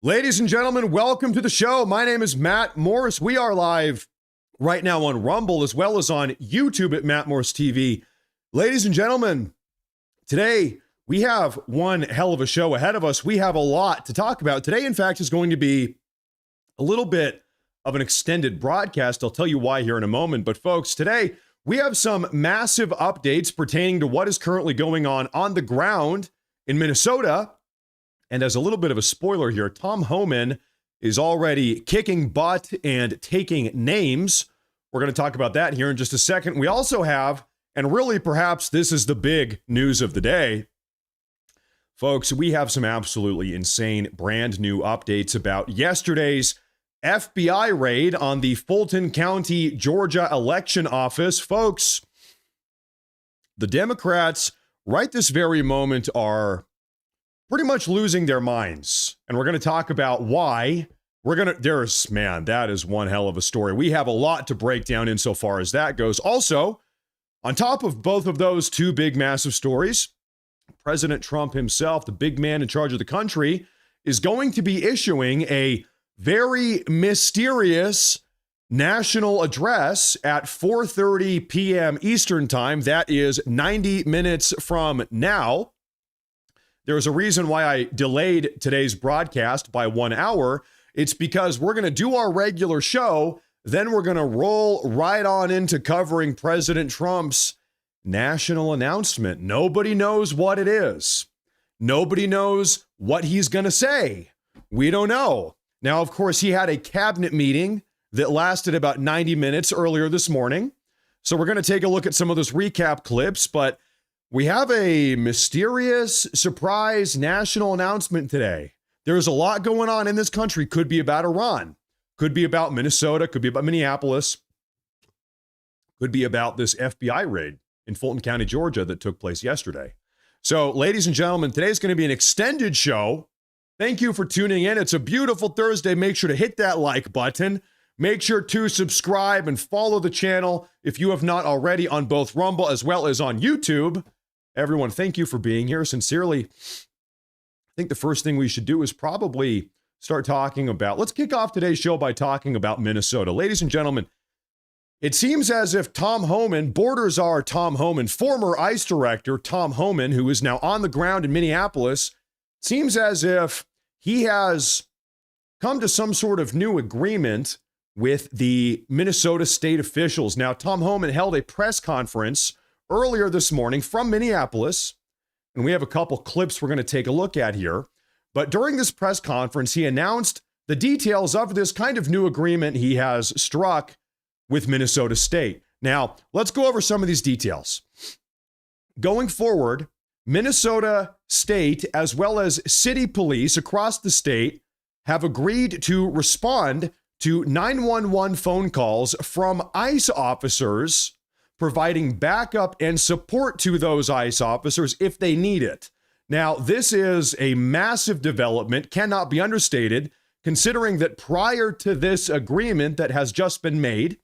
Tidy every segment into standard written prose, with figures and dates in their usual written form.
Ladies and gentlemen, welcome to the show. My name is Matt Morris. We are live right now on Rumble as well as on YouTube at Matt Morris TV. Ladies and gentlemen, today we have one hell of a show ahead of us. We have a lot to talk about. Today, in fact, is going to be a little bit of an extended broadcast. I'll tell you why here in a moment. But folks, today we have some massive updates pertaining to what is currently going on the ground in Minnesota. And as a little bit of a spoiler here, Tom Homan is already kicking butt and taking names. We're going to talk about that here in just a second. We also have, and really perhaps this is the big news of the day, folks, we have some absolutely insane brand new updates about yesterday's FBI raid on the Fulton County, Georgia election office. Folks, the Democrats right this very moment are pretty much losing their minds. And we're going to talk about why. That is one hell of a story. We have a lot to break down insofar as that goes. Also, on top of both of those two big, massive stories, President Trump himself, the big man in charge of the country, is going to be issuing a very mysterious national address at 4:30 p.m. Eastern time. That is 90 minutes from now. There's a reason why I delayed today's broadcast by 1 hour. It's because we're going to do our regular show, then we're going to roll right on into covering President Trump's national announcement. Nobody knows what it is. Nobody knows what he's going to say. We don't know. Now, of course, he had a cabinet meeting that lasted about 90 minutes earlier this morning. So we're going to take a look at some of those recap clips, but we have a mysterious surprise national announcement today. There's a lot going on in this country. Could be about Iran, could be about Minnesota, could be about Minneapolis, could be about this FBI raid in Fulton County, Georgia that took place yesterday. So, ladies and gentlemen, today's going to be an extended show. Thank you for tuning in. It's a beautiful Thursday. Make sure to hit that like button. Make sure to subscribe and follow the channel if you have not already on both Rumble as well as on YouTube. Everyone, thank you for being here. Sincerely, I think the first thing we should do is probably start talking about, let's kick off today's show by talking about Minnesota. Ladies and gentlemen, it seems as if Tom Homan, border czar Tom Homan, former ICE director Tom Homan, who is now on the ground in Minneapolis, seems as if he has come to some sort of new agreement with the Minnesota state officials. Now, Tom Homan held a press conference earlier this morning from Minneapolis, and we have a couple clips we're going to take a look at here. But during this press conference, he announced the details of this kind of new agreement he has struck with Minnesota State. Now, let's go over some of these details. Going forward, Minnesota State, as well as city police across the state, have agreed to respond to 911 phone calls from ICE officers, providing backup and support to those ICE officers if they need it. Now, this is a massive development, cannot be understated, considering that prior to this agreement that has just been made,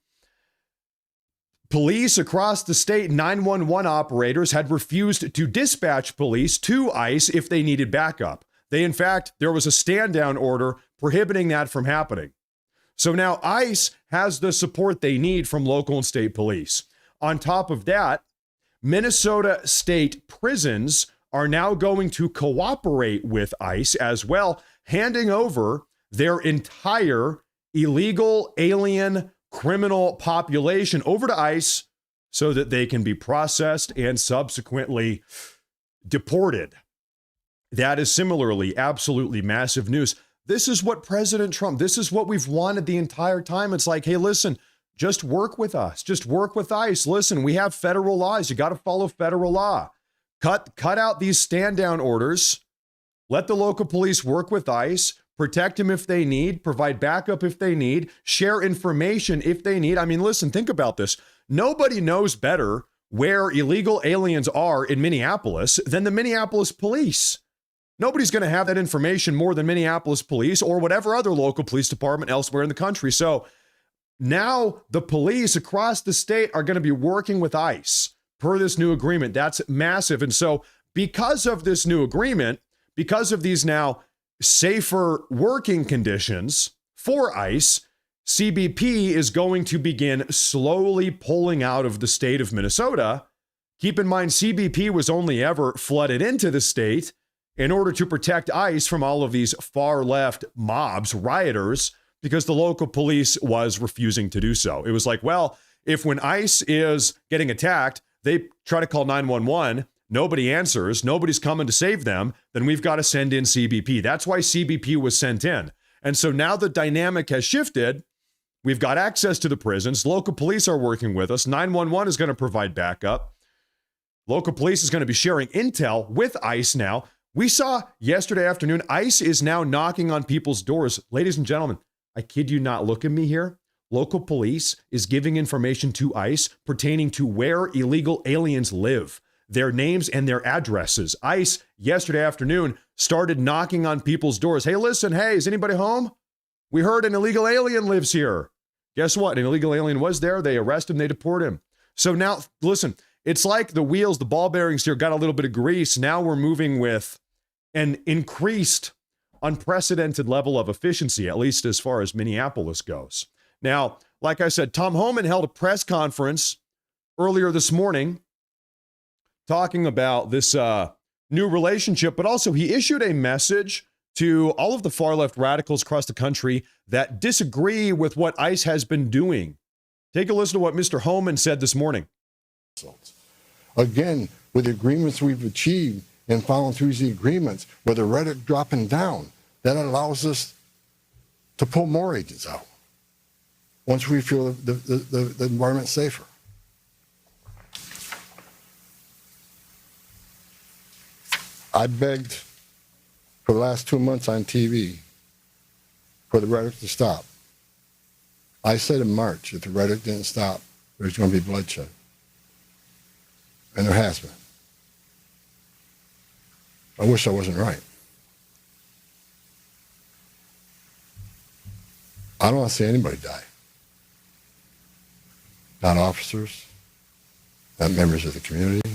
police across the state, 911 operators, had refused to dispatch police to ICE if they needed backup. In fact, there was a stand-down order prohibiting that from happening. So now ICE has the support they need from local and state police. On top of that, Minnesota state prisons are now going to cooperate with ICE as well, handing over their entire illegal alien criminal population over to ICE so that they can be processed and subsequently deported. That is similarly absolutely massive news. This is what President Trump, this is what we've wanted the entire time. It's like, hey, listen, just work with us. Just work with ICE. Listen, we have federal laws. You got to follow federal law. Cut out these stand-down orders. Let the local police work with ICE. Protect them if they need. Provide backup if they need. Share information if they need. I mean, listen, think about this. Nobody knows better where illegal aliens are in Minneapolis than the Minneapolis police. Nobody's going to have that information more than Minneapolis police or whatever other local police department elsewhere in the country. So now the police across the state are going to be working with ICE per this new agreement. That's massive. And so because of this new agreement, because of these now safer working conditions for ICE, CBP is going to begin slowly pulling out of the state of Minnesota. Keep in mind, CBP was only ever flooded into the state in order to protect ICE from all of these far left mobs, rioters, because the local police was refusing to do so. It was like, well, if when ICE is getting attacked, they try to call 911, nobody answers, nobody's coming to save them, then we've got to send in CBP. That's why CBP was sent in. And so now the dynamic has shifted. We've got access to the prisons. Local police are working with us. 911 is going to provide backup. Local police is going to be sharing intel with ICE now. We saw yesterday afternoon, ICE is now knocking on people's doors. Ladies and gentlemen, I kid you not, look at me here. Local police is giving information to ICE pertaining to where illegal aliens live, their names and their addresses. ICE yesterday afternoon started knocking on people's doors. Hey, listen, hey, is anybody home? We heard an illegal alien lives here. Guess what? An illegal alien was there. They arrest him. They deport him. So now, listen, it's like the wheels, the ball bearings here got a little bit of grease. Now we're moving with an increased, unprecedented level of efficiency, at least as far as Minneapolis goes. Now, like I said, Tom Homan held a press conference earlier this morning talking about this new relationship, but also he issued a message to all of the far-left radicals across the country that disagree with what ICE has been doing. Take a listen to what Mr. Homan said this morning. Again, with the agreements we've achieved and following through the agreements, with the rhetoric dropping down, that allows us to pull more agents out once we feel the environment's safer. I begged for the last 2 months on TV for the rhetoric to stop. I said in March, if the rhetoric didn't stop, there's going to be bloodshed. And there has been. I wish I wasn't right. I don't want to see anybody die. Not officers, not members of the community,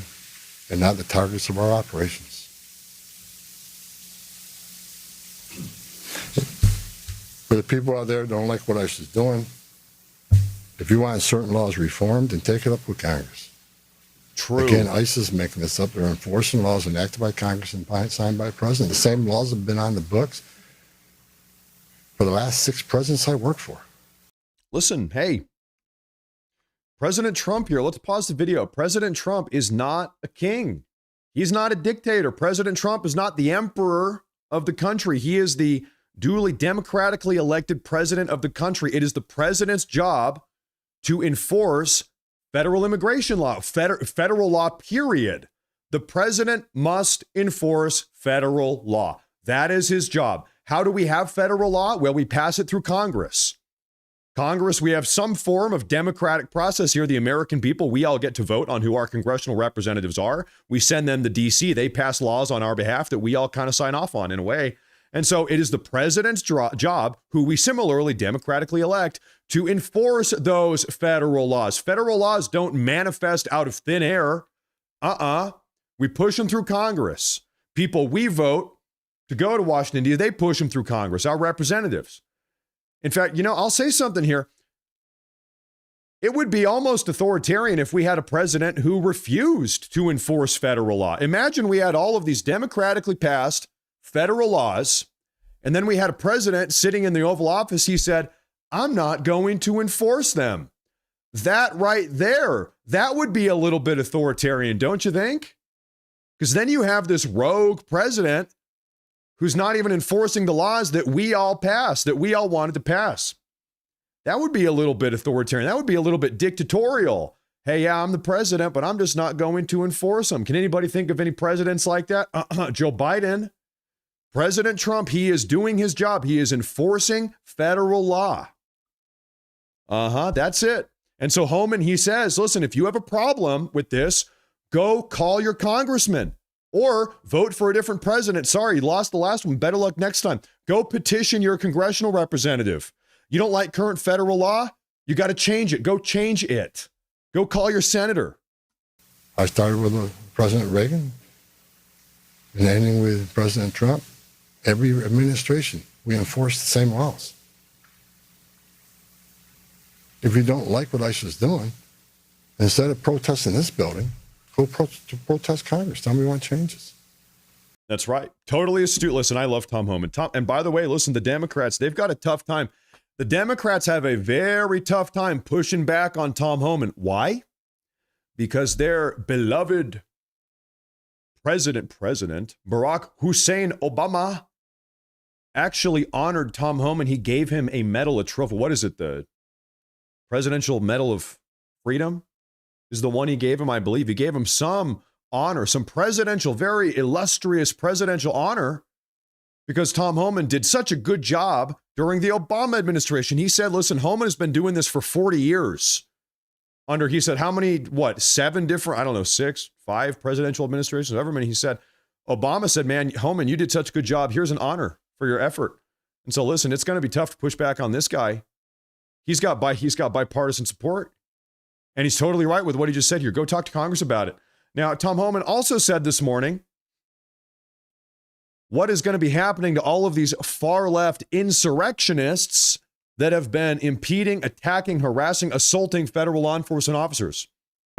and not the targets of our operations. For the people out there that don't like what ICE is doing, if you want certain laws reformed, then take it up with Congress. True. Again, ICE is making this up. They're enforcing laws enacted by Congress and signed by the president. The same laws have been on the books for the last 6 presidents I worked for. Listen, hey, President Trump here. Let's pause the video. President Trump is not a king. He's not a dictator. President Trump is not the emperor of the country. He is the duly democratically elected president of the country. It is the president's job to enforce federal immigration law, federal law, period. The president must enforce federal law. That is his job. How do we have federal law? Well, we pass it through Congress. Congress, we have some form of democratic process here. The American people, we all get to vote on who our congressional representatives are. We send them to DC. They pass laws on our behalf that we all kind of sign off on in a way. And so it is the president's job, who we similarly democratically elect, to enforce those federal laws. Federal laws don't manifest out of thin air. We push them through Congress. People we vote to go to Washington, D.C., they push them through Congress, our representatives. In fact, I'll say something here. It would be almost authoritarian if we had a president who refused to enforce federal law. Imagine we had all of these democratically passed federal laws, and then we had a president sitting in the Oval Office. He said, I'm not going to enforce them. That right there, that would be a little bit authoritarian, don't you think? Because then you have this rogue president who's not even enforcing the laws that we all passed, that we all wanted to pass. That would be a little bit authoritarian. That would be a little bit dictatorial. Hey, yeah, I'm the president, but I'm just not going to enforce them. Can anybody think of any presidents like that? Joe Biden. President Trump, he is doing his job. He is enforcing federal law. That's it. And so Homan, he says, listen, if you have a problem with this, go call your congressman or vote for a different president. Sorry, you lost the last one. Better luck next time. Go petition your congressional representative. You don't like current federal law? You got to change it. Go change it. Go call your senator. I started with President Reagan and ending with President Trump. Every administration, we enforce the same laws. If you don't like what ICE is doing, instead of protesting this building, go protest Congress. Tell me what changes. That's right. Totally astute. Listen, I love Tom Homan. And by the way, listen, the Democrats, they've got a tough time. The Democrats have a very tough time pushing back on Tom Homan. Why? Because their beloved President Barack Hussein Obama actually honored Tom Homan. He gave him a medal, a trophy. What is it? The Presidential Medal of Freedom is the one he gave him, I believe. He gave him some honor, some presidential, very illustrious presidential honor, because Tom Homan did such a good job during the Obama administration. He said, listen, Homan has been doing this for 40 years. He said, how many, 7 different, 6, 5 presidential administrations, however many he said. Obama said, man, Homan, you did such a good job. Here's an honor for your effort. And so listen, it's going to be tough to push back on this guy. He's got bipartisan support. And he's totally right with what he just said here. Go talk to Congress about it. Now, Tom Homan also said this morning, what is going to be happening to all of these far-left insurrectionists that have been impeding, attacking, harassing, assaulting federal law enforcement officers?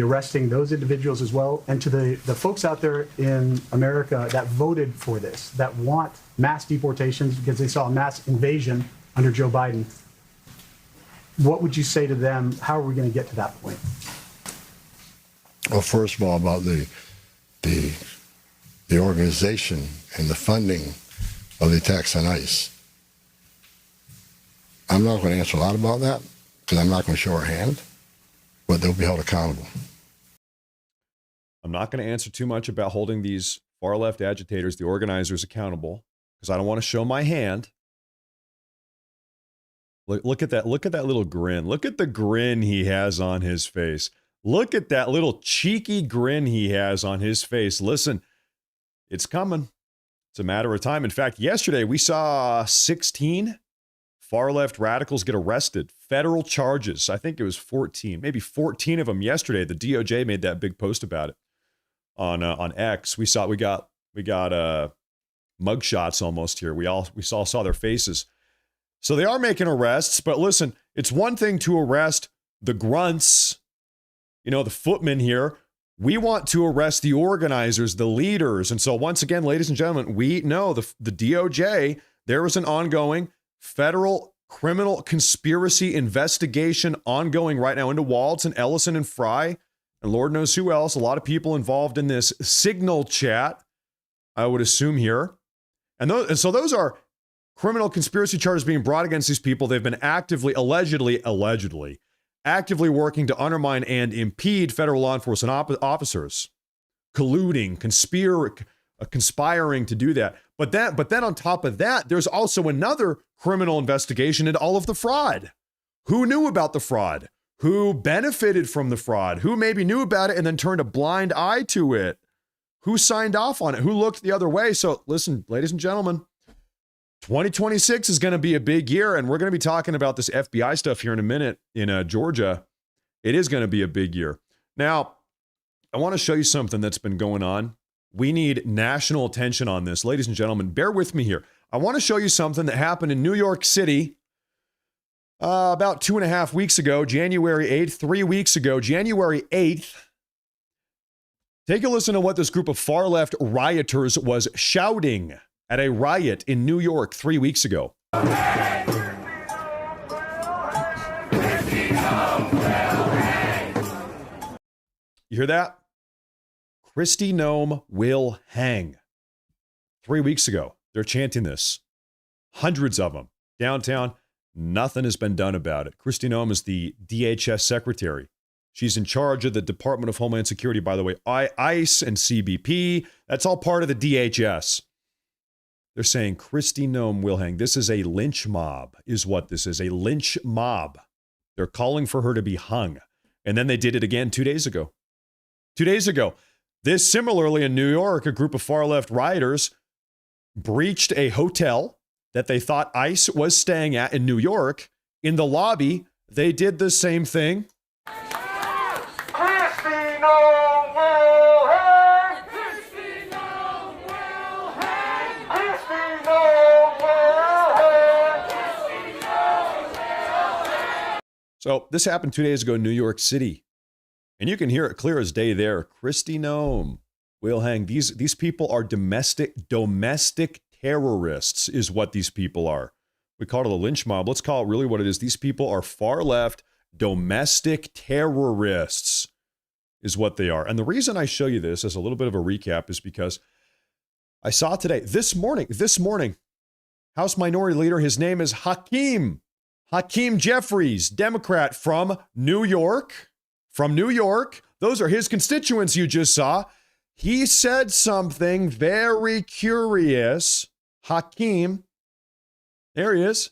Arresting those individuals as well, and to the folks out there in America that voted for this, that want mass deportations because they saw a mass invasion under Joe Biden. What would you say to them? How are we going to get to that point? Well, first of all, about the organization and the funding of the attacks on ICE. I'm not going to answer a lot about that because I'm not going to show our hand, but they'll be held accountable. I'm not going to answer too much about holding these far-left agitators, the organizers, accountable, because I don't want to show my hand. Look at that little grin. Look at the grin he has on his face. Look at that little cheeky grin he has on his face. Listen, it's coming. It's a matter of time. In fact, yesterday we saw 16 far-left radicals get arrested. Federal charges. I think it was 14, maybe 14 of them yesterday. The DOJ made that big post about it on X. We got mugshots almost here. We saw their faces. So they are making arrests, but listen, it's one thing to arrest the grunts, the footmen here. We want to arrest the organizers, the leaders. And so once again, ladies and gentlemen, we know the DOJ, there is an ongoing federal criminal conspiracy investigation ongoing right now into Waltz and Ellison and Fry, and Lord knows who else. A lot of people involved in this Signal chat, I would assume here. And so those are criminal conspiracy charges being brought against these people. They've been allegedly actively working to undermine and impede federal law enforcement officers, colluding, conspiring to do that. But then on top of that, there's also another criminal investigation into all of the fraud. Who knew about the fraud? Who benefited from the fraud? Who maybe knew about it and then turned a blind eye to it? Who signed off on it? Who looked the other way? So listen, ladies and gentlemen, 2026 is going to be a big year, and we're going to be talking about this FBI stuff here in a minute in Georgia. It is going to be a big year. Now, I want to show you something that's been going on. We need national attention on this. Ladies and gentlemen, bear with me here. I want to show you something that happened in New York City about 2.5 weeks ago, January 8th, 3 weeks ago, January 8th. Take a listen to what this group of far-left rioters was shouting at a riot in New York 3 weeks ago. You hear that? Kristi Noem will hang. 3 weeks ago, they're chanting this. Hundreds of them. Downtown, nothing has been done about it. Kristi Noem is the DHS secretary. She's in charge of the Department of Homeland Security, by the way. ICE and CBP, that's all part of the DHS. They're saying Kristi Noem will hang. This is a lynch mob, is what this is, a lynch mob. They're calling for her to be hung. And then they did it again 2 days ago. 2 days ago. This similarly in New York, a group of far-left rioters breached a hotel that they thought ICE was staying at in New York. In the lobby, they did the same thing. So this happened 2 days ago in New York City. And you can hear it clear as day there. Kristi Noem will hang. These people are domestic terrorists is what these people are. We call it a lynch mob. Let's call it really what it is. These people are far left domestic terrorists is what they are. And the reason I show you this as a little bit of a recap is because I saw today, this morning, House Minority Leader, his name is Hakeem Jeffries, Democrat from New York. Those are his constituents you just saw. He said something very curious. Hakeem, there he is,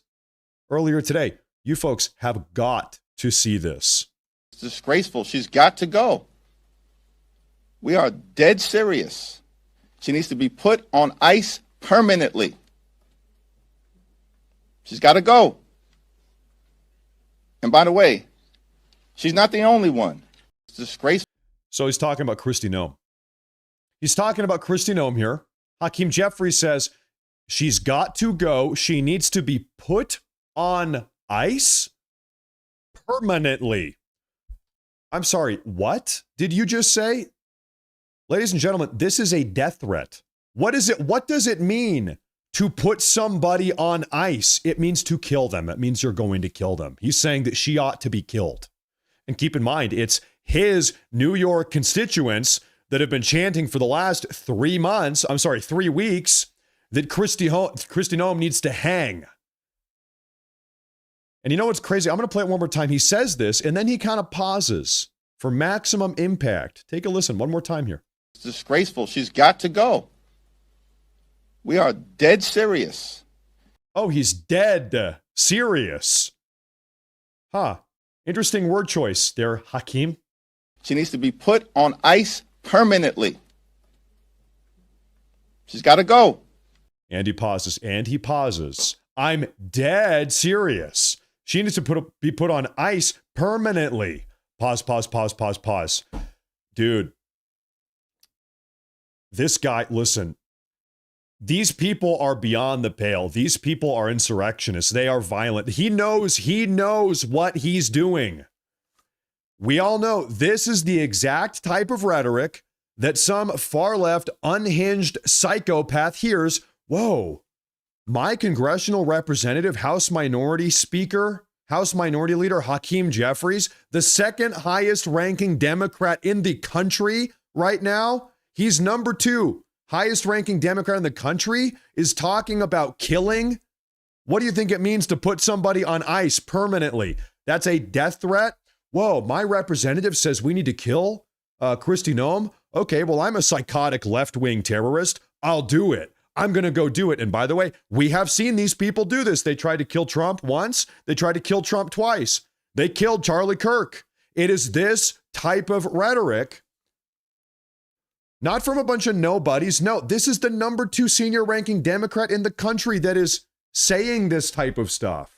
earlier today. You folks have got to see this. It's disgraceful. She's got to go. We are dead serious. She needs to be put on ice permanently. She's got to go. And by the way, she's not the only one. It's disgraceful. So he's talking about Kristi Noem. He's talking about Kristi Noem here. Hakeem Jeffries says she's got to go. She needs to be put on ice permanently. I'm sorry, what did you just say? Ladies and gentlemen, this is a death threat. What is it? What does it mean to put somebody on ice? It means to kill them. That means you're going to kill them. He's saying that she ought to be killed. And keep in mind, it's his New York constituents that have been chanting for the last 3 weeks, that Kristi Noem needs to hang. And you know what's crazy? I'm going to play it one more time. He says this, and then he kind of pauses for maximum impact. Take a listen one more time here. It's disgraceful. She's got to go. We are dead serious. Oh, he's dead serious. Huh. Interesting word choice there, Hakeem. She needs to be put on ice permanently. She's got to go. And he pauses. I'm dead serious. She needs to be put on ice permanently. Pause. Dude, this guy, listen, these people are beyond the pale. These people are insurrectionists. They are violent. He knows what he's doing. We all know this is the exact type of rhetoric that some far left, unhinged psychopath hears. Whoa, my congressional representative, House Minority Speaker, House Minority Leader Hakeem Jeffries, the second highest ranking Democrat in the country right now, he's number 2. Highest ranking Democrat in the country is talking about killing. What do you think it means to put somebody on ice permanently? That's a death threat. Whoa, my representative says we need to kill Kristi Noem. Okay, well, I'm a psychotic left-wing terrorist. I'll do it. I'm going to go do it. And by the way, we have seen these people do this. They tried to kill Trump once. They tried to kill Trump twice. They killed Charlie Kirk. It is this type of rhetoric. Not from a bunch of nobodies. No, this is the number 2 senior ranking Democrat in the country that is saying this type of stuff.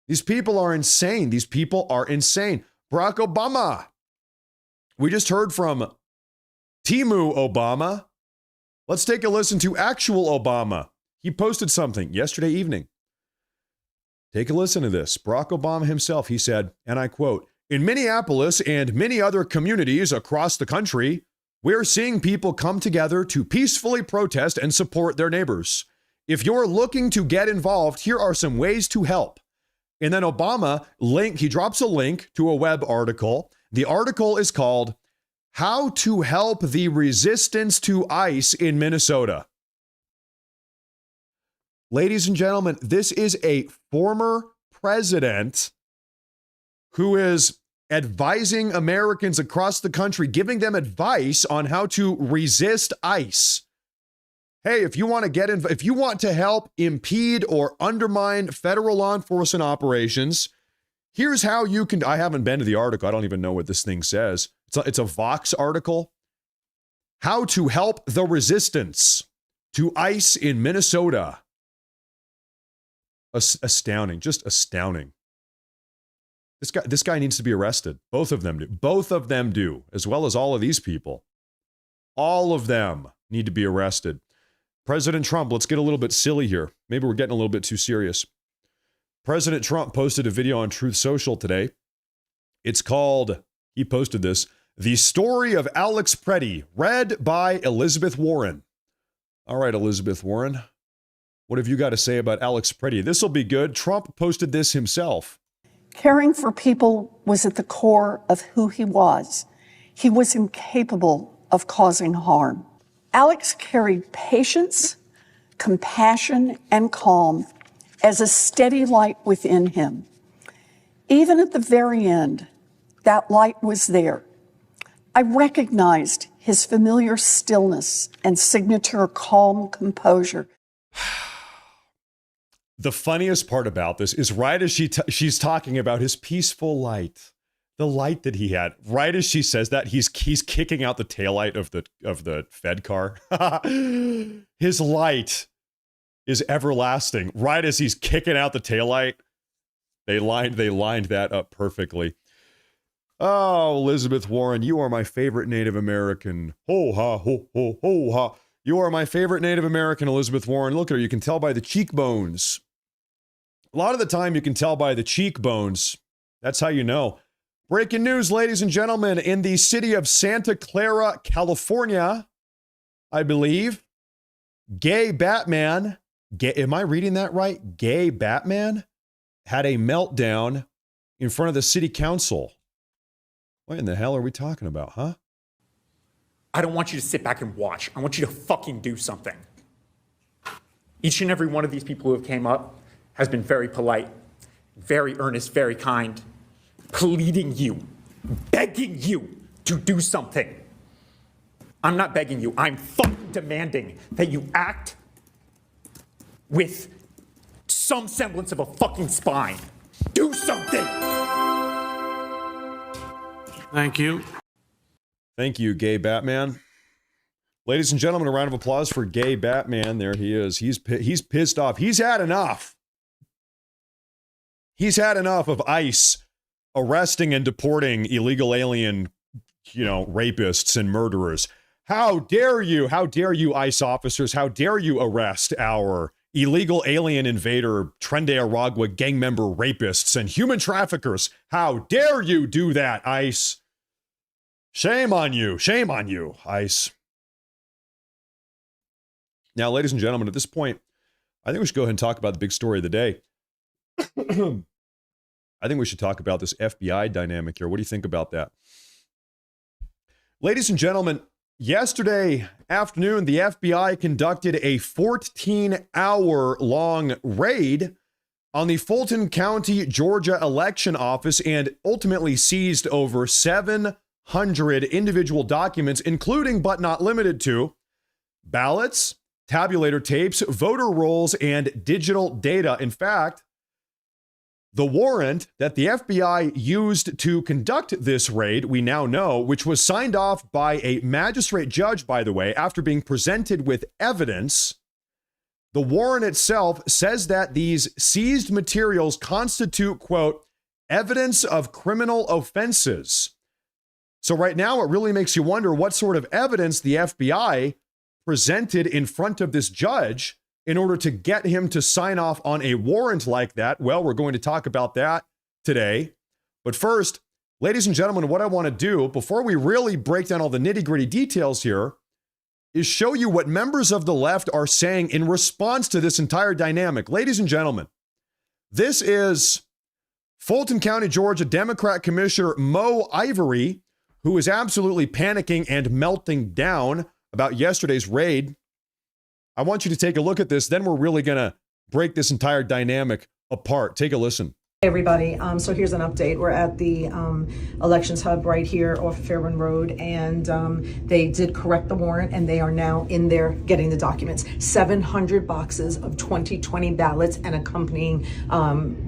These people are insane. Barack Obama. We just heard from Timu Obama. Let's take a listen to actual Obama. He posted something yesterday evening. Take a listen to this. Barack Obama himself, he said, and I quote, "In Minneapolis and many other communities across the country, we're seeing people come together to peacefully protest and support their neighbors. If you're looking to get involved, here are some ways to help." And then Obama he drops a link to a web article. The article is called "How to Help the Resistance to ICE in Minnesota." Ladies and gentlemen, this is a former president who is advising Americans across the country, giving them advice on how to resist ICE. Hey, if you want to help impede or undermine federal law enforcement operations, here's how you can. I haven't been to the article. I don't even know what this thing says. It's a Vox article. How to help the resistance to ICE in Minnesota. Astounding, just astounding. This guy needs to be arrested. Both of them do. Both of them do, as well as all of these people. All of them need to be arrested. President Trump, let's get a little bit silly here. Maybe we're getting a little bit too serious. President Trump posted a video on Truth Social today. It's called, he posted this, The Story of Alex Preddy, read by Elizabeth Warren. All right, Elizabeth Warren, what have you got to say about Alex Preddy? This will be good. Trump posted this himself. Caring for people was at the core of who he was. He was incapable of causing harm. Alex carried patience, compassion, and calm as a steady light within him. Even at the very end, that light was there. I recognized his familiar stillness and signature calm composure. The funniest part about this is right as she's talking about his peaceful light, the light that he had. Right as she says that, he's kicking out the taillight of the Fed car. His light is everlasting. Right as he's kicking out the taillight, they lined that up perfectly. Oh, Elizabeth Warren, you are my favorite Native American. Ho ha ho ho ho ha. You are my favorite Native American, Elizabeth Warren. Look at her. You can tell by the cheekbones. A lot of the time, you can tell by the cheekbones. That's how you know. Breaking news, ladies and gentlemen. In the city of Santa Clara, California, I believe, gay Batman, am I reading that right? Gay Batman had a meltdown in front of the city council. What in the hell are we talking about, huh? I don't want you to sit back and watch. I want you to fucking do something. Each and every one of these people who have came up has been very polite, very earnest, very kind, pleading you, begging you to do something. I'm not begging you. I'm fucking demanding that you act with some semblance of a fucking spine. Do something. Thank you. Thank you, gay Batman. Ladies and gentlemen, a round of applause for gay Batman. There he is. He's pissed off. He's had enough. He's had enough of ICE arresting and deporting illegal alien, rapists and murderers. How dare you? How dare you, ICE officers? How dare you arrest our illegal alien invader, Trende Aragua gang member rapists and human traffickers? How dare you do that, ICE? Shame on you, ICE. Now, ladies and gentlemen, at this point, I think we should go ahead and talk about the big story of the day. I think we should talk about this FBI dynamic here. What do you think about that? Ladies and gentlemen, yesterday afternoon, the FBI conducted a 14-hour-long raid on the Fulton County, Georgia election office and ultimately seized over 700 individual documents, including but not limited to ballots, tabulator tapes, voter rolls, and digital data. In fact, the warrant that the FBI used to conduct this raid, we now know, which was signed off by a magistrate judge, by the way, after being presented with evidence, the warrant itself says that these seized materials constitute, quote, evidence of criminal offenses. So right now, it really makes you wonder what sort of evidence the FBI presented in front of this judge in order to get him to sign off on a warrant like that. Well, we're going to talk about that today. But first, ladies and gentlemen, what I want to do before we really break down all the nitty-gritty details here is show you what members of the left are saying in response to this entire dynamic. Ladies and gentlemen, this is Fulton County, Georgia Democrat Commissioner Mo Ivory, who is absolutely panicking and melting down about yesterday's raid. I want you to take a look at this. Then we're really going to break this entire dynamic apart. Take a listen. Hey everybody, so here's an update. We're at the elections hub right here off Fairburn Road, and they did correct the warrant, and they are now in there getting the documents. 700 boxes of 2020 ballots and accompanying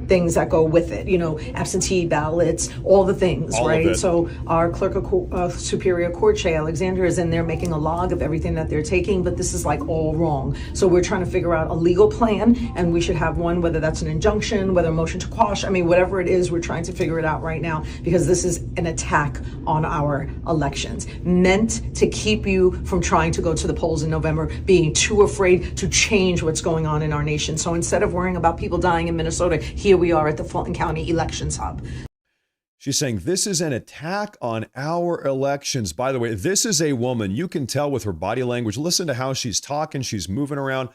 things that go with it, absentee ballots, all the things, all right? So our clerk of Superior Court, Shay Alexander, is in there making a log of everything that they're taking, but this is like all wrong. So we're trying to figure out a legal plan, and we should have one, whether that's an injunction, whether a motion to quash. I mean, whatever it is, we're trying to figure it out right now, because this is an attack on our elections, meant to keep you from trying to go to the polls in November, being too afraid to change what's going on in our nation. So instead of worrying about people dying in Minnesota, here we are at the Fulton County Elections Hub. She's saying this is an attack on our elections. By the way, this is a woman. You can tell with her body language. Listen to how she's talking. She's moving around.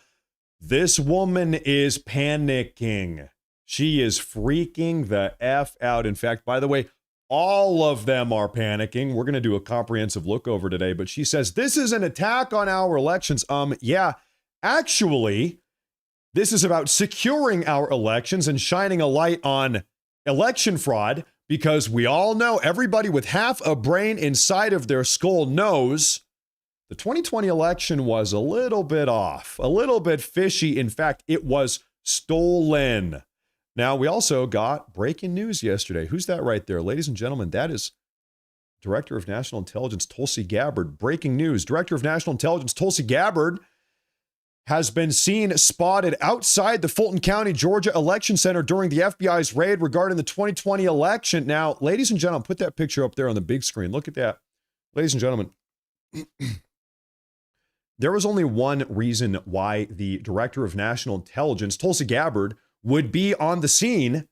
This woman is panicking. She is freaking the F out. In fact, by the way, all of them are panicking. We're going to do a comprehensive look over today, but she says this is an attack on our elections. Yeah, actually, this is about securing our elections and shining a light on election fraud, because we all know, everybody with half a brain inside of their skull knows the 2020 election was a little bit off, a little bit fishy. In fact, it was stolen. Now, we also got breaking news yesterday. Who's that right there? Ladies and gentlemen, that is Director of National Intelligence Tulsi Gabbard. Breaking news. Director of National Intelligence Tulsi Gabbard has been seen spotted outside the Fulton County, Georgia election center during the FBI's raid regarding the 2020 election. Now, ladies and gentlemen, put that picture up there on the big screen. Look at that. Ladies and gentlemen, there was only one reason why the Director of National Intelligence, Tulsi Gabbard, would be on the scene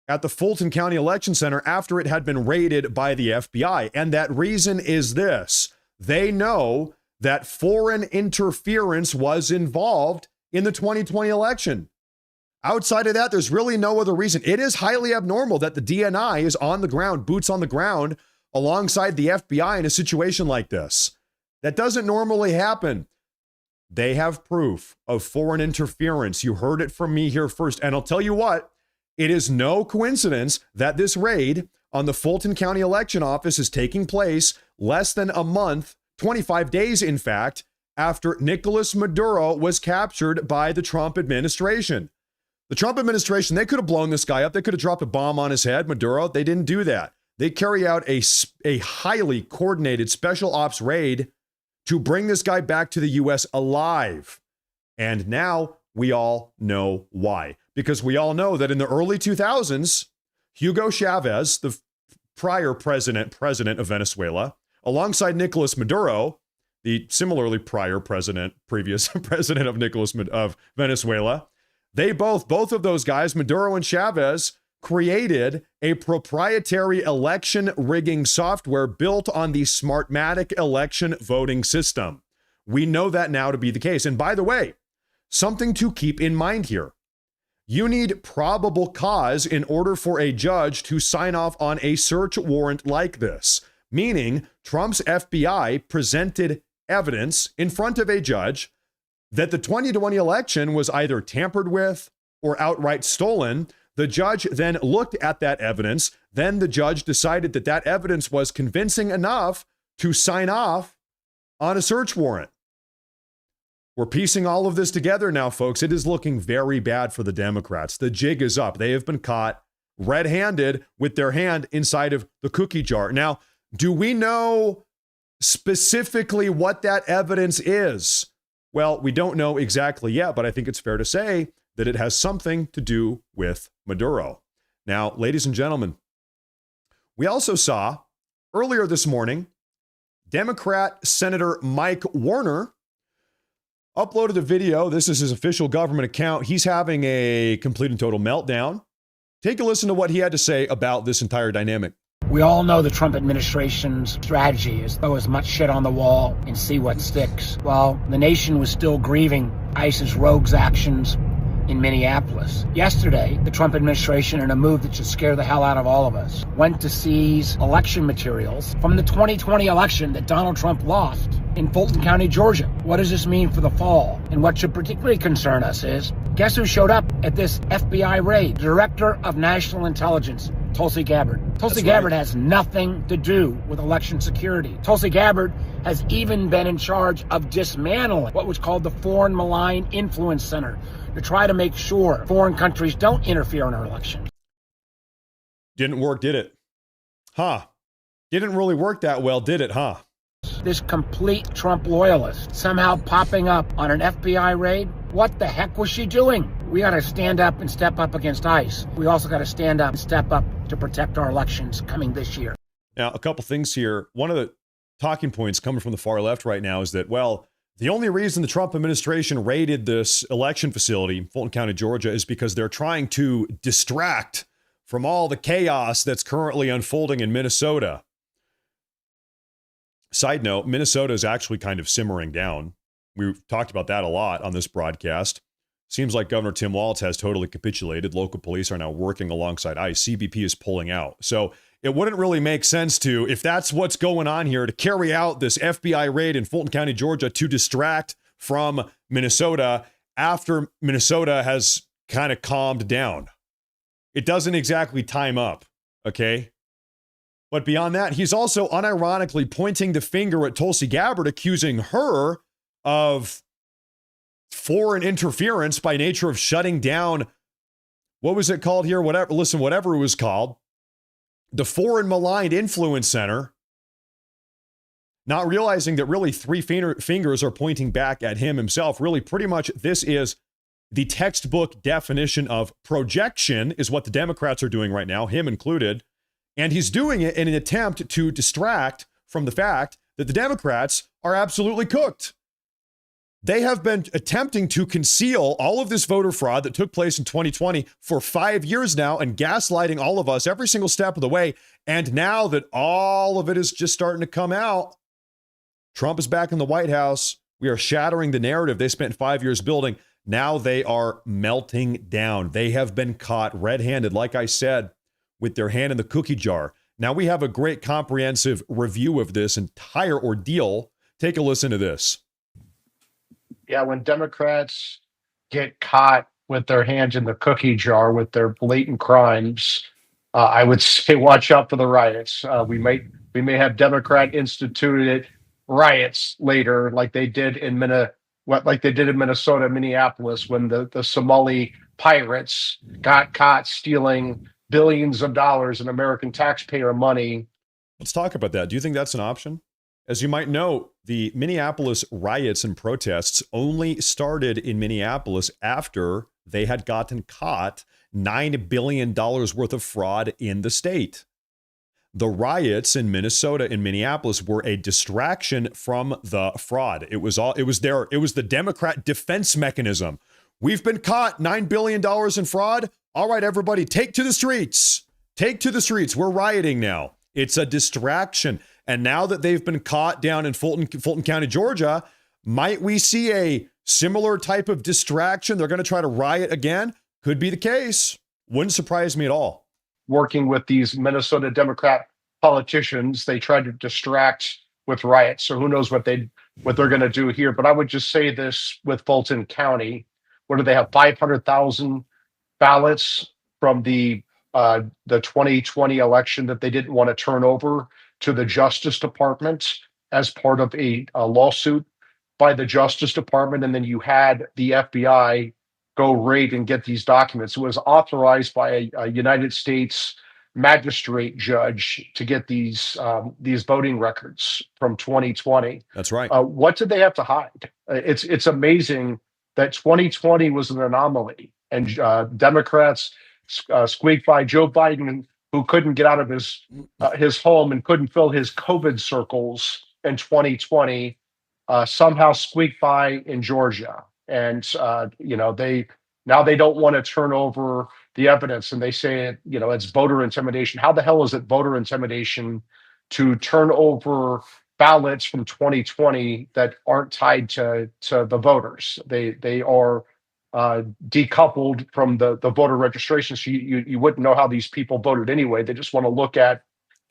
at the Fulton County Election Center after it had been raided by the FBI. And that reason is this: they know that foreign interference was involved in the 2020 election. Outside of that, there's really no other reason. It is highly abnormal that the DNI is on the ground, boots on the ground, alongside the FBI in a situation like this. That doesn't normally happen. They have proof of foreign interference. You heard it from me here first. And I'll tell you what, it is no coincidence that this raid on the Fulton County Election Office is taking place less than a month, 25 days, in fact, after Nicolas Maduro was captured by the Trump administration. The Trump administration, they could have blown this guy up. They could have dropped a bomb on his head. Maduro, they didn't do that. They carry out a highly coordinated special ops raid to bring this guy back to the U.S. alive. And now we all know why. Because we all know that in the early 2000s, Hugo Chavez, the prior president of Venezuela, alongside Nicolas Maduro, the similarly previous president of Venezuela, they both of those guys, Maduro and Chavez, created a proprietary election rigging software built on the Smartmatic election voting system. We know that now to be the case. And by the way, something to keep in mind here. You need probable cause in order for a judge to sign off on a search warrant like this, meaning Trump's FBI presented evidence in front of a judge that the 2020 election was either tampered with or outright stolen. The judge then looked at that evidence. Then the judge decided that that evidence was convincing enough to sign off on a search warrant. We're piecing all of this together now, folks. It is looking very bad for the Democrats. The jig is up. They have been caught red-handed with their hand inside of the cookie jar. Now, do we know specifically what that evidence is? Well, we don't know exactly yet, but I think it's fair to say that it has something to do with Maduro. Now, ladies and gentlemen, we also saw earlier this morning, Democrat Senator Mike Warner uploaded a video. This is his official government account. He's having a complete and total meltdown. Take a listen to what he had to say about this entire dynamic. We all know the Trump administration's strategy is throw as much shit on the wall and see what sticks. Well, the nation was still grieving ISIS rogues' actions in Minneapolis. Yesterday, the Trump administration, in a move that should scare the hell out of all of us, went to seize election materials from the 2020 election that Donald Trump lost in Fulton County, Georgia. What does this mean for the fall? And what should particularly concern us is, guess who showed up at this FBI raid? The Director of National Intelligence, Tulsi Gabbard. Tulsi Gabbard has nothing to do with election security. Tulsi Gabbard has even been in charge of dismantling what was called the Foreign Malign Influence Center to try to make sure foreign countries don't interfere in our elections. Didn't work, did it? Huh. Didn't really work that well, did it, huh? This complete Trump loyalist somehow popping up on an FBI raid? What the heck was she doing? We got to stand up and step up against ICE. We also got to stand up and step up to protect our elections coming this year. Now, a couple things here. One of the talking points coming from the far left right now is that, well, the only reason the Trump administration raided this election facility in Fulton County, Georgia, is because they're trying to distract from all the chaos that's currently unfolding in Minnesota. Side note, Minnesota is actually kind of simmering down. We've talked about that a lot on this broadcast. Seems like Governor Tim Walz has totally capitulated. Local police are now working alongside ICE. CBP is pulling out. So it wouldn't really make sense to, if that's what's going on here, to carry out this FBI raid in Fulton County, Georgia, to distract from Minnesota after Minnesota has kind of calmed down. It doesn't exactly time up, okay? But beyond that, he's also unironically pointing the finger at Tulsi Gabbard, accusing her of foreign interference by nature of shutting down, what was it called here? Whatever it was called, the Foreign Maligned Influence Center, not realizing that really three fingers are pointing back at him himself. Really, pretty much this is the textbook definition of projection, is what the Democrats are doing right now, him included. And he's doing it in an attempt to distract from the fact that the Democrats are absolutely cooked. They have been attempting to conceal all of this voter fraud that took place in 2020 for 5 years now and gaslighting all of us every single step of the way. And now that all of it is just starting to come out, Trump is back in the White House. We are shattering the narrative they spent 5 years building. Now they are melting down. They have been caught red-handed, like I said, with their hand in the cookie jar. Now we have a great comprehensive review of this entire ordeal. Take a listen to this. Yeah, when Democrats get caught with their hands in the cookie jar with their blatant crimes, I would say watch out for the riots. We may have Democrat instituted riots later, like they did in Minnesota, Minneapolis, when the Somali pirates got caught stealing billions of dollars in American taxpayer money. Let's talk about that. Do you think that's an option? As you might know, the Minneapolis riots and protests only started in Minneapolis after they had gotten caught $9 billion worth of fraud in the state. The riots in Minnesota and Minneapolis were a distraction from the fraud. It was the Democrat defense mechanism. We've been caught $9 billion in fraud. All right, everybody, take to the streets. Take to the streets. We're rioting now. It's a distraction. And now that they've been caught down in Fulton County, Georgia, might we see a similar type of distraction? They're going to try to riot again? Could be the case. Wouldn't surprise me at all. Working with these Minnesota Democrat politicians, they tried to distract with riots. So who knows what they're going to do here. But I would just say this with Fulton County. What do they have? 500,000 ballots from the 2020 election that they didn't want to turn over to the Justice Department as part of a lawsuit by the Justice Department. And then you had the FBI go raid and get these documents. It was authorized by a United States magistrate judge to get these voting records from 2020. That's right. What did they have to hide? It's amazing that 2020 was an anomaly, and Democrats squeaked by Joe Biden, who couldn't get out of his home and couldn't fill his COVID circles in 2020, somehow squeaked by in Georgia. And they don't want to turn over the evidence, and they say it's voter intimidation. How the hell is it voter intimidation to turn over ballots from 2020 that aren't tied to the voters? They are decoupled from the voter registration, so you wouldn't know how these people voted anyway. They just want to look at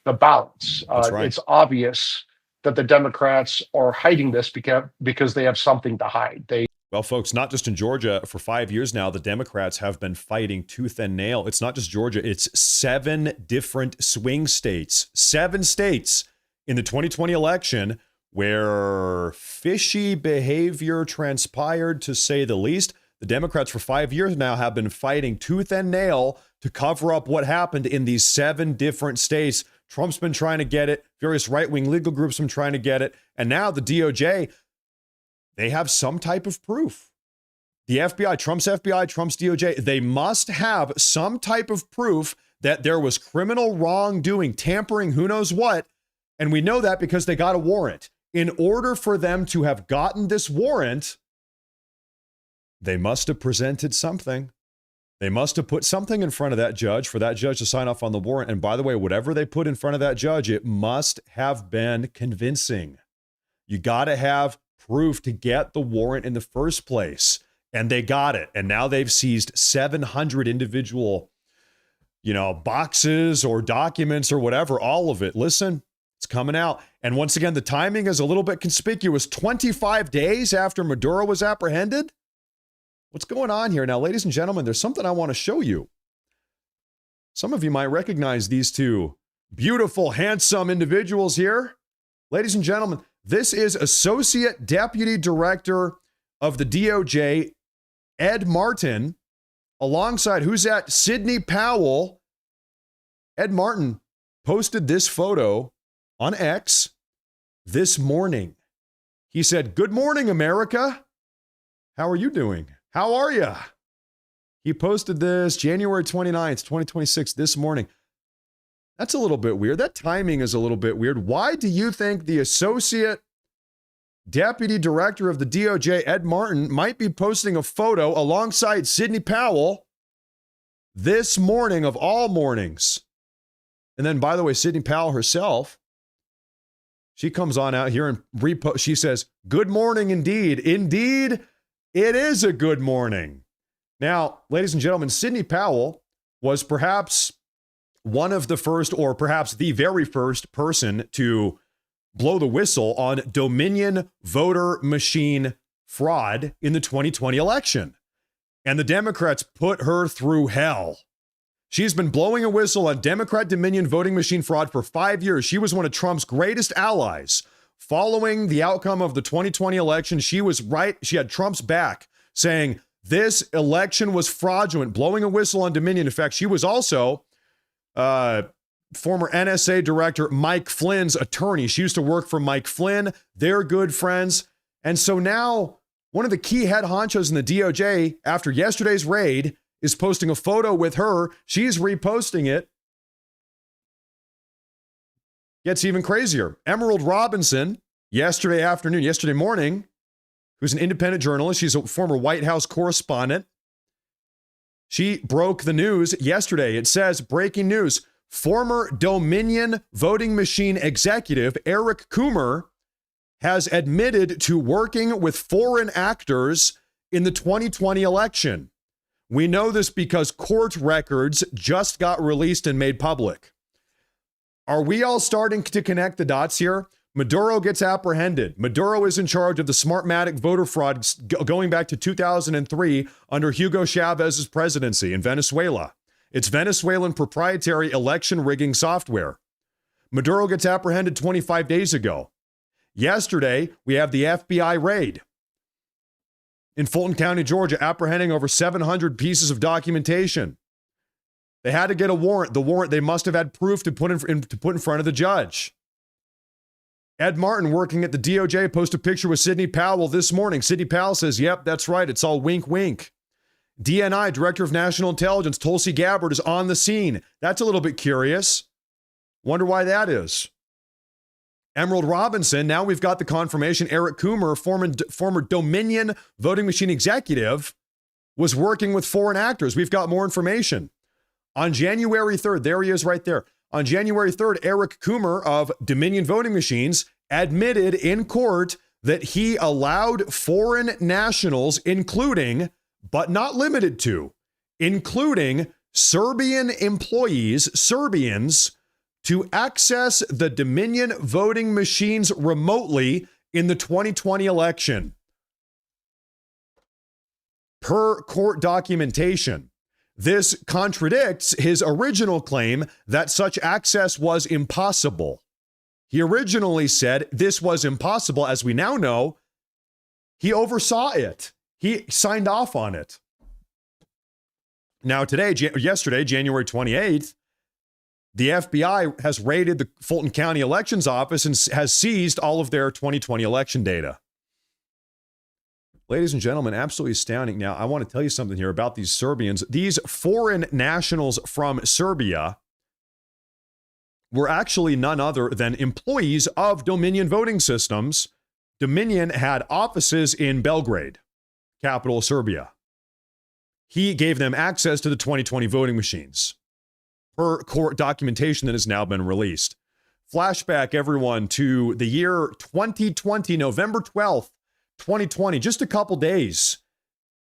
the ballots. That's right. It's obvious that the Democrats are hiding this because they have something to hide. Well, folks, not just in Georgia. For 5 years now, the Democrats have been fighting tooth and nail. It's not just Georgia. It's 7 different swing states, 7 states in the 2020 election where fishy behavior transpired, to say the least. The Democrats for 5 years now have been fighting tooth and nail to cover up what happened in these 7 different states. Trump's been trying to get it. Various right-wing legal groups have been trying to get it. And now the DOJ, they have some type of proof. The FBI, Trump's DOJ, they must have some type of proof that there was criminal wrongdoing, tampering, who knows what. And we know that because they got a warrant. In order for them to have gotten this warrant, they must have presented something. They must have put something in front of that judge for that judge to sign off on the warrant. And by the way, whatever they put in front of that judge, it must have been convincing. You got to have proof to get the warrant in the first place. And they got it. And now they've seized 700 individual, boxes or documents or whatever, all of it. Listen, it's coming out. And once again, the timing is a little bit conspicuous. 25 days after Maduro was apprehended. What's going on here? Now, ladies and gentlemen, there's something I want to show you. Some of you might recognize these two beautiful, handsome individuals here. Ladies and gentlemen, this is Associate Deputy Director of the DOJ, Ed Martin, alongside, who's that? Sidney Powell. Ed Martin posted this photo on X this morning. He said, "Good morning, America. How are you doing? How are you?" He posted this January 29th, 2026, this morning. That's a little bit weird. That timing is a little bit weird. Why do you think the Associate Deputy Director of the DOJ, Ed Martin, might be posting a photo alongside Sidney Powell this morning of all mornings? And then, by the way, Sidney Powell herself, she comes on out here and she says, "Good morning indeed. Indeed, it is a good morning." Now, ladies and gentlemen, Sidney Powell was perhaps one of the first, or perhaps the very first person to blow the whistle on Dominion voter machine fraud in the 2020 election. And the Democrats put her through hell. She's been blowing a whistle on Democrat Dominion voting machine fraud for 5 years. She was one of Trump's greatest allies. Following the outcome of the 2020 election, she was right. She had Trump's back, saying this election was fraudulent, blowing a whistle on Dominion. In fact, she was also former NSA director Mike Flynn's attorney. She used to work for Mike Flynn. They're good friends. And so now one of the key head honchos in the DOJ, after yesterday's raid, is posting a photo with her. She's reposting it. Gets even crazier. Emerald Robinson, yesterday morning, who's an independent journalist. She's a former White House correspondent. She broke the news yesterday. It says, breaking news, former Dominion voting machine executive Eric Coomer has admitted to working with foreign actors in the 2020 election. We know this because court records just got released and made public. Are we all starting to connect the dots here? Maduro gets apprehended. Maduro is in charge of the Smartmatic voter fraud going back to 2003 under Hugo Chavez's presidency in Venezuela. It's Venezuelan proprietary election rigging software. Maduro gets apprehended 25 days ago. Yesterday, we have the FBI raid in Fulton County, Georgia, apprehending over 700 pieces of documentation. They had to get a warrant. The warrant, they must have had proof to put in front of the judge. Ed Martin, working at the DOJ, posted a picture with Sidney Powell this morning. Sidney Powell says, "Yep, that's right. It's all wink, wink." DNI, Director of National Intelligence, Tulsi Gabbard, is on the scene. That's a little bit curious. Wonder why that is. Emerald Robinson, now we've got the confirmation. Eric Coomer, former Dominion voting machine executive, was working with foreign actors. We've got more information. On January 3rd, there he is right there. On January 3rd, Eric Coomer of Dominion Voting Machines admitted in court that he allowed foreign nationals, including, but not limited to, including Serbian employees, Serbians, to access the Dominion voting machines remotely in the 2020 election. Per court documentation, this contradicts his original claim that such access was impossible. He originally said this was impossible. As we now know, he oversaw it. He signed off on it. Now yesterday, January 28th, the FBI has raided the Fulton County Elections Office and has seized all of their 2020 election data. Ladies and gentlemen, absolutely astounding. Now, I want to tell you something here about these Serbians. These foreign nationals from Serbia were actually none other than employees of Dominion Voting Systems. Dominion had offices in Belgrade, capital of Serbia. He gave them access to the 2020 voting machines per court documentation that has now been released. Flashback, everyone, to the year 2020, November 12th, 2020, just a couple days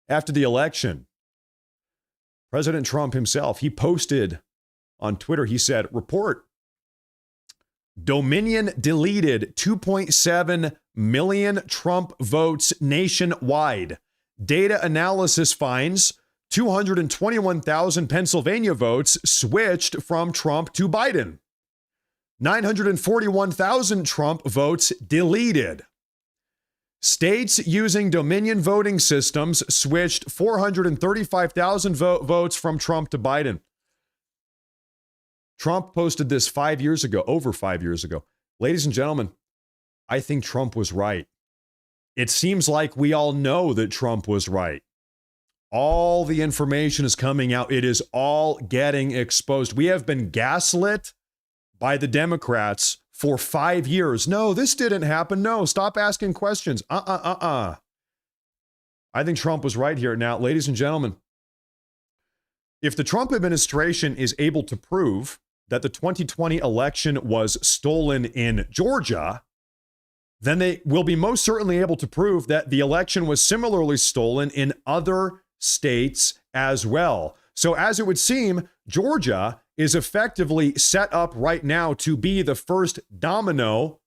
after the election. President Trump himself, he posted on Twitter, he said, report, Dominion deleted 2.7 million Trump votes nationwide. Data analysis finds 221,000 Pennsylvania votes switched from Trump to Biden. 941,000 Trump votes deleted. States using Dominion voting systems switched 435,000 votes from Trump to Biden. Trump posted this 5 years ago, over 5 years ago. Ladies and gentlemen, I think Trump was right. It seems like we all know that Trump was right. All the information is coming out. It is all getting exposed. We have been gaslit by the Democrats for 5 years. No, this didn't happen. No, stop asking questions. I think Trump was right here. Now, ladies and gentlemen, if the Trump administration is able to prove that the 2020 election was stolen in Georgia, then they will be most certainly able to prove that the election was similarly stolen in other states as well. So as it would seem, Georgia is effectively set up right now to be the first domino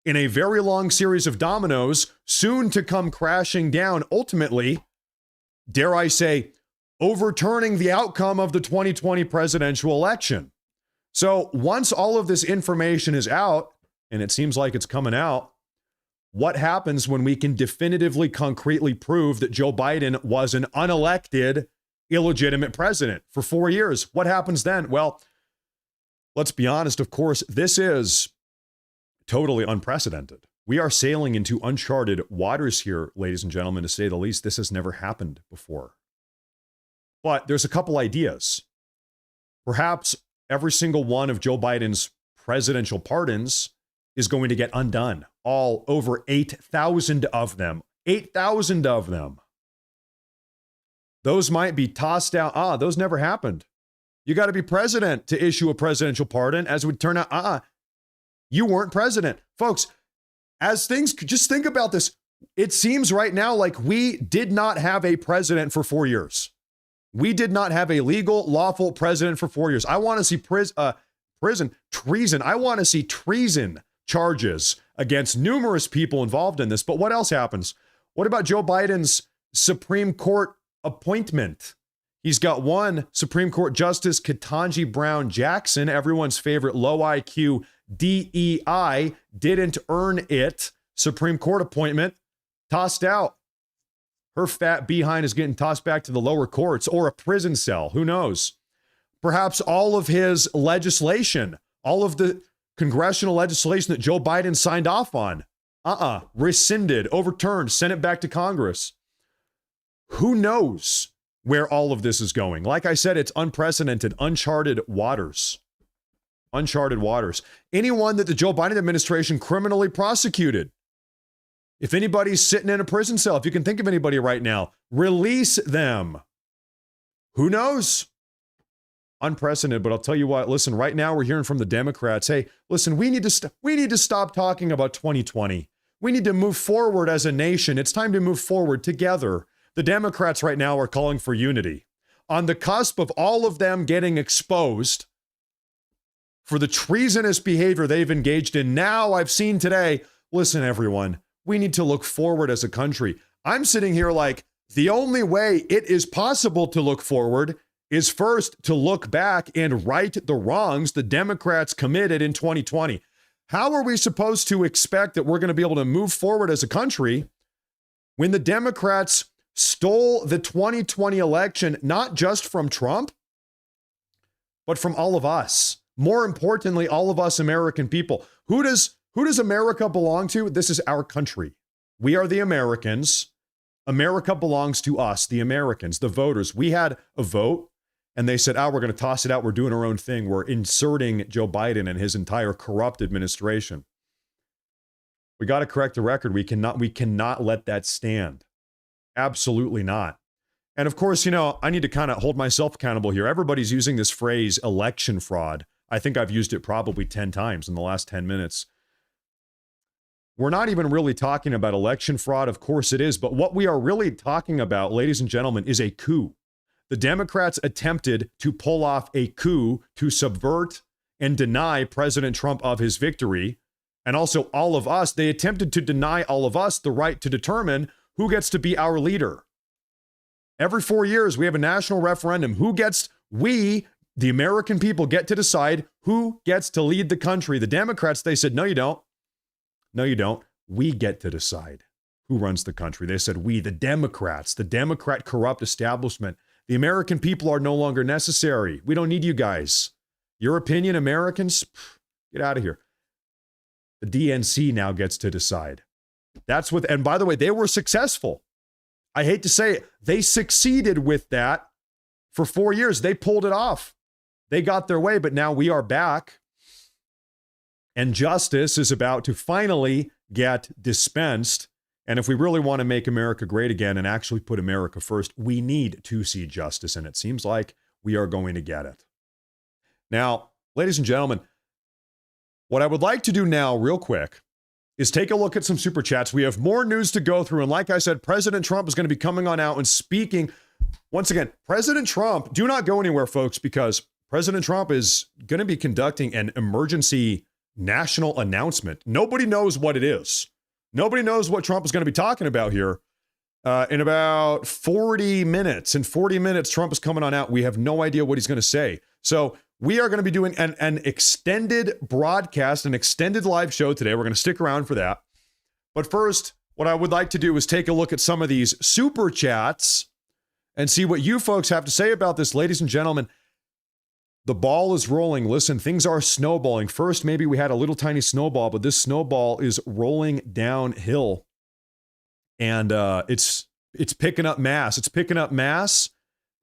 in a very long series of dominoes, soon to come crashing down, ultimately, dare I say, overturning the outcome of the 2020 presidential election. So once all of this information is out, and it seems like it's coming out, what happens when we can definitively, concretely prove that Joe Biden was an unelected, illegitimate president for 4 years? What happens then? Well, let's be honest, of course, this is totally unprecedented. We are sailing into uncharted waters here, ladies and gentlemen, to say the least. This has never happened before. But there's a couple ideas. Perhaps every single one of Joe Biden's presidential pardons is going to get undone. All over 8,000 of them. 8,000 of them. Those might be tossed out. Those never happened. You got to be president to issue a presidential pardon. As it would turn out, you weren't president. Folks, as things, just think about this. It seems right now like we did not have a president for 4 years. We did not have a legal, lawful president for 4 years. I want to see treason. I want to see treason charges against numerous people involved in this. But what else happens? What about Joe Biden's Supreme Court appointment? He's got one Supreme Court Justice, Ketanji Brown Jackson, everyone's favorite low IQ DEI, didn't earn it. Supreme Court appointment, tossed out. Her fat behind is getting tossed back to the lower courts or a prison cell. Who knows? Perhaps all of his legislation, all of the congressional legislation that Joe Biden signed off on, rescinded, overturned, sent it back to Congress. Who knows where all of this is going? Like I said, it's unprecedented, uncharted waters. Uncharted waters. Anyone that the Joe Biden administration criminally prosecuted, if anybody's sitting in a prison cell, if you can think of anybody right now, release them. Who knows? Unprecedented, but I'll tell you what, listen, right now we're hearing from the Democrats, hey, listen, we need to stop talking about 2020. We need to move forward as a nation. It's time to move forward together. The Democrats right now are calling for unity. On the cusp of all of them getting exposed for the treasonous behavior they've engaged in, now I've seen today, listen, everyone, we need to look forward as a country. I'm sitting here like the only way it is possible to look forward is first to look back and right the wrongs the Democrats committed in 2020. How are we supposed to expect that we're going to be able to move forward as a country when the Democrats stole the 2020 election, not just from Trump, but from all of us? More importantly, all of us American people. Who does America belong to? This is our country. We are the Americans. America belongs to us, the Americans, the voters. We had a vote and they said, we're going to toss it out. We're doing our own thing. We're inserting Joe Biden and his entire corrupt administration. We got to correct the record. We cannot let that stand. Absolutely not. And of course, I need to kind of hold myself accountable here. Everybody's using this phrase election fraud. I think I've used it probably 10 times in the last 10 minutes. We're not even really talking about election fraud. Of course it is. But what we are really talking about, ladies and gentlemen, is a coup. The Democrats attempted to pull off a coup to subvert and deny President Trump of his victory. And also all of us, they attempted to deny all of us the right to determine who gets to be our leader. Every 4 years, we have a national referendum. We, the American people, get to decide who gets to lead the country. The Democrats, they said, no, you don't. No, you don't. We get to decide who runs the country. They said, we, the Democrats, the Democrat corrupt establishment, the American people are no longer necessary. We don't need you guys. Your opinion, Americans, get out of here. The DNC now gets to decide. That's what, and by the way, they were successful. I hate to say it, they succeeded with that for 4 years. They pulled it off. They got their way, but now we are back. And justice is about to finally get dispensed. And if we really want to make America great again and actually put America first, we need to see justice. And it seems like we are going to get it. Now, ladies and gentlemen, what I would like to do now real quick is take a look at some super chats. We have more news to go through. And like I said, President Trump is going to be coming on out and speaking. Once again, President Trump, do not go anywhere, folks, because President Trump is going to be conducting an emergency national announcement. Nobody knows what it is. Nobody knows what Trump is going to be talking about here. In about 40 minutes. In 40 minutes, Trump is coming on out. We have no idea what he's going to say. So we are going to be doing an extended broadcast, an extended live show today. We're going to stick around for that. But first, what I would like to do is take a look at some of these super chats and see what you folks have to say about this. Ladies and gentlemen, the ball is rolling. Listen, things are snowballing. First, maybe we had a little tiny snowball, but this snowball is rolling downhill. And it's picking up mass. It's picking up mass.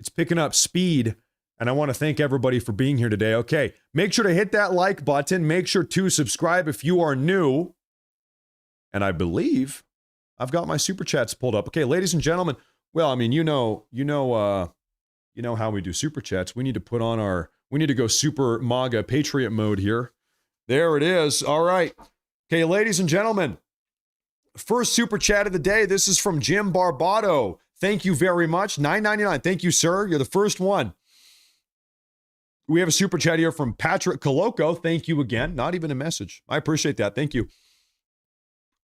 It's picking up speed. And I want to thank everybody for being here today. Okay, make sure to hit that like button. Make sure to subscribe if you are new. And I believe I've got my super chats pulled up. Okay, ladies and gentlemen. Well, I mean, you know how we do super chats. We need to go super MAGA Patriot mode here. There it is. All right. Okay, ladies and gentlemen. First super chat of the day. This is from Jim Barbado. Thank you very much. $9.99. Thank you, sir. You're the first one. We have a super chat here from Patrick Coloco. Thank you again. Not even a message. I appreciate that. Thank you.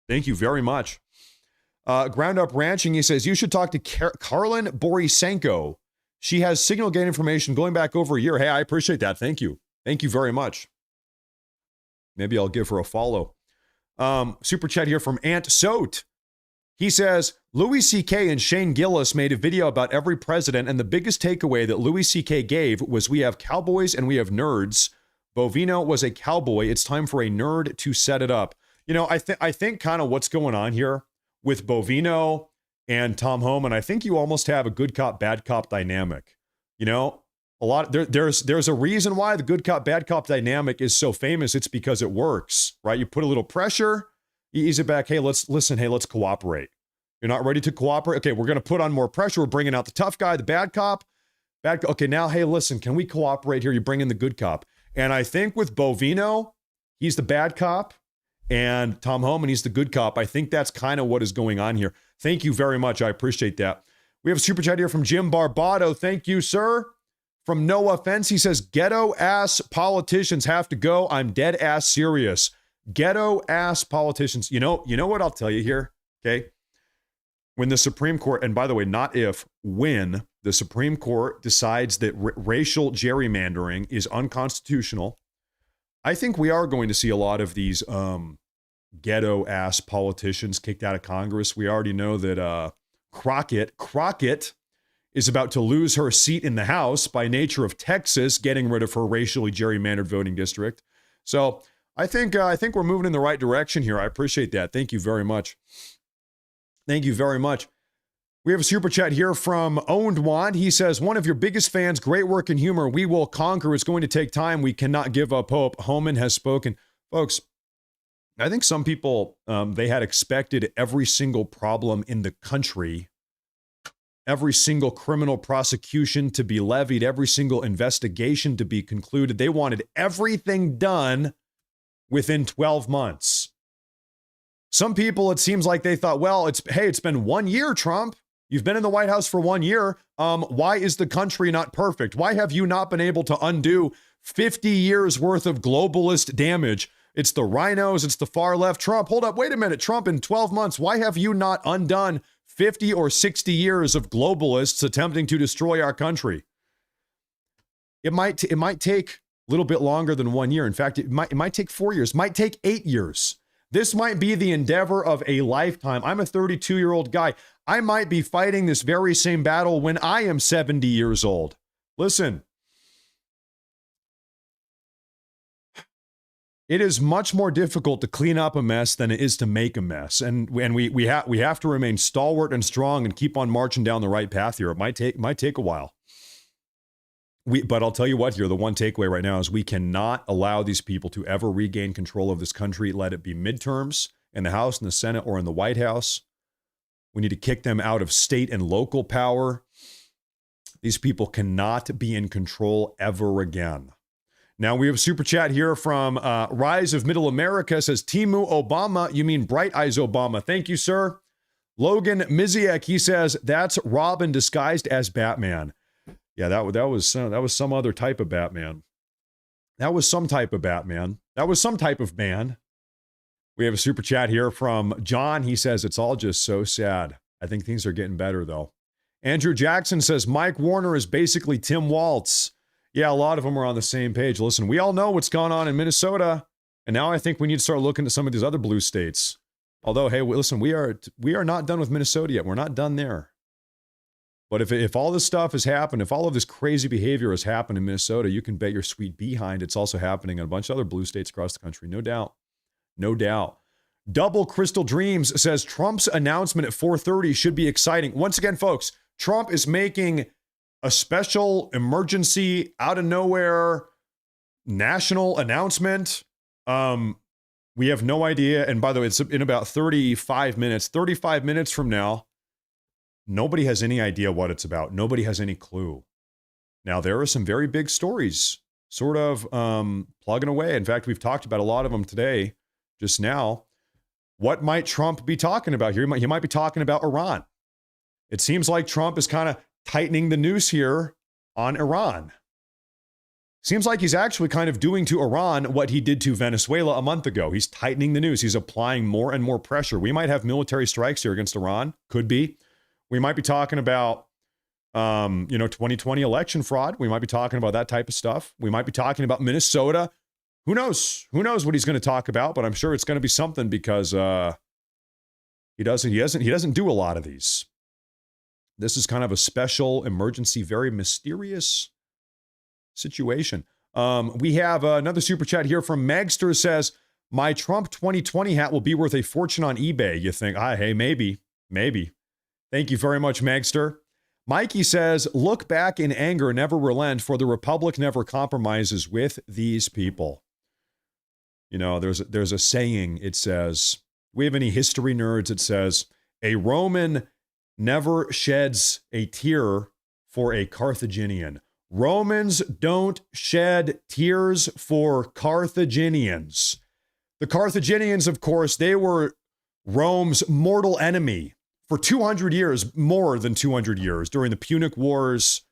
Thank you very much. Ground Up Ranching, he says, you should talk to Karlin Borisenko. She has signal gain information going back over a year. Hey, I appreciate that. Thank you. Thank you very much. Maybe I'll give her a follow. Super chat here from Ant Sote. He says, Louis C.K. and Shane Gillis made a video about every president, and the biggest takeaway that Louis C.K. gave was we have cowboys and we have nerds. Bovino was a cowboy. It's time for a nerd to set it up. You know, I think kind of what's going on here with Bovino and Tom Homan, I think you almost have a good cop, bad cop dynamic. You know, there's a reason why the good cop, bad cop dynamic is so famous. It's because it works, right? You put a little pressure, you ease it back. Hey, let's cooperate. You're not ready to cooperate? Okay, we're going to put on more pressure. We're bringing out the tough guy, the bad cop. Okay, now, hey, listen, can we cooperate here? You bring in the good cop. And I think with Bovino, he's the bad cop, and Tom Homan, he's the good cop. I think that's kind of what is going on here. Thank you very much. I appreciate that. We have a super chat here from Jim Barbado. Thank you, sir. From No Offense, he says, ghetto-ass politicians have to go. I'm dead-ass serious. Ghetto-ass politicians. You know what I'll tell you here, okay? When the Supreme Court, and by the way, not if, when the Supreme Court decides that racial gerrymandering is unconstitutional, I think we are going to see a lot of these ghetto-ass politicians kicked out of Congress. We already know that Crockett is about to lose her seat in the House by nature of Texas getting rid of her racially gerrymandered voting district. So I think we're moving in the right direction here. I appreciate that. Thank you very much. Thank you very much. We have a super chat here from Owned Wand. He says, one of your biggest fans, great work and humor. We will conquer. It's going to take time. We cannot give up hope. Homan has spoken. Folks, I think some people, they had expected every single problem in the country, every single criminal prosecution to be levied, every single investigation to be concluded. They wanted everything done within 12 months. Some people, it seems like they thought, well, it's been 1 year, Trump. You've been in the White House for 1 year. Why is the country not perfect? Why have you not been able to undo 50 years worth of globalist damage? It's the rhinos. It's the far left. Trump, hold up. Wait a minute. Trump, in 12 months, why have you not undone 50 or 60 years of globalists attempting to destroy our country? It might take a little bit longer than 1 year. In fact, it might take 4 years, might take 8 years. This might be the endeavor of a lifetime. I'm a 32-year-old guy. I might be fighting this very same battle when I am 70 years old. Listen, it is much more difficult to clean up a mess than it is to make a mess. And we have to remain stalwart and strong and keep on marching down the right path here. It might take a while. But I'll tell you what here, the one takeaway right now is we cannot allow these people to ever regain control of this country. Let it be midterms in the House, in the Senate, or in the White House. We need to kick them out of state and local power. These people cannot be in control ever again. Now we have a super chat here from Rise of Middle America. Says, Timu Obama, you mean Bright Eyes Obama. Thank you, sir. Logan Miziak, he says, that's Robin disguised as Batman. Yeah, that was some other type of Batman. That was some type of Batman. That was some type of man. We have a super chat here from John. He says, it's all just so sad. I think things are getting better, though. Andrew Jackson says, Mike Warner is basically Tim Waltz. Yeah, a lot of them are on the same page. Listen, we all know what's gone on in Minnesota, and now I think we need to start looking at some of these other blue states. Although, hey, listen, we are not done with Minnesota yet. We're not done there. But if all this stuff has happened, if all of this crazy behavior has happened in Minnesota, you can bet your sweet behind it's also happening in a bunch of other blue states across the country. No doubt. No doubt. Double Crystal Dreams says Trump's announcement at 4:30 should be exciting. Once again, folks, Trump is making a special emergency out of nowhere national announcement. We have no idea. And by the way, it's in about 35 minutes. 35 minutes from now, nobody has any idea what it's about. Nobody has any clue. Now, there are some very big stories sort of plugging away. In fact, we've talked about a lot of them today, just now. What might Trump be talking about here? He might be talking about Iran. It seems like Trump is kind of tightening the noose here on Iran. Seems like he's actually kind of doing to Iran what he did to Venezuela a month ago. He's tightening the noose. He's applying more and more pressure. We might have military strikes here against Iran. Could be. We might be talking about, 2020 election fraud. We might be talking about that type of stuff. We might be talking about Minnesota. Who knows? Who knows what he's going to talk about? But I'm sure it's going to be something because he doesn't do a lot of these. This is kind of a special emergency, very mysterious situation. We have another super chat here from Megster says, my Trump 2020 hat will be worth a fortune on eBay. You think, hey, maybe. Thank you very much, Megster. Mikey says, look back in anger, never relent, for the Republic never compromises with these people. You know, there's a saying, it says, we have any history nerds, it says, a Roman never sheds a tear for a Carthaginian. Romans don't shed tears for Carthaginians. The Carthaginians, of course, they were Rome's mortal enemy for 200 years, more than 200 years, during the Punic Wars.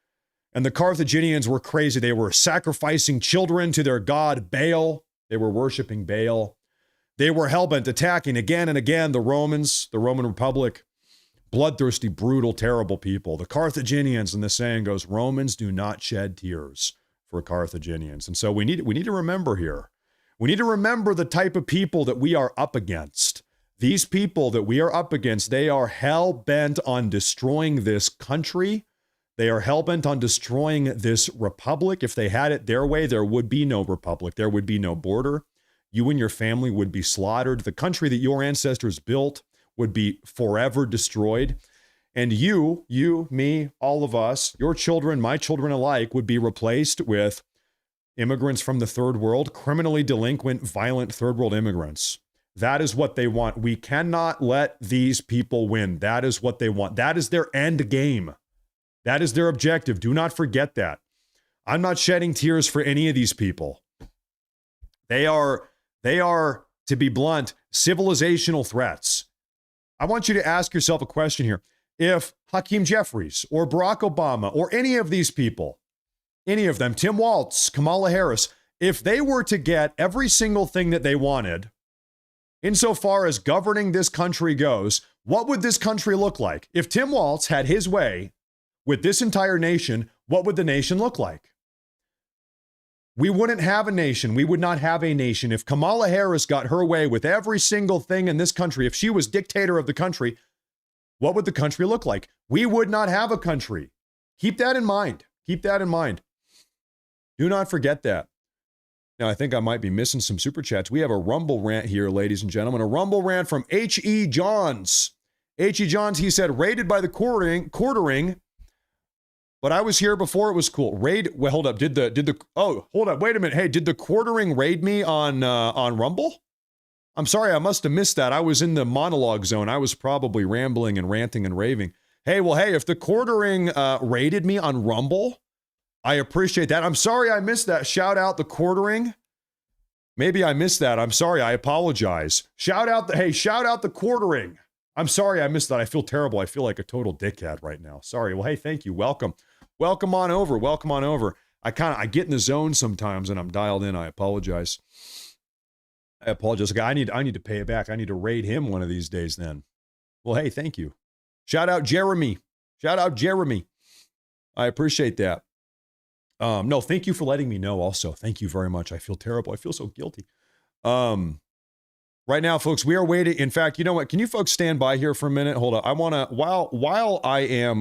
And the Carthaginians were crazy. They were sacrificing children to their god Baal. They were worshiping Baal. They were hellbent attacking again and again the Romans, the Roman Republic. Bloodthirsty, brutal, terrible people. The Carthaginians, and the saying goes, Romans do not shed tears for Carthaginians. And so we need to remember here. We need to remember the type of people that we are up against. These people that we are up against, they are hell-bent on destroying this country. They are hell-bent on destroying this republic. If they had it their way, there would be no republic. There would be no border. You and your family would be slaughtered. The country that your ancestors built would be forever destroyed. And you, me, all of us, your children, my children alike, would be replaced with immigrants from the third world, criminally delinquent, violent third world immigrants. That is what they want. We cannot let these people win. That is what they want. That is their end game. That is their objective. Do not forget that. I'm not shedding tears for any of these people. They are, to be blunt, civilizational threats. I want you to ask yourself a question here. If Hakeem Jeffries or Barack Obama or any of these people, any of them, Tim Walz, Kamala Harris, if they were to get every single thing that they wanted, insofar as governing this country goes, what would this country look like? If Tim Walz had his way with this entire nation, what would the nation look like? We wouldn't have a nation. We would not have a nation. If Kamala Harris got her way with every single thing in this country, if she was dictator of the country, what would the country look like? We would not have a country. Keep that in mind. Keep that in mind. Do not forget that. Now, I think I might be missing some super chats. We have a Rumble rant here, ladies and gentlemen. A Rumble rant from H.E. Johns. H.E. Johns, he said, raided by the quartering. But I was here before it was cool. Well, hold up. Hold up. Wait a minute. Hey, did the quartering raid me on Rumble? I'm sorry. I must have missed that. I was in the monologue zone. I was probably rambling and ranting and raving. Hey, if the quartering raided me on Rumble, I appreciate that. I'm sorry I missed that. Shout out the quartering. Maybe I missed that. I'm sorry. I apologize. Shout out the quartering. I'm sorry I missed that. I feel terrible. I feel like a total dickhead right now. Sorry. Well, hey, thank you. Welcome on over. Welcome on over. I get in the zone sometimes and I'm dialed in. I apologize. I need to pay it back. I need to raid him one of these days then. Well, hey, thank you. Shout out Jeremy. I appreciate that. No, thank you for letting me know also. Thank you very much. I feel terrible. I feel so guilty. Right now, folks, we are waiting. In fact, you know what? Can you folks stand by here for a minute? Hold on. I want to, while I am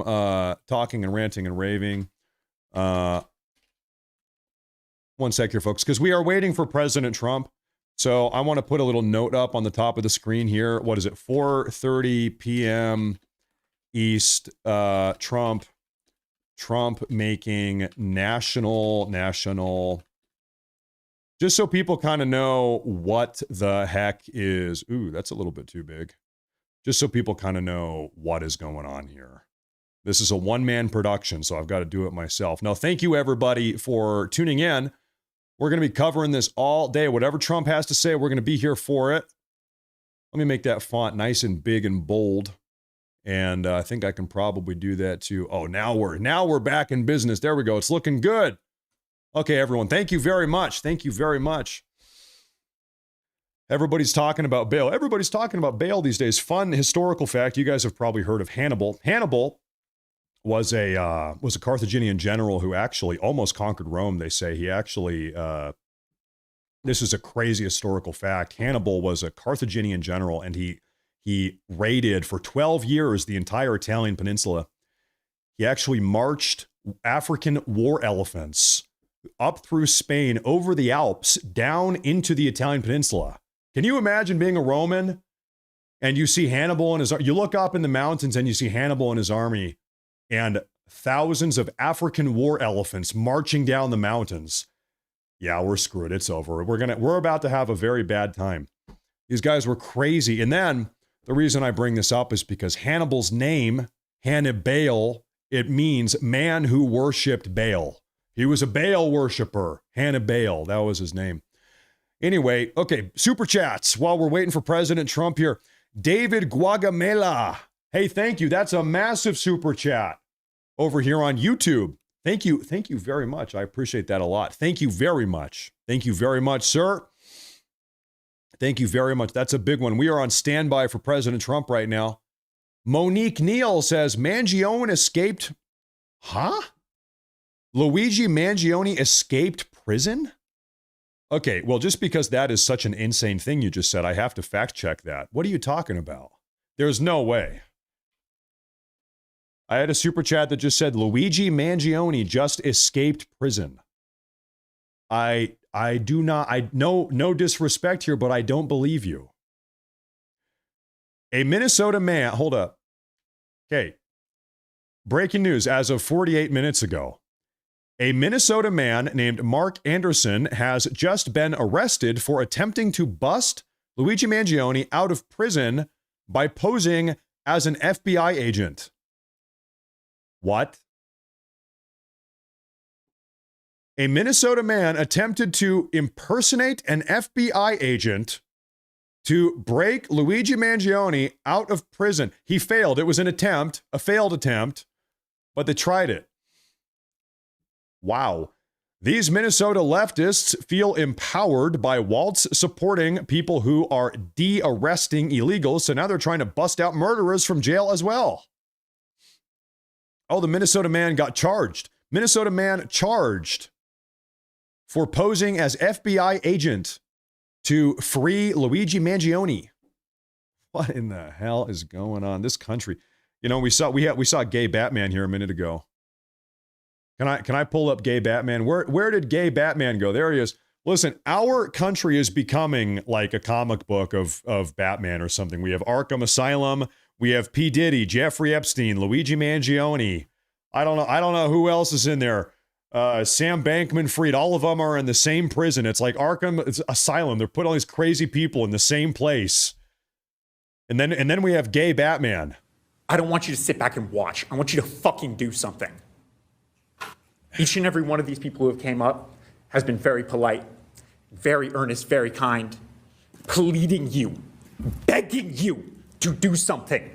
talking and ranting and raving, one sec here, folks, because we are waiting for President Trump. So I want to put a little note up on the top of the screen here. What is it? 4:30 p.m. East, Trump making national, just so people kind of know what the heck is. Ooh, that's a little bit too big. Just so people kind of know what is going on here. This is a one-man production, so I've got to do it myself. Now, thank you, everybody, for tuning in. We're going to be covering this all day. Whatever Trump has to say, we're going to be here for it. Let me make that font nice and big and bold. And I think I can probably do that too. Oh, now we're back in business. There we go. It's looking good. Okay, everyone. Thank you very much. Thank you very much. Everybody's talking about Baal. Everybody's talking about Baal these days. Fun historical fact. You guys have probably heard of Hannibal. Hannibal was a Carthaginian general who actually almost conquered Rome. They say he actually. This is a crazy historical fact. Hannibal was a Carthaginian general, and he raided for 12 years the entire Italian peninsula. He actually marched African war elephants up through Spain, over the Alps, down into the Italian peninsula. Can you imagine being a Roman and you see Hannibal and you look up in the mountains and you see Hannibal and his army and thousands of African war elephants marching down the mountains? Yeah, we're screwed. It's over. We're about to have a very bad time. These guys were crazy. And then the reason I bring this up is because Hannibal's name, Hannibal, it means man who worshipped Baal. He was a Baal worshiper. Hannibal, that was his name. Anyway, okay, super chats while we're waiting for President Trump here. David Guagamela. Hey, thank you. That's a massive super chat over here on YouTube. Thank you. Thank you very much. I appreciate that a lot. Thank you very much. Thank you very much, sir. Thank you very much. That's a big one. We are on standby for President Trump right now. Monique Neal says, Mangione escaped. Huh? Luigi Mangione escaped prison? Okay, well, just because that is such an insane thing you just said, I have to fact check that. What are you talking about? There's no way. I had a super chat that just said Luigi Mangione just escaped prison. No disrespect here, but I don't believe you. A Minnesota man, hold up. Okay, breaking news as of 48 minutes ago. A Minnesota man named Mark Anderson has just been arrested for attempting to bust Luigi Mangione out of prison by posing as an FBI agent. What? A Minnesota man attempted to impersonate an FBI agent to break Luigi Mangione out of prison. He failed. It was an attempt, a failed attempt, but they tried it. Wow. These Minnesota leftists feel empowered by Waltz supporting people who are de-arresting illegals, so now they're trying to bust out murderers from jail as well. Oh, the Minnesota man got charged. Minnesota man charged for posing as FBI agent to free Luigi Mangione. What in the hell is going on? This country. You know, we saw Gay Batman here a minute ago. Can I pull up Gay Batman? Where did Gay Batman go? There he is. Listen, our country is becoming like a comic book of Batman or something. We have Arkham Asylum, we have P. Diddy, Jeffrey Epstein, Luigi Mangione. I don't know who else is in there. Sam Bankman-Fried, all of them are in the same prison. It's like Arkham Asylum. They're putting all these crazy people in the same place. And then we have Gay Batman. I don't want you to sit back and watch. I want you to fucking do something. Each and every one of these people who have came up has been very polite, very earnest, very kind, pleading you, begging you to do something.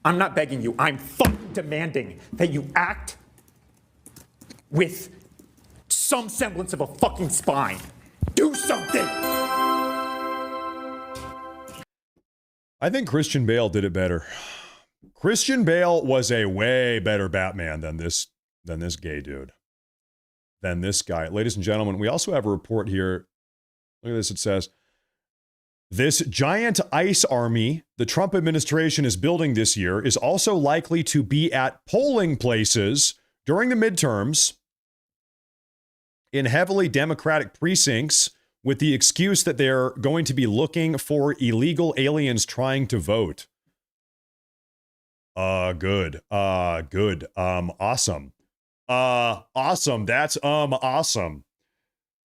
I'm not begging you. I'm fucking demanding that you act with some semblance of a fucking spine. Do something. I think Christian Bale did it better. Christian Bale was a way better Batman than this gay dude. Than this guy. Ladies and gentlemen, we also have a report here. Look at this. It says, this giant ICE army the Trump administration is building this year is also likely to be at polling places during the midterms in heavily Democratic precincts with the excuse that they're going to be looking for illegal aliens trying to vote. Good. Awesome. Awesome. That's awesome.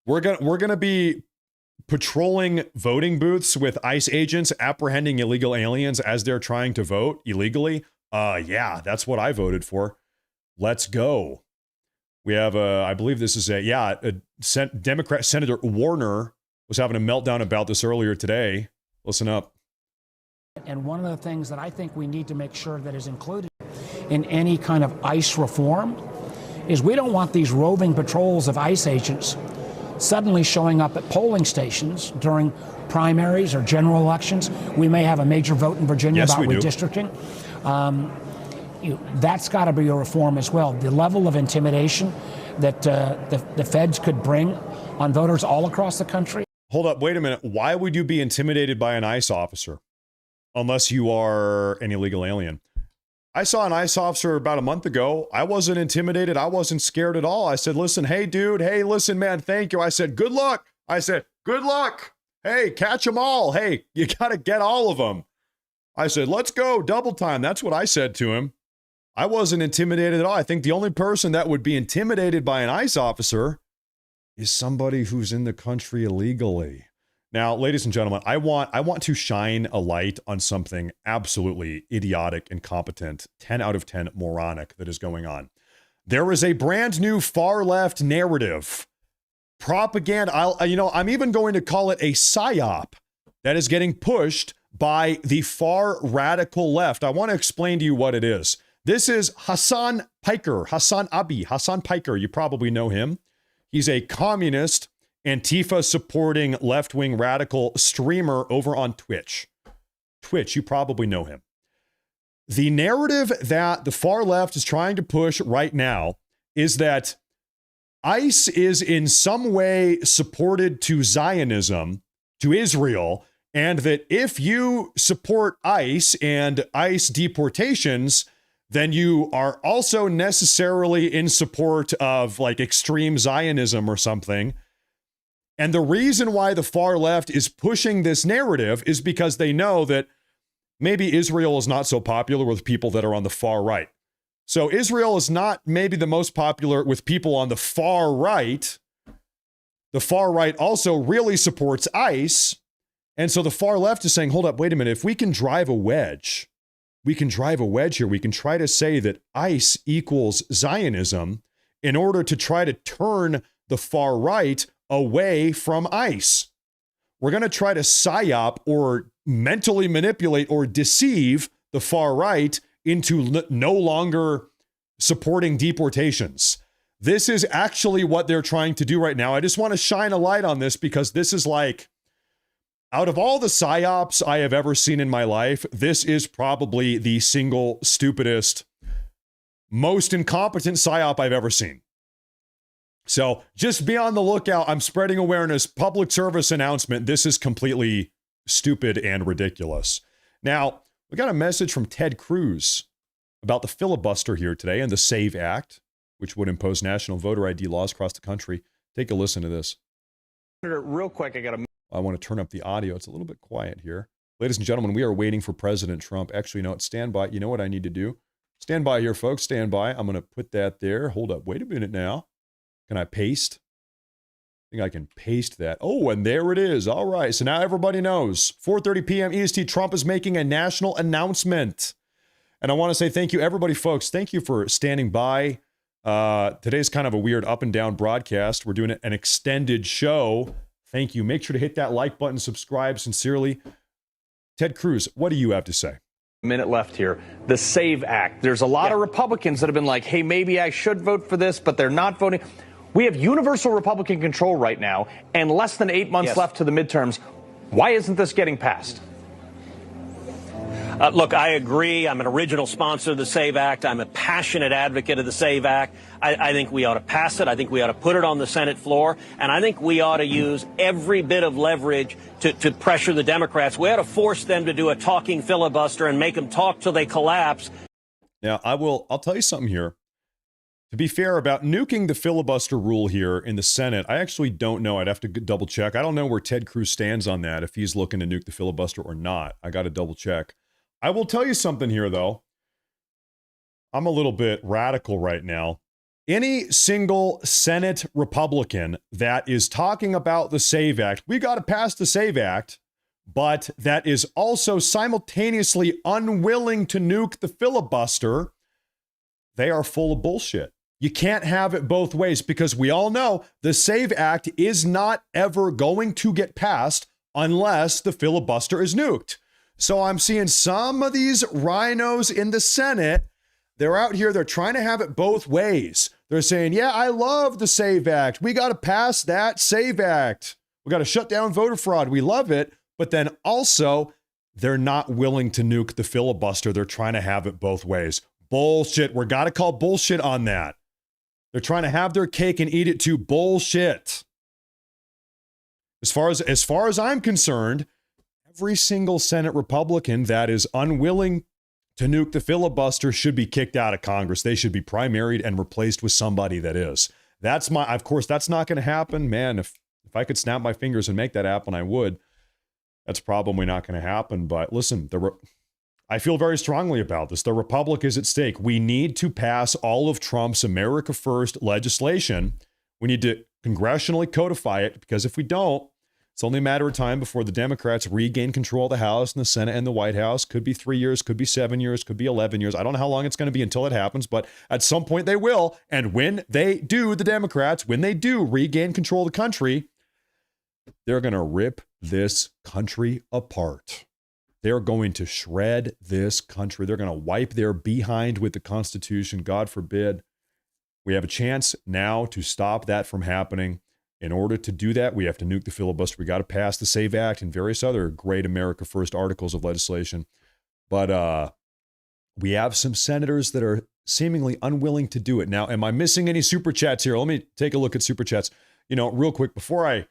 We're gonna be patrolling voting booths with ICE agents apprehending illegal aliens as they're trying to vote illegally. Yeah, that's what I voted for. Let's go. We have I believe this is a Democrat Senator Warner was having a meltdown about this earlier today. Listen up. And one of the things that I think we need to make sure that is included in any kind of ICE reform is we don't want these roving patrols of ICE agents suddenly showing up at polling stations during primaries or general elections. We may have a major vote in Virginia about redistricting. That's got to be a reform as well. The level of intimidation that the feds could bring on voters all across the country. Hold up, wait a minute. Why would you be intimidated by an ICE officer unless you are an illegal alien? I saw an ICE officer about a month ago. I wasn't intimidated. I wasn't scared at all. I said, listen, hey, dude. Hey, listen, man, thank you. I said, good luck. Good luck. Hey, catch them all. Hey, you got to get all of them. I said, let's go. Double time. That's what I said to him. I wasn't intimidated at all. I think the only person that would be intimidated by an ICE officer is somebody who's in the country illegally. Now, ladies and gentlemen, I want to shine a light on something absolutely idiotic, incompetent, 10 out of 10 moronic that is going on. There is a brand new far left narrative, propaganda. I'm even going to call it a psyop that is getting pushed by the far radical left. I want to explain to you what it is. This is Hassan Piker, Hassan Piker. You probably know him. He's a communist, Antifa supporting left-wing radical streamer over on Twitch. You probably know him. The narrative that the far left is trying to push right now is that ICE is in some way supported to Zionism, to Israel, and that if you support ICE and ICE deportations, then you are also necessarily in support of like extreme Zionism or something. And the reason why the far left is pushing this narrative is because they know that maybe Israel is not so popular with people that are on the far right. So Israel is not maybe the most popular with people on the far right. The far right also really supports ICE. And so the far left is saying, hold up, wait a minute. If we can drive a wedge, we can drive a wedge here. We can try to say that ICE equals Zionism in order to try to turn the far right away from ICE. We're going to try to psyop or mentally manipulate or deceive the far right into no longer supporting deportations. This is actually what they're trying to do right now. I just want to shine a light on this because this is like, out of all the psyops I have ever seen in my life, this is probably the single stupidest, most incompetent psyop I've ever seen. So just be on the lookout. I'm spreading awareness. Public service announcement. This is completely stupid and ridiculous. Now, we got a message from Ted Cruz about the filibuster here today and the SAVE Act, which would impose national voter ID laws across the country. Take a listen to this. Real quick, I want to turn up the audio. It's a little bit quiet here. Ladies and gentlemen, we are waiting for President Trump. Actually, no, stand by. You know what I need to do? Stand by here, folks. Stand by. I'm going to put that there. Hold up. Wait a minute now. Can I paste? I think I can paste that. Oh, and there it is. All right. So now everybody knows. 4:30 p.m. EST, Trump is making a national announcement. And I want to say thank you, everybody, folks. Thank you for standing by. Today's kind of a weird up and down broadcast. We're doing an extended show. Thank you. Make sure to hit that like button, subscribe. Sincerely, Ted Cruz, what do you have to say? Minute left here. The SAVE Act. There's a lot of Republicans that have been like, hey, maybe I should vote for this, but they're not voting. We have universal Republican control right now and less than 8 months left to the midterms. Why isn't this getting passed? Look, I agree. I'm an original sponsor of the SAVE Act. I'm a passionate advocate of the SAVE Act. I think we ought to pass it. I think we ought to put it on the Senate floor. And I think we ought to use every bit of leverage to pressure the Democrats. We ought to force them to do a talking filibuster and make them talk till they collapse. Now, I'll tell you something here. To be fair, about nuking the filibuster rule here in the Senate, I actually don't know. I'd have to double check. I don't know where Ted Cruz stands on that, if he's looking to nuke the filibuster or not. I got to double check. I will tell you something here, though. I'm a little bit radical right now. Any single Senate Republican that is talking about the SAVE Act, we got to pass the SAVE Act, but that is also simultaneously unwilling to nuke the filibuster, they are full of bullshit. You can't have it both ways because we all know the SAVE Act is not ever going to get passed unless the filibuster is nuked. So I'm seeing some of these rhinos in the Senate. They're out here. They're trying to have it both ways. They're saying, yeah, I love the SAVE Act. We got to pass that SAVE Act. We got to shut down voter fraud. We love it. But then also, they're not willing to nuke the filibuster. They're trying to have it both ways. Bullshit. We got to call bullshit on that. They're trying to have their cake and eat it too. Bullshit. As far as I'm concerned, every single Senate Republican that is unwilling to nuke the filibuster should be kicked out of Congress. They should be primaried and replaced with somebody that is. Of course, that's not going to happen. Man, if I could snap my fingers and make that happen, I would. That's probably not going to happen. But listen, I feel very strongly about this. The Republic is at stake. We need to pass all of Trump's America First legislation. We need to congressionally codify it because if we don't, it's only a matter of time before the Democrats regain control of the House and the Senate and the White House. Could be 3 years, could be 7 years, could be 11 years. I don't know how long it's going to be until it happens, but at some point they will. And when they do, the Democrats, when they do regain control of the country, they're going to rip this country apart. They're going to shred this country. They're going to wipe their behind with the Constitution. God forbid. We have a chance now to stop that from happening. In order to do that, we have to nuke the filibuster. We got to pass the SAVE Act and various other great America First articles of legislation. But we have some senators that are seemingly unwilling to do it. Now, am I missing any super chats here? Let me take a look at super chats. Real quick, before I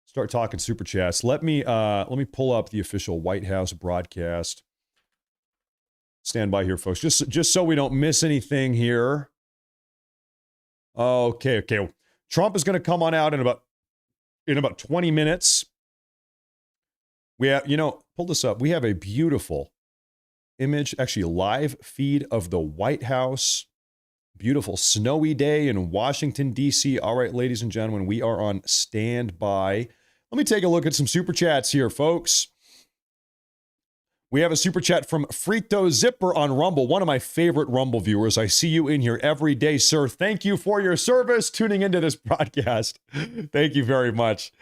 start talking super chats, let me pull up the official White House broadcast. Stand by here, folks, just so we don't miss anything here. Okay. Trump is going to come on out in about 20 minutes. We have, pull this up. We have a beautiful image, actually a live feed of the White House beautiful snowy day in Washington, D.C. All right, ladies and gentlemen, we are on standby. Let me take a look at some super chats here, folks. We have a super chat from Frito Zipper on Rumble, one of my favorite Rumble viewers. I see you in here every day, sir. Thank you for your service tuning into this broadcast. Thank you very much.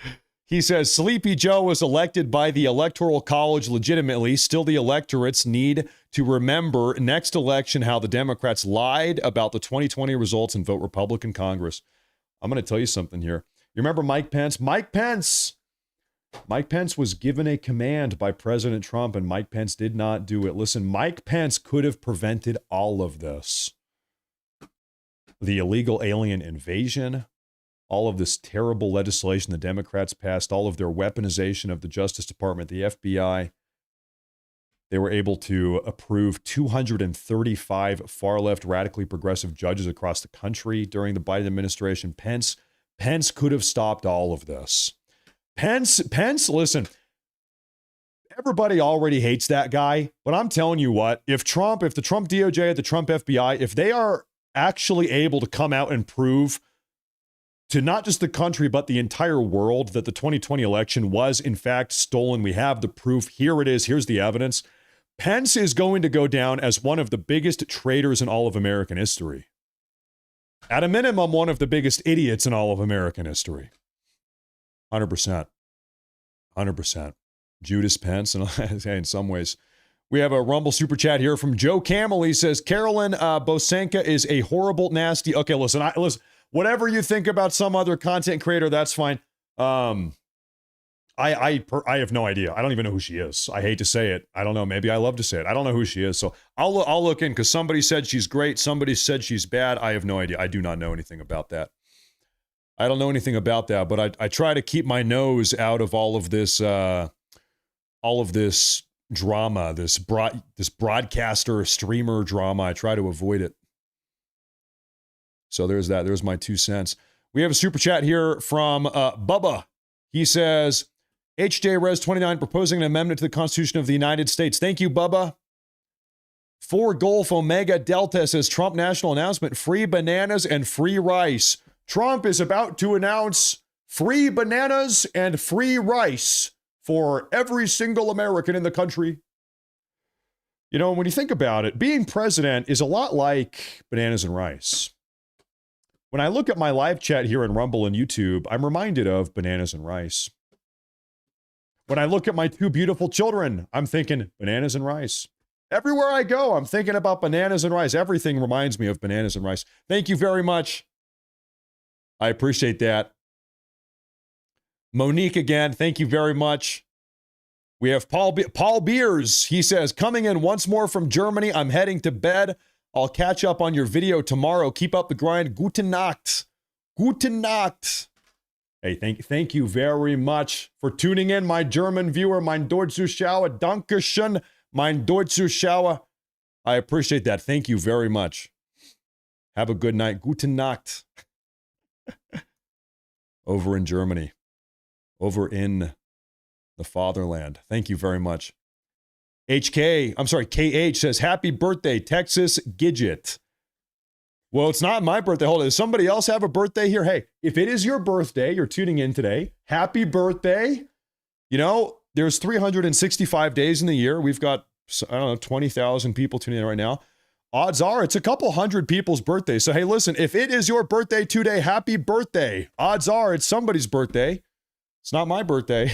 He says, Sleepy Joe was elected by the Electoral College legitimately. Still, the electorates need to remember next election how the Democrats lied about the 2020 results and vote Republican Congress. I'm going to tell you something here. You remember Mike Pence? Mike Pence was given a command by President Trump, and Mike Pence did not do it. Listen, Mike Pence could have prevented all of this. The illegal alien invasion, all of this terrible legislation the Democrats passed, all of their weaponization of the Justice Department, the FBI. They were able to approve 235 far-left radically progressive judges across the country during the Biden administration. Pence could have stopped all of this. Pence, listen, everybody already hates that guy, but I'm telling you what, if the Trump DOJ, the Trump FBI, if they are actually able to come out and prove to not just the country, but the entire world that the 2020 election was in fact stolen, we have the proof, here it is, here's the evidence, Pence is going to go down as one of the biggest traitors in all of American history. At a minimum, one of the biggest idiots in all of American history. 100%. Judas Pence, and in some ways. We have a Rumble super chat here from Joe Camel. He says, Carolyn Bosanka is a horrible, nasty... Okay, listen, whatever you think about some other content creator, that's fine. I have no idea. I don't even know who she is. I hate to say it. I don't know. Maybe I love to say it. I don't know who she is. So I'll look in, because somebody said she's great. Somebody said she's bad. I have no idea. I do not know anything about that. I don't know anything about that, but I try to keep my nose out of all of this drama, this broadcaster streamer drama. I try to avoid it. So there's that. There's my 2 cents. We have a super chat here from Bubba. He says, HJ Res 29 proposing an amendment to the Constitution of the United States. Thank you, Bubba. 4 Golf Omega Delta says, Trump national announcement, free bananas and free rice. Trump is about to announce free bananas and free rice for every single American in the country. You know, when you think about it, being president is a lot like bananas and rice. When I look at my live chat here in Rumble and YouTube, I'm reminded of bananas and rice. When I look at my 2 beautiful children, I'm thinking bananas and rice. Everywhere I go, I'm thinking about bananas and rice. Everything reminds me of bananas and rice. Thank you very much. I appreciate that. Monique again, thank you very much. We have Paul Beers. He says, coming in once more from Germany. I'm heading to bed. I'll catch up on your video tomorrow. Keep up the grind. Gute Nacht. Gute Nacht. Hey, thank you very much for tuning in, my German viewer, mein Deutsch Zuschauer. Dankeschön, mein Deutsch Zuschauer. I appreciate that. Thank you very much. Have a good night. Gute Nacht. Over in Germany. Over in the fatherland. Thank you very much. KH says, happy birthday, Texas Gidget. Well, it's not my birthday. Hold on. Does somebody else have a birthday here? Hey, if it is your birthday, you're tuning in today. Happy birthday. You know, there's 365 days in the year. We've got, 20,000 people tuning in right now. Odds are it's a couple hundred people's birthdays. So, hey, listen, if it is your birthday today, happy birthday. Odds are it's somebody's birthday. It's not my birthday.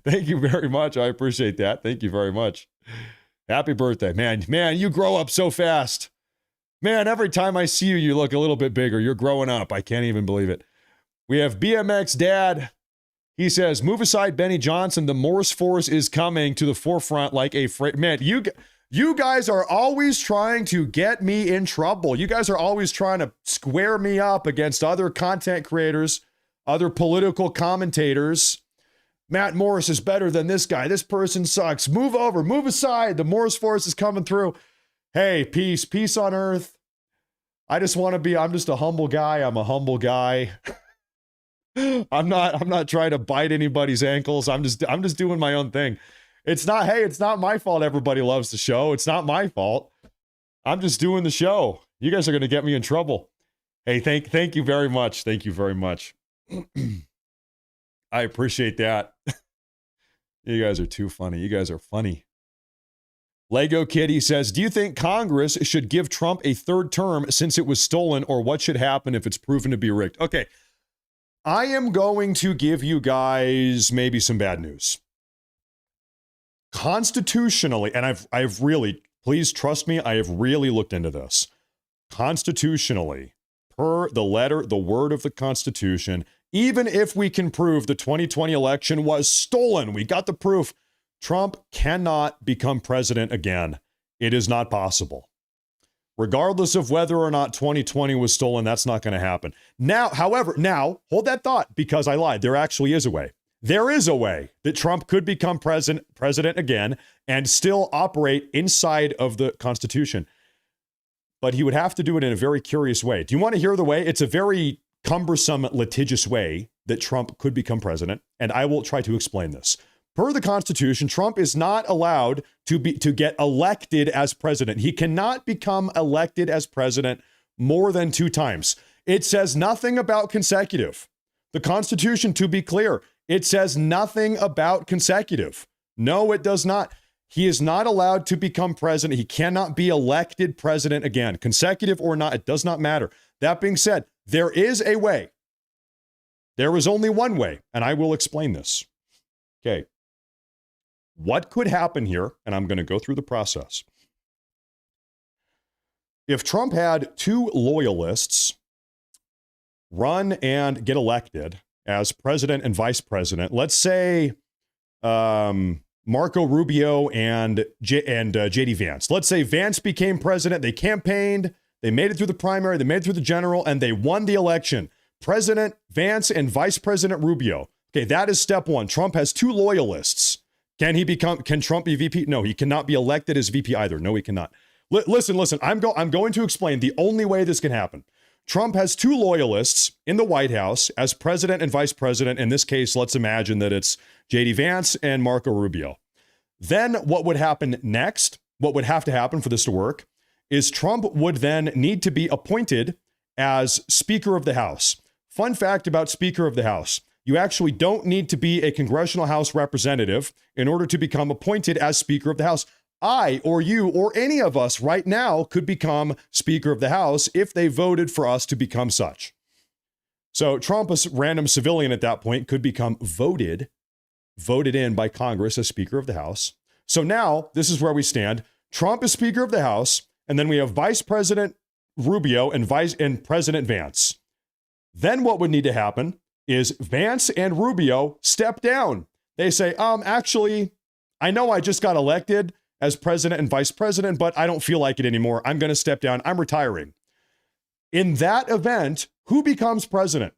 Thank you very much. I appreciate that. Thank you very much. Happy birthday. Man, you grow up so fast. Man, every time I see you, you look a little bit bigger. You're growing up. I can't even believe it. We have BMX Dad. He says, move aside Benny Johnson. The Morse Force is coming to the forefront like a freight. Man, you guys are always trying to get me in trouble. You guys are always trying to square me up against other content creators, other political commentators. Matt Morris is better than this guy. This person sucks. Move over, move aside. The Morris Force is coming through. Hey, peace on earth. I'm just a humble guy. I'm a humble guy. I'm not trying to bite anybody's ankles. I'm just doing my own thing. It's not my fault everybody loves the show. It's not my fault. I'm just doing the show. You guys are going to get me in trouble. Hey, thank you very much. Thank you very much. I appreciate that. You guys are too funny. You guys are funny. Lego Kitty says, do you think Congress should give Trump a third term since it was stolen, or what should happen if it's proven to be rigged? Okay. I am going to give you guys maybe some bad news. Constitutionally, and I've really, please trust me, I have really looked into this. Constitutionally, per the letter, the word of the Constitution, even if we can prove the 2020 election was stolen, we got the proof, Trump cannot become president again. It is not possible. Regardless of whether or not 2020 was stolen, that's not going to happen. Now, however, hold that thought, because I lied. There actually is a way. There is a way that Trump could become president again and still operate inside of the Constitution. But he would have to do it in a very curious way. Do you want to hear the way? It's a very cumbersome, litigious way that Trump could become president, and I will try to explain this. Per the Constitution, Trump is not allowed to get elected as president. He cannot become elected as president more than 2 times. It says nothing about consecutive. The Constitution, to be clear, it says nothing about consecutive. No, it does not. He is not allowed to become president. He cannot be elected president again. Consecutive or not, it does not matter. That being said, there is a way. There is only one way, and I will explain this. Okay. What could happen here, and I'm going to go through the process. If Trump had 2 loyalists run and get elected as president and vice president, let's say Marco Rubio and J.D. Vance. Let's say Vance became president. They campaigned. They made it through the primary. They made it through the general, and they won the election. President Vance and Vice President Rubio. Okay, that is step 1. Trump has 2 loyalists. Can Trump be VP? No, he cannot be elected as VP either. No, he cannot. Listen, I'm going to explain the only way this can happen. Trump has 2 loyalists in the White House as president and vice president. In this case, let's imagine that it's J.D. Vance and Marco Rubio. Then what would happen next, what would have to happen for this to work, is Trump would then need to be appointed as Speaker of the House. Fun fact about Speaker of the House. You actually don't need to be a congressional House representative in order to become appointed as Speaker of the House. I or you or any of us right now could become Speaker of the House if they voted for us to become such. So Trump, a random civilian at that point, could become voted in by Congress as Speaker of the House. So now this is where we stand. Trump is Speaker of the House, and then we have Vice President Rubio and President Vance. Then what would need to happen is Vance and Rubio step down. They say, actually, I know I just got elected as president and vice president, but I don't feel like it anymore. I'm going to step down. I'm retiring. In that event, who becomes president?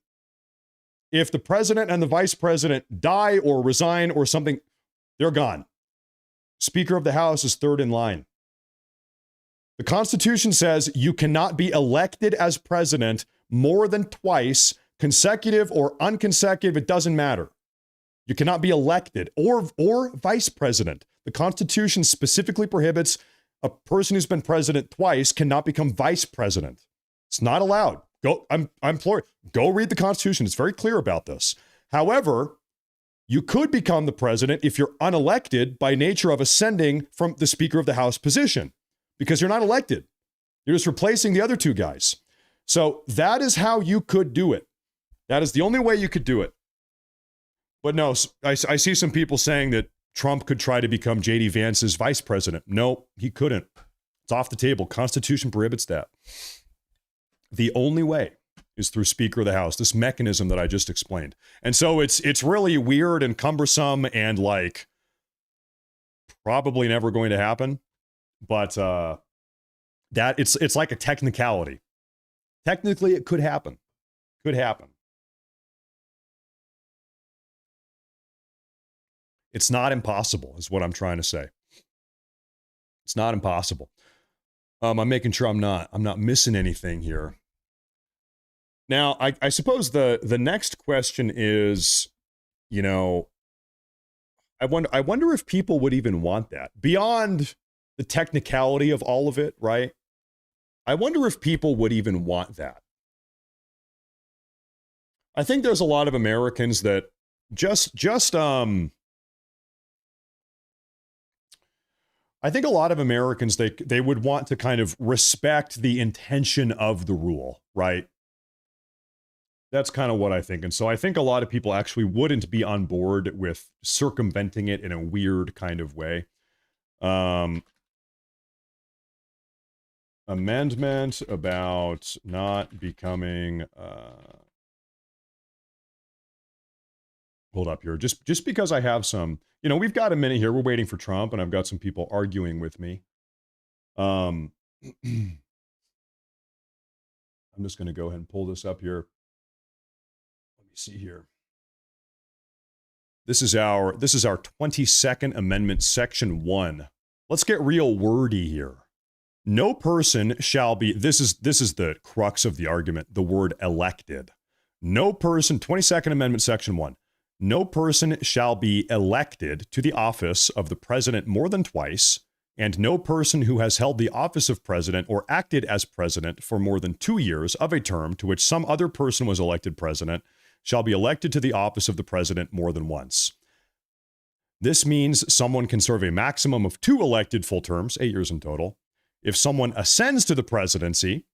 If the president and the vice president die or resign or something, they're gone. Speaker of the House is third in line. The Constitution says you cannot be elected as president more than twice, consecutive or unconsecutive, it doesn't matter. You cannot be elected or vice president. The Constitution specifically prohibits a person who's been president twice cannot become vice president. It's not allowed. I'm imploring, go read the Constitution. It's very clear about this. However, you could become the president if you're unelected by nature of ascending from the Speaker of the House position, because you're not elected. You're just replacing the other 2 guys. So that is how you could do it. That is the only way you could do it. But no, I see some people saying that Trump could try to become J.D. Vance's vice president. No, he couldn't. It's off the table. Constitution prohibits that. The only way is through Speaker of the House, this mechanism that I just explained. And so it's really weird and cumbersome and like probably never going to happen. But that it's like a technicality. Technically, it could happen. Could happen. It's not impossible, is what I'm trying to say. It's not impossible. I'm making sure I'm not missing anything here. Now, I suppose the next question is, you know, I wonder if people would even want that beyond the technicality of all of it, right? I wonder if people would even want that. I think there's a lot of Americans that I think a lot of Americans, they would want to kind of respect the intention of the rule, right? That's kind of what I think. And so I think a lot of people actually wouldn't be on board with circumventing it in a weird kind of way. Amendment about not becoming... hold up here. Just because I have some... we've got a minute here. We're waiting for Trump, and I've got some people arguing with me. I'm just going to go ahead and pull this up here. Let me see here. This is our 22nd Amendment, Section 1. Let's get real wordy here. No person shall be... This is the crux of the argument, the word elected. No person... 22nd Amendment, Section 1. No person shall be elected to the office of the president more than twice, and no person who has held the office of president or acted as president for more than 2 years of a term to which some other person was elected president shall be elected to the office of the president more than once. This means someone can serve a maximum of 2 elected full terms, 8 years in total. If someone ascends to the presidency,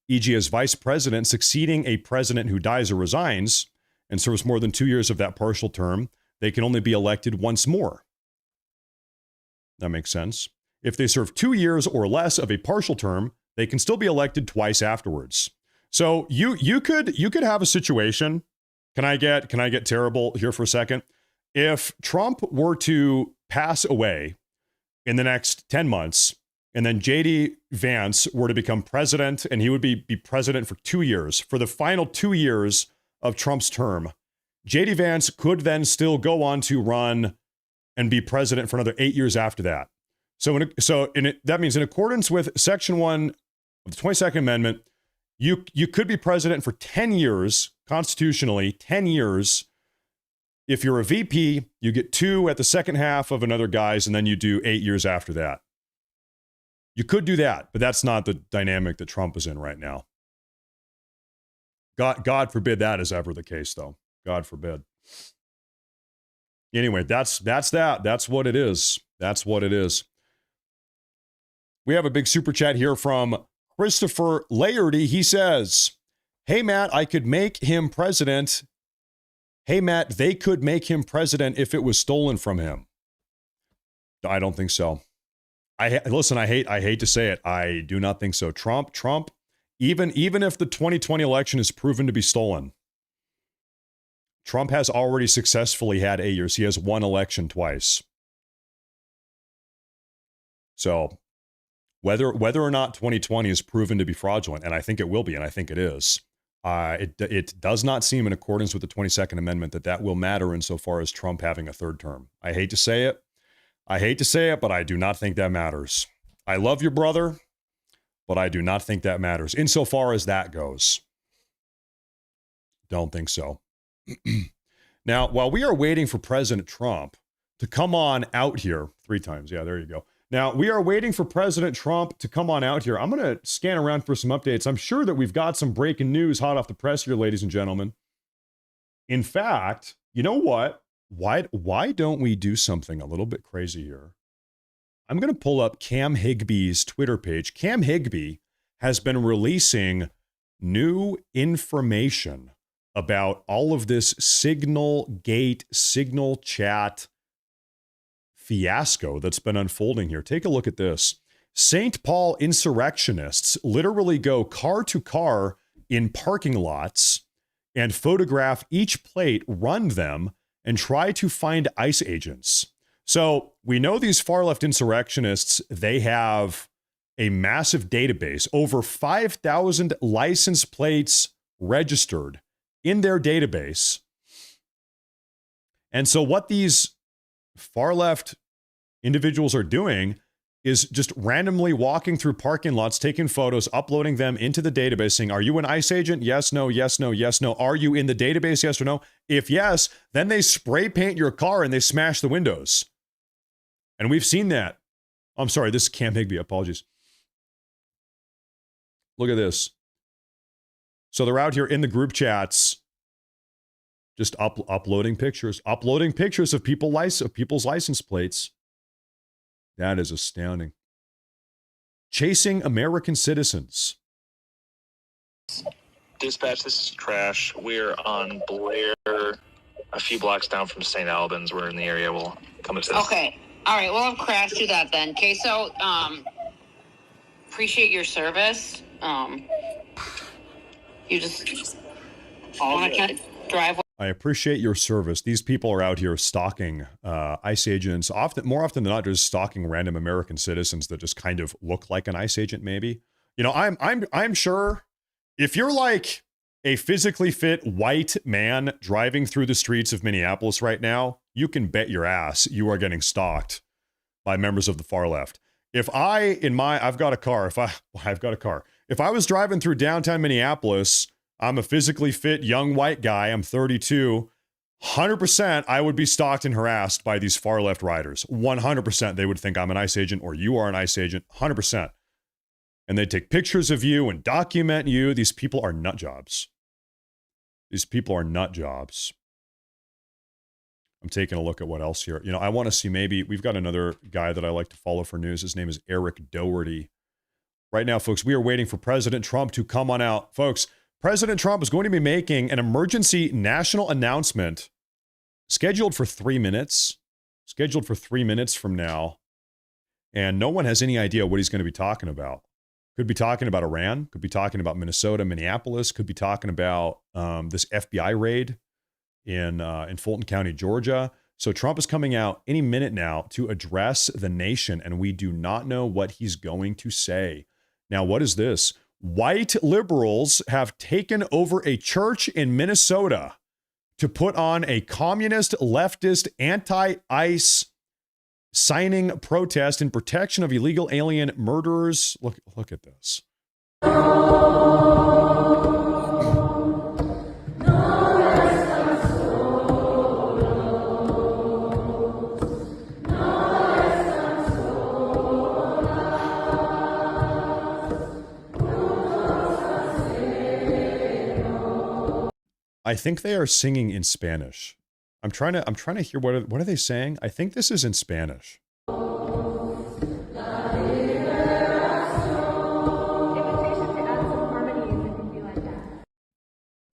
e.g. as vice president succeeding a president who dies or resigns, and serves more than 2 years of that partial term, they can only be elected once more. That makes sense. If they serve 2 years or less of a partial term, they can still be elected twice afterwards. So you could have a situation. Can I get terrible here for a second? If Trump were to pass away in the next 10 months, and then J.D. Vance were to become president, and he would be president for 2 years, for the final 2 years of Trump's term, J.D. Vance could then still go on to run and be president for another 8 years after that. That means in accordance with Section 1 of the 22nd Amendment, you could be president for 10 years, constitutionally, 10 years. If you're a VP, you get 2 at the second half of another guy's, and then you do 8 years after that. You could do that, but that's not the dynamic that Trump is in right now. God forbid that is ever the case, though. God forbid. Anyway, that's that. That's what it is. That's what it is. We have a big super chat here from Christopher Laerty. He says, "Hey, Matt, I could make him president. Hey, Matt, they could make him president if it was stolen from him." I don't think so. Listen, I hate to say it. I do not think so. Trump, even if the 2020 election is proven to be stolen, Trump has already successfully had 8 years. He has won election twice. So whether or not 2020 is proven to be fraudulent, and I think it will be, and I think it is, it does not seem in accordance with the 22nd Amendment that will matter insofar as Trump having a third term. I hate to say it, but I do not think that matters. I love your brother, but I do not think that matters insofar as that goes. Don't think so. Now, while we are waiting for President Trump to come on out here 3 times, yeah, there you go. Now, we are waiting for President Trump to come on out here. I'm going to scan around for some updates. I'm sure that we've got some breaking news hot off the press here, ladies and gentlemen. In fact, you know what? Why don't we do something a little bit crazy here? I'm going to pull up Cam Higby's Twitter page. Cam Higby has been releasing new information about all of this Signal Gate, Signal Chat fiasco that's been unfolding here. Take a look at this. St. Paul insurrectionists literally go car to car in parking lots and photograph each plate, run them, and try to find ICE agents. So we know these far-left insurrectionists, they have a massive database, over 5,000 license plates registered in their database. And so what these far-left individuals are doing is just randomly walking through parking lots, taking photos, uploading them into the database, saying, are you an ICE agent? Yes, no, yes, no, yes, no. Are you in the database? Yes or no? If yes, then they spray paint your car and they smash the windows. And we've seen that. I'm sorry, this is Cam Higby. Apologies. Look at this. So they're out here in the group chats, just uploading pictures of people's license plates. That is astounding. Chasing American citizens. Dispatch, this is Trash. We're on Blair, a few blocks down from St. Albans. We're in the area. We'll come assist. Okay. All right. We'll have Crash do that then. Okay. So, appreciate your service. You just want to drive. I appreciate your service. These people are out here stalking ICE agents. More often than not, just stalking random American citizens that just kind of look like an ICE agent. Maybe, you know, I'm sure if you're like a physically fit white man driving through the streets of Minneapolis right now, you can bet your ass you are getting stalked by members of the far left. If I've got a car. If I was driving through downtown Minneapolis, I'm a physically fit young white guy. I'm 32. 100% I would be stalked and harassed by these far left riders. 100% they would think I'm an ICE agent or you are an ICE agent. 100%. And they take pictures of you and document you. These people are nut jobs. I'm taking a look at what else here. You know, I want to see, maybe we've got another guy that I like to follow for news. His name is Eric Doherty. Right now, folks, we are waiting for President Trump to come on out. Folks, President Trump is going to be making an emergency national announcement scheduled for 3 minutes from now. And no one has any idea what he's going to be talking about. Could be talking about Iran, could be talking about Minnesota, Minneapolis, could be talking about this FBI raid in Fulton County, Georgia. So Trump is coming out any minute now to address the nation, and we do not know what he's going to say. Now, what is this? White liberals have taken over a church in Minnesota to put on a communist, leftist, anti-ICE signing protest in protection of illegal alien murderers. Look at this. I think they are singing in Spanish. I'm trying to hear what are they saying? I think this is in Spanish.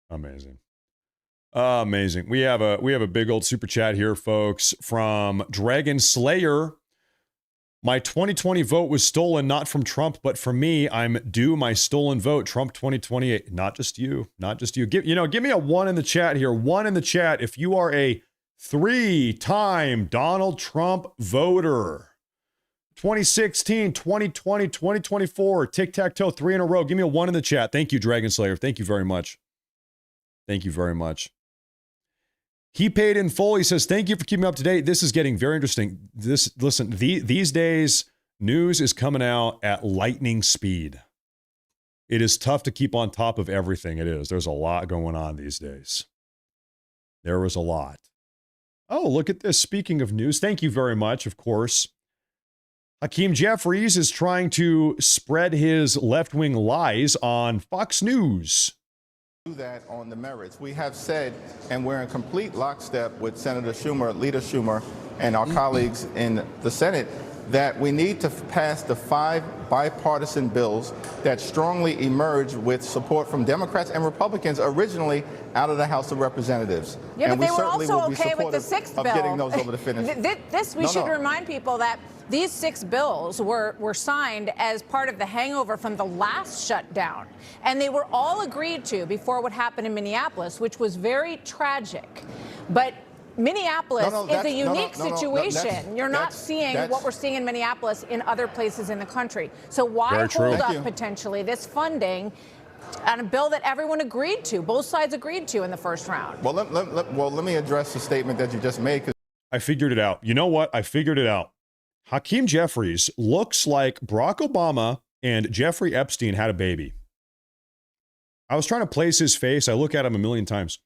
Amazing. Amazing. We have a big old super chat here, folks, from Dragon Slayer. My 2020 vote was stolen, not from Trump, but from me. I'm due my stolen vote. Trump 2028. Not just you. Give me a 1 in the chat here. 1 in the chat if you are a 3-time Donald Trump voter. 2016, 2020, 2024, tic-tac-toe, 3 in a row. Give me a 1 in the chat. Thank you, Dragon Slayer. Thank you very much. He paid in full. He says, thank you for keeping me up to date. This is getting very interesting. These days, news is coming out at lightning speed. It is tough to keep on top of everything. It is. There's a lot going on these days. There was a lot. Oh, look at this. Speaking of news, thank you very much, of course. Hakeem Jeffries is trying to spread his left-wing lies on Fox News. Do that on the merits. We have said, and we're in complete lockstep with Senator Schumer, Leader Schumer, and our colleagues in the Senate, that we need to pass the 5 bipartisan bills that strongly emerged with support from Democrats and Republicans originally out of the House of Representatives. Yeah, and but they were certainly also will be okay with the 6th bill. of getting those over the finish. We should remind people that these 6 bills were signed as part of the hangover from the last shutdown. And they were all agreed to before what happened in Minneapolis, which was very tragic. But Minneapolis is a unique situation. You're not seeing what we're seeing in Minneapolis in other places in the country. So why hold up potentially this funding on a bill that everyone agreed to, both sides agreed to in the first round? Well, let me address the statement that you just made. I figured it out. You know what? I figured it out. Hakeem Jeffries looks like Barack Obama and Jeffrey Epstein had a baby. I was trying to place his face. I look at him a million times.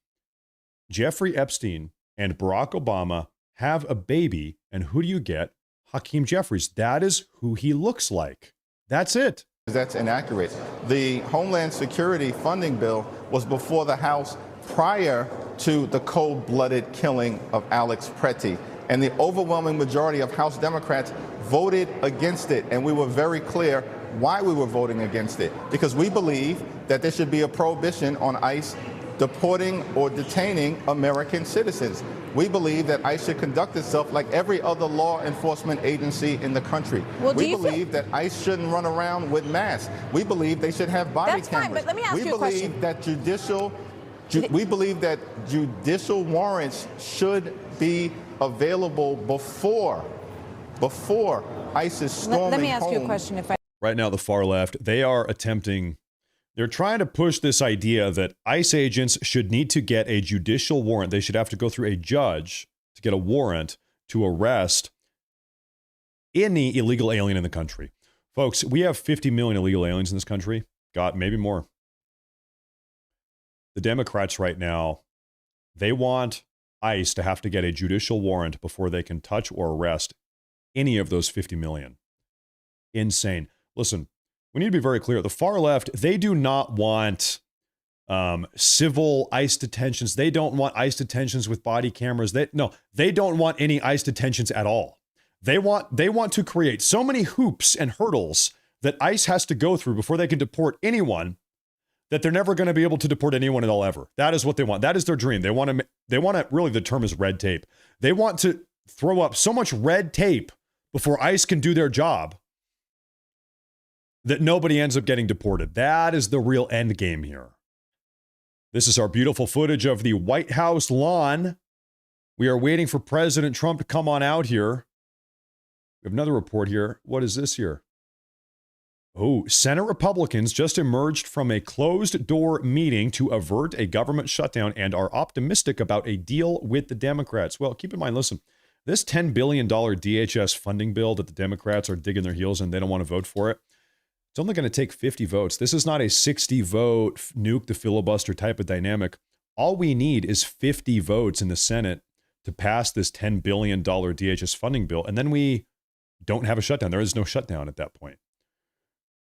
Jeffrey Epstein and Barack Obama have a baby, and who do you get? Hakeem Jeffries. That is who he looks like. That's it. That's inaccurate. The Homeland Security funding bill was before the House prior to the cold-blooded killing of Alex Pretty. And the overwhelming majority of House Democrats voted against it. And we were very clear why we were voting against it. Because we believe that there should be a prohibition on ICE deporting or detaining American citizens. We believe that ICE should conduct itself like every other law enforcement agency in the country. Well, we believe that ICE shouldn't run around with masks. We believe they should have body That's cameras. fine, but let me ask you a question. We believe that judicial warrants should be available before ICE is storming Let me ask you a home. question. If I Right now, the far left, they're trying to push this idea that ICE agents should need to get a judicial warrant. They should have to go through a judge to get a warrant to arrest any illegal alien in the country. Folks, we have 50 million illegal aliens in this country. God, maybe more. The Democrats right now, they want ICE to have to get a judicial warrant before they can touch or arrest any of those 50 million. Insane. Listen, we need to be very clear. The far left, they do not want civil ICE detentions. They don't want ICE detentions with body cameras. They don't want any ICE detentions at all. They want to create so many hoops and hurdles that ICE has to go through before they can deport anyone that they're never going to be able to deport anyone at all ever. That is what they want. That is their dream. They want to, really the term is red tape. They want to throw up so much red tape before ICE can do their job that nobody ends up getting deported. That is the real end game here. This is our beautiful footage of the White House lawn. We are waiting for President Trump to come on out here. We have another report here. What is this here? Oh, Senate Republicans just emerged from a closed-door meeting to avert a government shutdown and are optimistic about a deal with the Democrats. Well, keep in mind, listen, this $10 billion DHS funding bill that the Democrats are digging their heels in, they don't want to vote for it. It's only going to take 50 votes. This is not a 60-vote nuke the filibuster type of dynamic. All we need is 50 votes in the Senate to pass this $10 billion DHS funding bill, and then we don't have a shutdown. There is no shutdown at that point.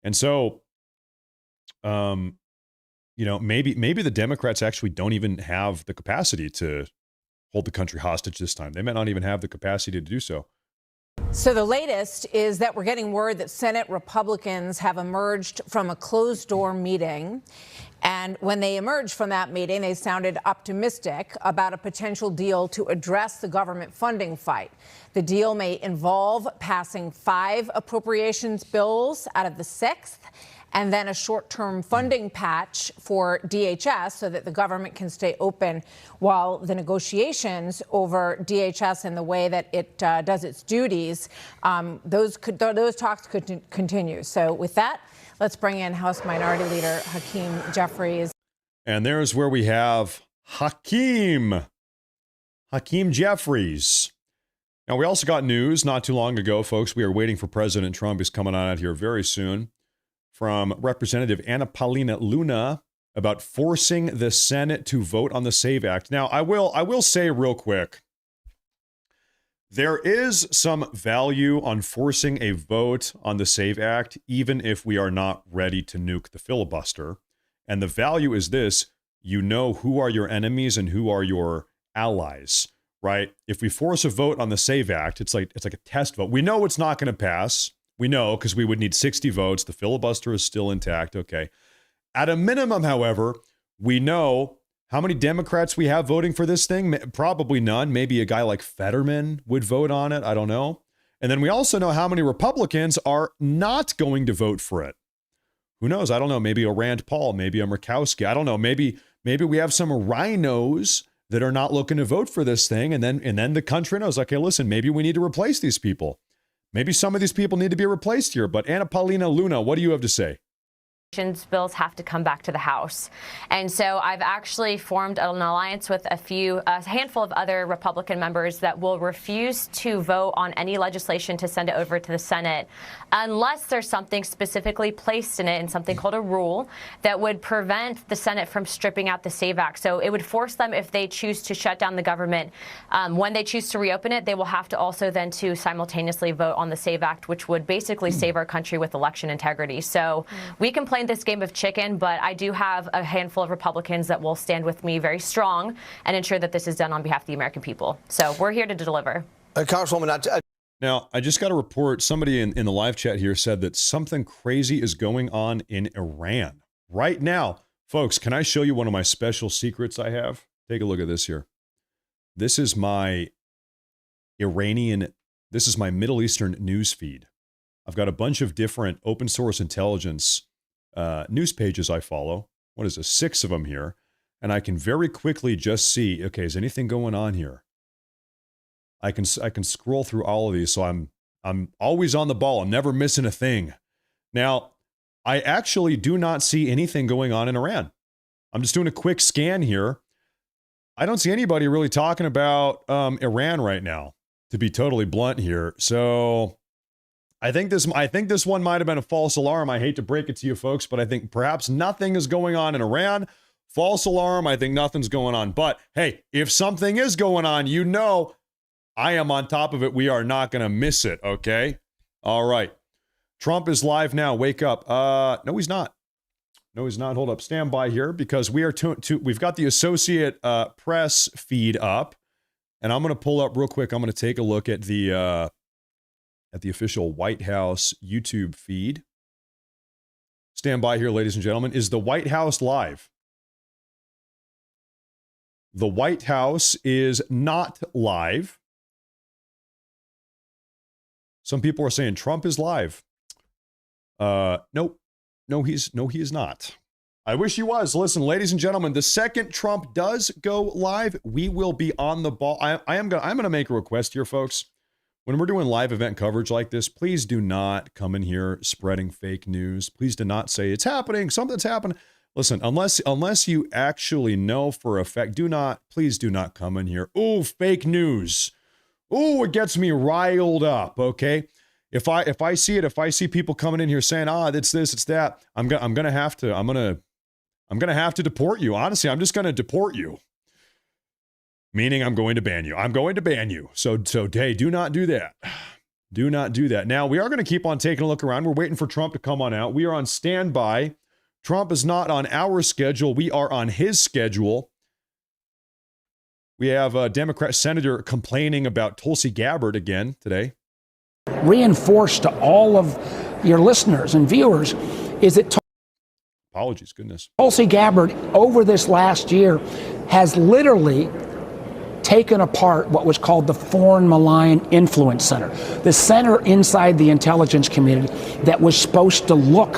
And so, maybe the Democrats actually don't even have the capacity to hold the country hostage this time. They might not even have the capacity to do so. So the latest is that we're getting word that Senate Republicans have emerged from a closed-door meeting. And when they emerged from that meeting, they sounded optimistic about a potential deal to address the government funding fight. The deal may involve passing 5 appropriations bills out of the 6th, and then a short-term funding patch for DHS so that the government can stay open while the negotiations over DHS and the way that it does its duties, those talks could continue. So with that, let's bring in House Minority Leader Hakeem Jeffries. And there's where we have Hakeem Jeffries. Now, we also got news not too long ago, folks. We are waiting for President Trump. He's coming on out here very soon. From Representative Anna Paulina Luna about forcing the Senate to vote on the SAVE Act. Now, I will say real quick, there is some value on forcing a vote on the SAVE Act, even if we are not ready to nuke the filibuster. And the value is this: you know who are your enemies and who are your allies, right? If we force a vote on the SAVE Act, it's like a test vote. We know it's not going to pass. We know because we would need 60 votes. The filibuster is still intact. Okay. At a minimum, however, we know how many Democrats we have voting for this thing. Probably none. Maybe a guy like Fetterman would vote on it. I don't know. And then we also know how many Republicans are not going to vote for it. Who knows? I don't know. Maybe a Rand Paul, maybe a Murkowski. I don't know. Maybe we have some rhinos that are not looking to vote for this thing. And then the country knows, okay, listen, maybe we need to replace these people. Maybe some of these people need to be replaced here. But Anna Paulina Luna, what do you have to say? bills have to come back to the House. And so I've actually formed an alliance with a handful of other Republican members that will refuse to vote on any legislation to send it over to the Senate unless there's something specifically placed in it in something called a rule that would prevent the Senate from stripping out the SAVE Act. So it would force them, if they choose to shut down the government, when they choose to reopen it, they will have to also then to simultaneously vote on the SAVE Act, which would basically save our country with election integrity. So we can play this game of chicken, but I do have a handful of Republicans that will stand with me very strong and ensure that this is done on behalf of the American people. So we're here to deliver. Congresswoman, now, I just got a report. Somebody in the live chat here said that something crazy is going on in Iran right now. Folks, can I show you one of my special secrets I have? Take a look at this here. This is my Middle Eastern news feed. I've got a bunch of different open source intelligence news pages I follow. What is this? 6 of them here. And I can very quickly just see, okay, is anything going on here? I can scroll through all of these, so I'm always on the ball. I'm never missing a thing. Now, I actually do not see anything going on in Iran. I'm just doing a quick scan here. I don't see anybody really talking about Iran right now, to be totally blunt here. So I think this one might have been a false alarm. I hate to break it to you folks, but I think perhaps nothing is going on in Iran. False alarm. I think nothing's going on. But hey, if something is going on, you know I am on top of it. We are not going to miss it, okay? All right. Trump is live now. Wake up. No, he's not. No, he's not. Hold up. Stand by here because we are we've got the Associate Press feed up. And I'm going to pull up real quick. I'm going to take a look at the official White House YouTube feed. Stand by here, ladies and gentlemen. Is the White House live? The White House is not live. Some people are saying Trump is live. Nope. No, he is not. I wish he was. Listen, ladies and gentlemen, the second Trump does go live, we will be on the ball. I'm gonna make a request here, folks. When we're doing live event coverage like this, please do not come in here spreading fake news. Please do not say it's happening, something's happening. Listen, unless you actually know for a fact, please do not come in here. Ooh, fake news. Ooh, it gets me riled up, okay? If I see people coming in here saying, it's this, it's that, I'm gonna have to deport you. Honestly, I'm just gonna deport you. Meaning I'm going to ban you. I'm going to ban you. So hey, do not do that. Do not do that. Now, we are going to keep on taking a look around. We're waiting for Trump to come on out. We are on standby. Trump is not on our schedule. We are on his schedule. We have a Democrat senator complaining about Tulsi Gabbard again today. Reinforce to all of your listeners and viewers is that apologies, goodness. Tulsi Gabbard over this last year has literally taken apart what was called the Foreign Malign Influence Center, the center inside the intelligence community that was supposed to look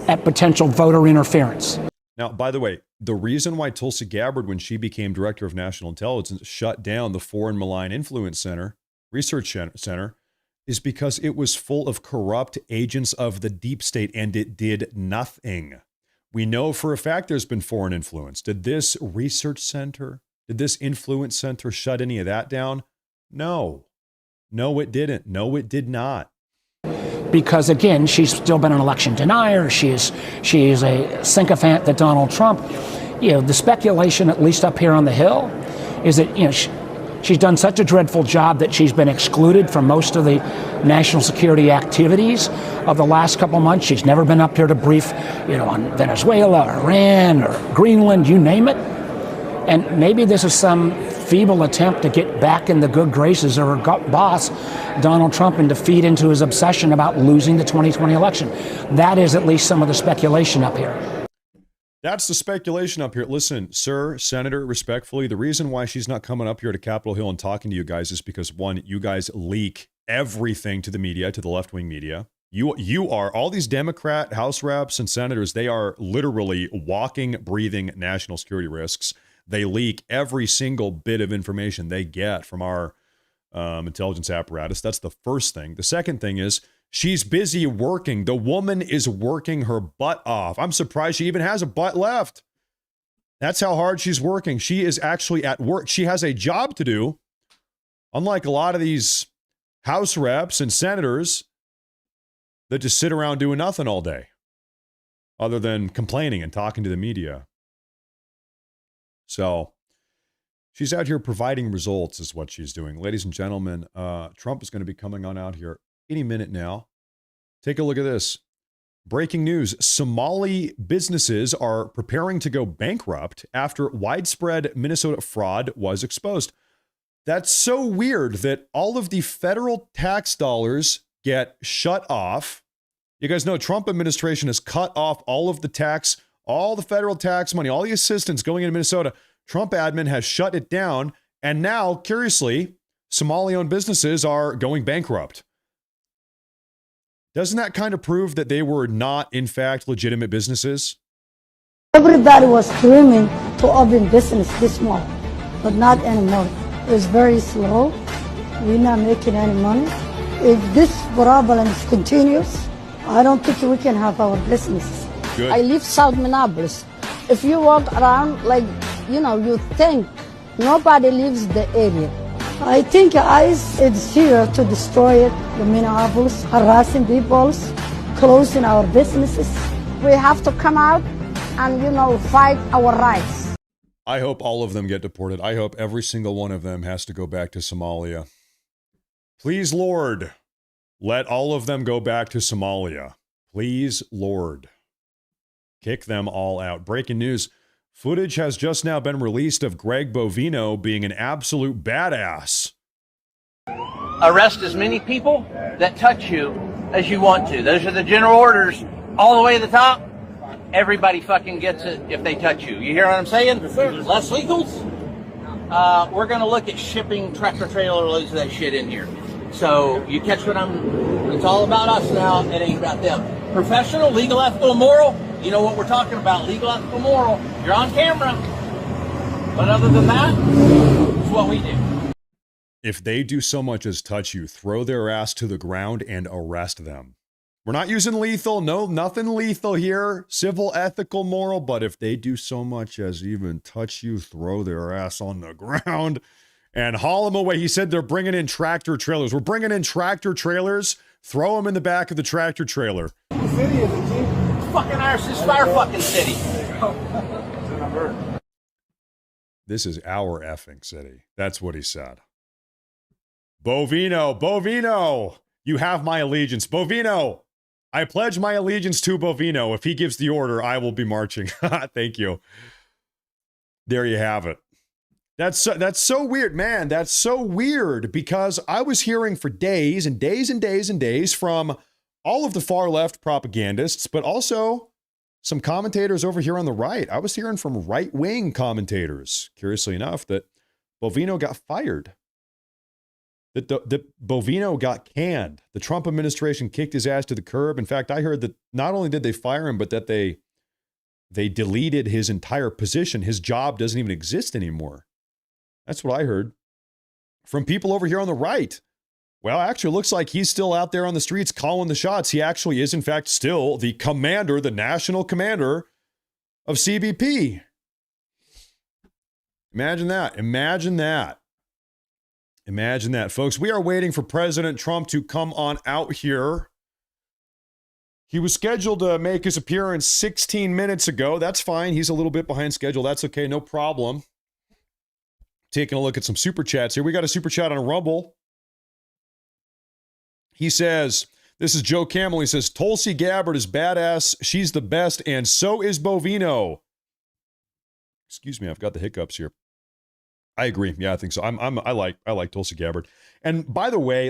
at potential voter interference. Now, by the way, the reason why Tulsi Gabbard, when she became director of national intelligence, shut down the Foreign Malign Influence Center, Research Center, is because it was full of corrupt agents of the deep state and it did nothing. We know for a fact there's been foreign influence. Did this research center, did this influence center shut any of that down? No. No, it didn't. No, it did not. Because again, she's still been an election denier. She is a sycophant that Donald Trump, the speculation, at least up here on the Hill, is that, she's done such a dreadful job that she's been excluded from most of the national security activities of the last couple of months. She's never been up here to brief, on Venezuela, Iran, or Greenland, you name it. And maybe this is some feeble attempt to get back in the good graces of her boss, Donald Trump, and to feed into his obsession about losing the 2020 election. That is at least some of the speculation up here. That's the speculation up here. Listen, sir, Senator, respectfully, the reason why she's not coming up here to Capitol Hill and talking to you guys is because, one, you guys leak everything to the media, to the left-wing media. You are, all these Democrat House reps and senators, they are literally walking, breathing national security risks. They leak every single bit of information they get from our intelligence apparatus. That's the first thing. The second thing is She's busy working. The woman is working her butt off. I'm surprised she even has a butt left. That's how hard she's working. She is actually at work. She has a job to do. Unlike a lot of these House reps and senators that just sit around doing nothing all day other than complaining and talking to the media. So she's out here providing results is what she's doing. Ladies and gentlemen, Trump is going to be coming on out here any minute now. Take a look at this. Breaking news. Somali businesses are preparing to go bankrupt after widespread Minnesota fraud was exposed. That's so weird that all of the federal tax dollars get shut off. You guys know Trump administration has cut off all of the tax, all the federal tax money, all the assistance going into Minnesota. Trump admin has shut it down. And now, curiously, Somali-owned businesses are going bankrupt. Doesn't that kind of prove that they were not, in fact, legitimate businesses? Everybody was dreaming to open business this month, but not anymore. It's very slow. We're not making any money. If this problem continues, I don't think we can have our business. Good. I live South Minneapolis. If you walk around, like, you think nobody lives the area. I think ICE is here to destroy it, the Minneapolis, harassing people, closing our businesses. We have to come out and, fight our rights. I hope all of them get deported. I hope every single one of them has to go back to Somalia. Please, Lord, let all of them go back to Somalia. Please, Lord. Kick them all out. Breaking news. Footage has just now been released of Greg Bovino being an absolute badass. Arrest as many people that touch you as you want to. Those are the general orders all the way to the top. Everybody fucking gets it if they touch you. You hear what I'm saying? Less legals. We're going to look at shipping tractor trailer loads of that shit in here. So you catch what it's all about us now. It ain't about them. Professional, legal, ethical, moral. You know what we're talking about. Legal, ethical, moral. You're on camera. But other than that, it's what we do. If they do so much as touch you, throw their ass to the ground and arrest them. We're not using lethal. No, nothing lethal here. Civil, ethical, moral. But if they do so much as even touch you, throw their ass on the ground and haul them away. He said they're bringing in tractor trailers. We're bringing in tractor trailers. Throw them in the back of the tractor trailer. The city is a team. Fucking ours is our fucking city. This is our effing city. That's what he said. Bovino, you have my allegiance. Bovino, I pledge my allegiance to Bovino. If he gives the order, I will be marching. Thank you. There you have it. That's so weird, man. That's so weird because I was hearing for days and days and days and days from all of the far left propagandists, but also some commentators over here on the right. I was hearing from right-wing commentators, curiously enough, that Bovino got fired. That Bovino got canned. The Trump administration kicked his ass to the curb. In fact, I heard that not only did they fire him, but that they deleted his entire position. His job doesn't even exist anymore. That's what I heard from people over here on the right. Well, actually, it looks like he's still out there on the streets calling the shots. He actually is, in fact, still the commander, the national commander of CBP. Imagine that. Imagine that. Imagine that, folks. We are waiting for President Trump to come on out here. He was scheduled to make his appearance 16 minutes ago. That's fine. He's a little bit behind schedule. That's okay. No problem. Taking a look at some super chats here. We got a super chat on Rumble. He says, this is Joe Camel. He says, Tulsi Gabbard is badass. She's the best. And so is Bovino. Excuse me. I've got the hiccups here. I agree. Yeah, I think so. I like Tulsi Gabbard. And by the way,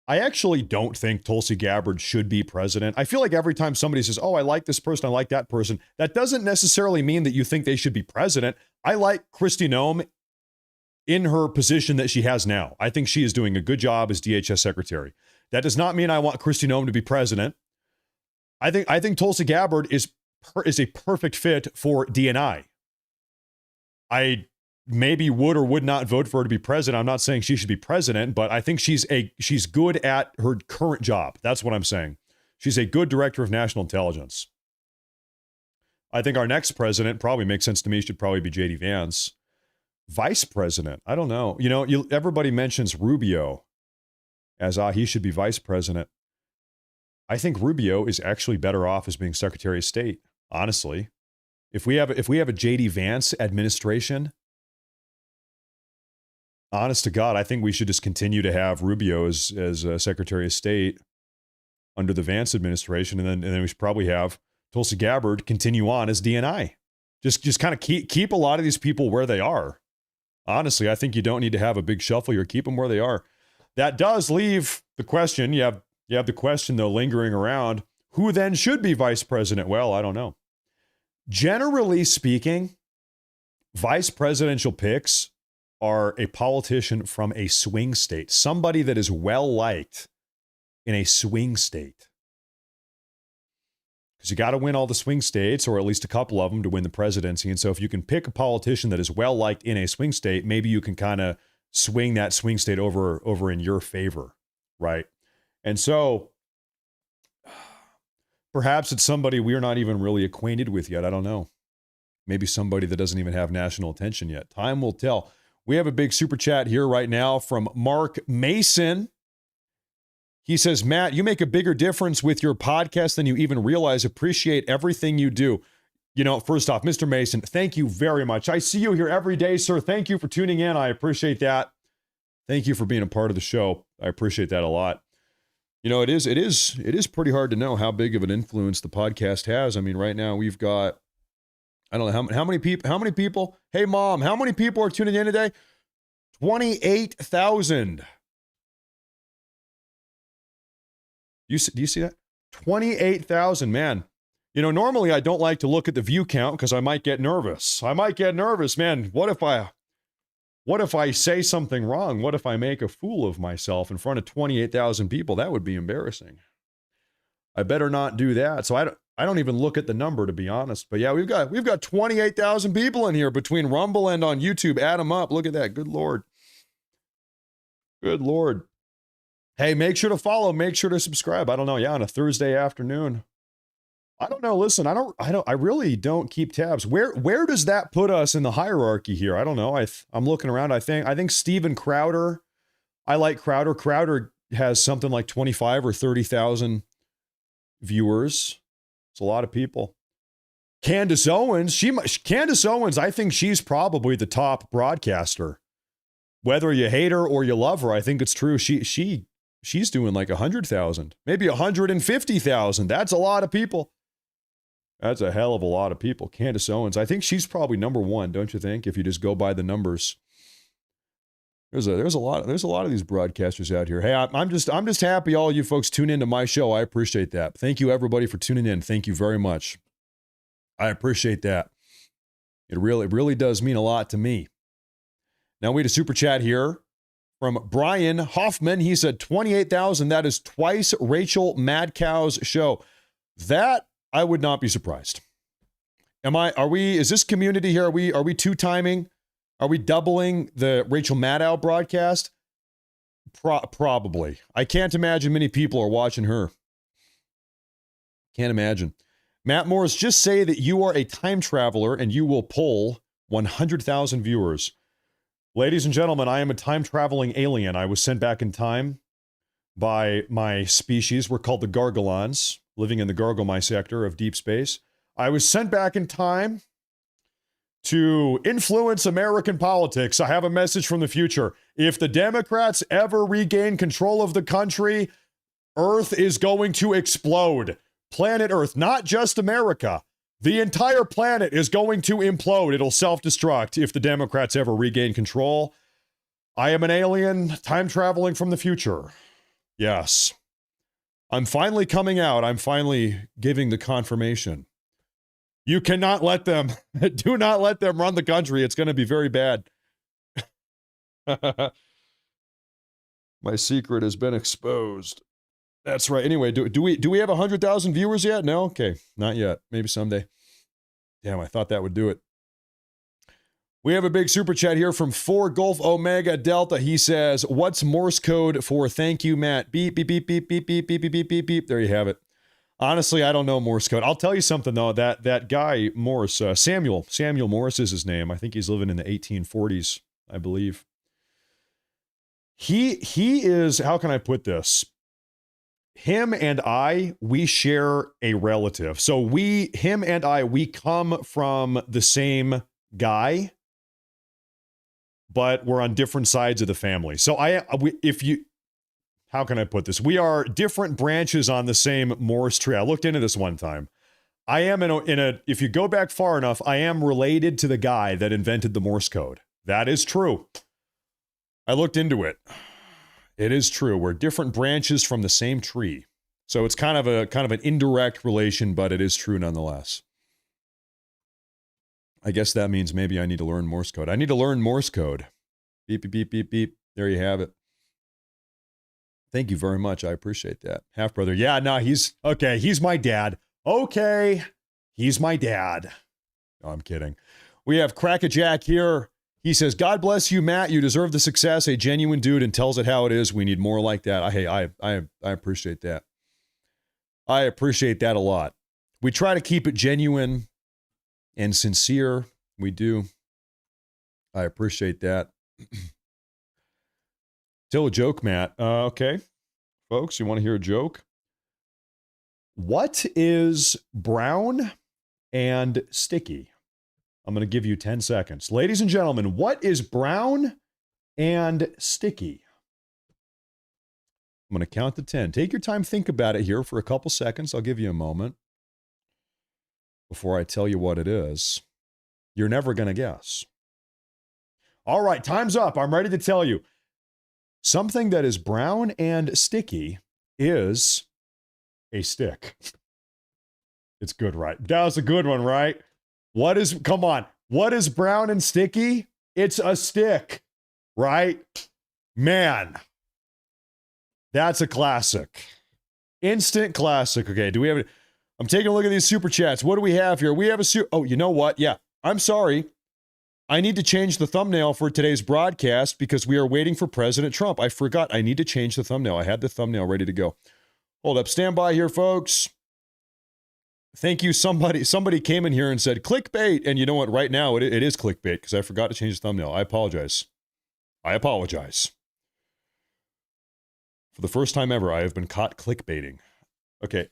I actually don't think Tulsi Gabbard should be president. I feel like every time somebody says, oh, I like this person, I like that person, that doesn't necessarily mean that you think they should be president. I like Kristi Noem in her position that she has now. I think she is doing a good job as DHS secretary. That does not mean I want Kristi Noem to be president. I think Tulsi Gabbard is a perfect fit for DNI. I maybe would or would not vote for her to be president. I'm not saying she should be president, but I think she's good at her current job. That's what I'm saying. She's a good director of national intelligence. I think our next president, probably makes sense to me, should probably be J.D. Vance. Vice president, I don't know. Everybody mentions Rubio as he should be vice president. I think Rubio is actually better off as being Secretary of State, honestly. If we have a J.D. Vance administration, honest to God, I think we should just continue to have Rubio as Secretary of State under the Vance administration, and then we should probably have Tulsi Gabbard continue on as DNI. Just kind of keep a lot of these people where they are. Honestly, I think you don't need to have a big shuffle here. Keep them where they are. That does leave the question. You have the question, though, lingering around. Who then should be vice president? Well, I don't know. Generally speaking, vice presidential picks are a politician from a swing state, somebody that is well-liked in a swing state. Because you got to win all the swing states, or at least a couple of them, to win the presidency. And so if you can pick a politician that is well-liked in a swing state, maybe you can kind of swing that swing state over in your favor, right? And so perhaps it's somebody we're not even really acquainted with yet. I don't know. Maybe somebody that doesn't even have national attention yet. Time will tell. We have a big super chat here right now from Mark Mason. He says, Matt, you make a bigger difference with your podcast than you even realize. Appreciate everything you do. First off, Mr. Mason, thank you very much. I see you here every day, sir. Thank you for tuning in. I appreciate that. Thank you for being a part of the show. I appreciate that a lot. It is pretty hard to know how big of an influence the podcast has. I mean, right now we've got, I don't know how many people. Hey, Mom, how many people are tuning in today? 28,000. Do you see that? 28,000, man. Normally I don't like to look at the view count because I might get nervous. Man. What if I say something wrong? What if I make a fool of myself in front of 28,000 people? That would be embarrassing. I better not do that. So I don't even look at the number, to be honest. But yeah, we've got 28,000 people in here between Rumble and on YouTube. Add them up. Look at that. Good Lord. Good Lord. Hey, make sure to follow, make sure to subscribe. I don't know. Yeah, on a Thursday afternoon. I don't know. Listen, I really don't keep tabs. Where does that put us in the hierarchy here? I don't know. I'm looking around. I think Steven Crowder. I like Crowder. Crowder has something like 25 or 30,000 viewers. It's a lot of people. Candace Owens, I think she's probably the top broadcaster. Whether you hate her or you love her, I think it's true. She's doing like 100,000, maybe 150,000. That's a lot of people. That's a hell of a lot of people. Candace Owens, I think she's probably number one, don't you think? If you just go by the numbers, there's a lot of these broadcasters out here. Hey, I'm just happy all you folks tune into my show. I appreciate that. Thank you everybody for tuning in. Thank you very much. I appreciate that. It really does mean a lot to me. Now we had a super chat here from Brian Hoffman. He said 28,000. That is twice Rachel Madcow's show. That I would not be surprised. Is this community here? Are we two-timing? Are we doubling the Rachel Maddow broadcast? Probably. I can't imagine many people are watching her. Can't imagine. Matt Morris, just say that you are a time traveler and you will pull 100,000 viewers. Ladies and gentlemen, I am a time-traveling alien. I was sent back in time by my species. We're called the Gargolons, living in the Gargomai sector of deep space. I was sent back in time to influence American politics. I have a message from the future. If the Democrats ever regain control of the country, Earth is going to explode. Planet Earth, not just America. The entire planet is going to implode. It'll self-destruct if the Democrats ever regain control. I am an alien, time traveling from the future. Yes. I'm finally coming out. I'm finally giving the confirmation. You cannot let them, do not let them run the country. It's going to be very bad. My secret has been exposed. That's right. Anyway, do we have 100,000 viewers yet? No? Okay. Not yet. Maybe someday. Damn, I thought that would do it. We have a big super chat here from 4 Golf Omega Delta. He says, what's Morse code for thank you, Matt? Beep, beep, beep, beep, beep, beep, beep, beep, beep, beep, beep. There you have it. Honestly, I don't know Morse code. I'll tell you something, though. That guy, Morse, Samuel Morse is his name. I think he's living in the 1840s, I believe. He is, how can I put this? Him and I, we share a relative. So him and I, we come from the same guy, but we're on different sides of the family. So how can I put this? We are different branches on the same Morse tree. I looked into this one time. I am if you go back far enough, I am related to the guy that invented the Morse code. That is true. I looked into it. It is true. We're different branches from the same tree. So it's kind of an indirect relation, but it is true nonetheless. I guess that means maybe I need to learn Morse code. I need to learn Morse code. Beep, beep, beep, beep, beep. There you have it. Thank you very much. I appreciate that. Half brother. Yeah, no, he's my dad. Okay. He's my dad. No, I'm kidding. We have Crackajack here. He says, God bless you, Matt. You deserve the success. A genuine dude and tells it how it is. We need more like that. I appreciate that. I appreciate that a lot. We try to keep it genuine and sincere. We do. I appreciate that. Tell a joke, Matt. Okay. Folks, you want to hear a joke? What is brown and sticky? I'm going to give you 10 seconds. Ladies and gentlemen, what is brown and sticky? I'm going to count to 10. Take your time, think about it here for a couple seconds. I'll give you a moment before I tell you what it is. You're never going to guess. All right, time's up. I'm ready to tell you. Something that is brown and sticky is a stick. It's good, right? That was a good one, right? What is brown and sticky? It's a stick, right? Man, that's a classic. Instant classic. Okay, I'm taking a look at these super chats. What do we have here? We have oh, you know what? Yeah, I'm sorry. I need to change the thumbnail for today's broadcast because we are waiting for President Trump. I forgot. I need to change the thumbnail. I had the thumbnail ready to go. Hold up. Stand by here, folks. Thank you. Somebody came in here and said clickbait. And you know what? Right now, it is clickbait because I forgot to change the thumbnail. I apologize. For the first time ever, I have been caught clickbaiting. Okay.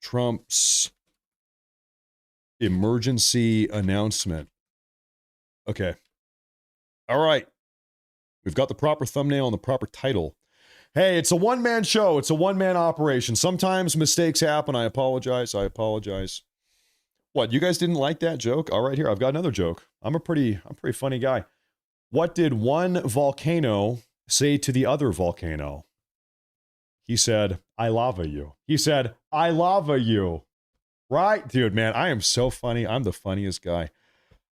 Trump's emergency announcement. Okay. All right. We've got the proper thumbnail and the proper title. Hey, it's a one-man show. It's a one-man operation. Sometimes mistakes happen. I apologize. What, you guys didn't like that joke? All right, here, I've got another joke. I'm a pretty funny guy. What did one volcano say to the other volcano? He said, I lava you. He said, I lava you. Right? Dude, man, I am so funny. I'm the funniest guy.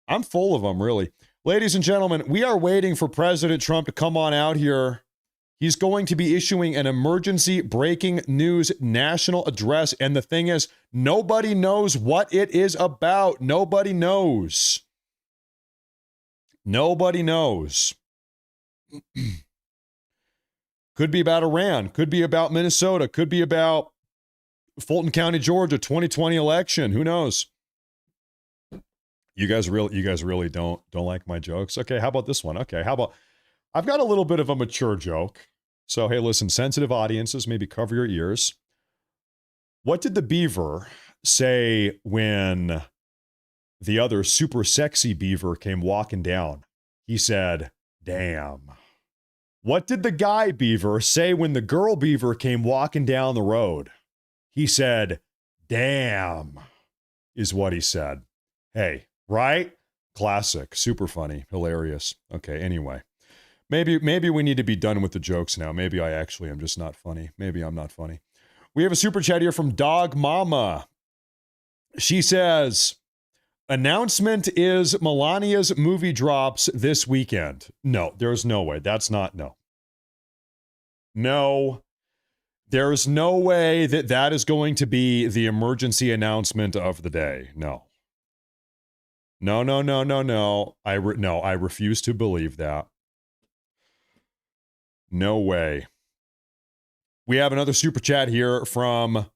I'm full of them, really. Ladies and gentlemen, we are waiting for President Trump to come on out here. He's going to be issuing an emergency breaking news national address. And the thing is, nobody knows what it is about. Nobody knows. Nobody knows. Could be about Iran. Could be about Minnesota. Could be about Fulton County, Georgia, 2020 election. Who knows? You guys really don't like my jokes? Okay, how about this one? Okay, how about I've got a little bit of a mature joke. So, hey, listen, sensitive audiences, maybe cover your ears. What did the beaver say when the other super sexy beaver came walking down? He said, damn. What did the guy beaver say when the girl beaver came walking down the road? He said, damn, is what he said. Hey, right? Classic, super funny, hilarious. Okay, anyway. Maybe we need to be done with the jokes now. Maybe I actually am just not funny. Maybe I'm not funny. We have a super chat here from Dog Mama. She says, announcement is Melania's movie drops this weekend. No, there's no way. That's not, no. No, there's no way that is going to be the emergency announcement of the day. No. No, no, no, no, no. No, I refuse to believe that. No way. We have another super chat here from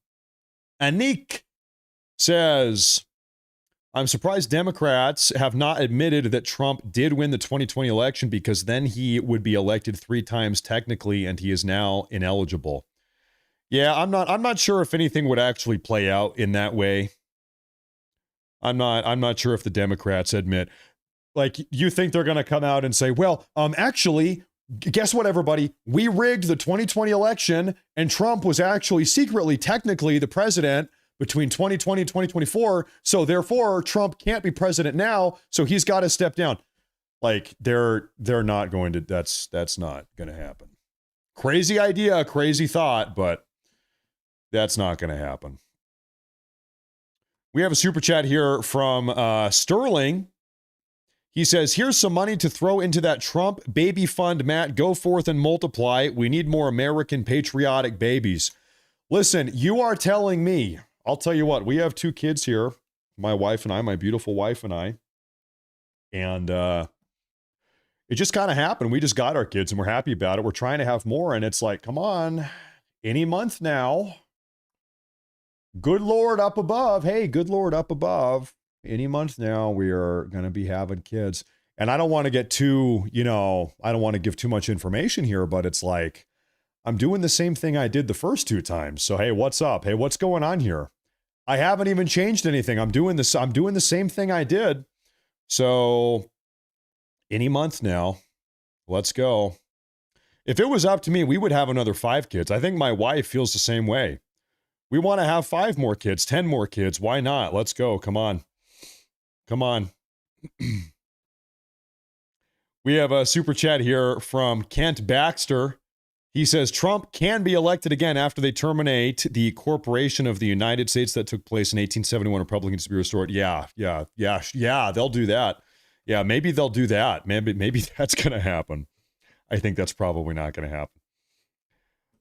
Anik. Says, I'm surprised Democrats have not admitted that Trump did win the 2020 election, because then he would be elected 3 times technically, and he is now ineligible. Yeah, I'm not sure if anything would actually play out in that way. I'm not sure if the Democrats admit, like, you think they're going to come out and say, well, actually, guess what, everybody? We rigged the 2020 election, and Trump was actually secretly, technically, the president between 2020 and 2024. So therefore, Trump can't be president now. So he's got to step down. Like, they're not going to. That's not going to happen. Crazy idea, crazy thought, but that's not going to happen. We have a super chat here from Sterling. He says, here's some money to throw into that Trump baby fund, Matt. Go forth and multiply. We need more American patriotic babies. Listen, you are telling me, I'll tell you what, we have 2 kids here, my wife and I, my beautiful wife and I. And it just kind of happened. We just got our kids and we're happy about it. We're trying to have more. And it's like, come on, any month now. Good Lord up above. Hey, good Lord up above. Any month now, we are going to be having kids. And I don't want to get too, I don't want to give too much information here, but it's like, I'm doing the same thing I did the first 2 times. So, hey, what's up? Hey, what's going on here? I haven't even changed anything. I'm doing the same thing I did. So, any month now, let's go. If it was up to me, we would have another 5 kids. I think my wife feels the same way. We want to have 5 more kids, 10 more kids. Why not? Let's go. Come on. Come on. We have a super chat here from Kent Baxter. He says, Trump can be elected again after they terminate the corporation of the United States that took place in 1871. Republicans to be restored. Yeah, they'll do that. Yeah, maybe they'll do that. Maybe that's going to happen. I think that's probably not going to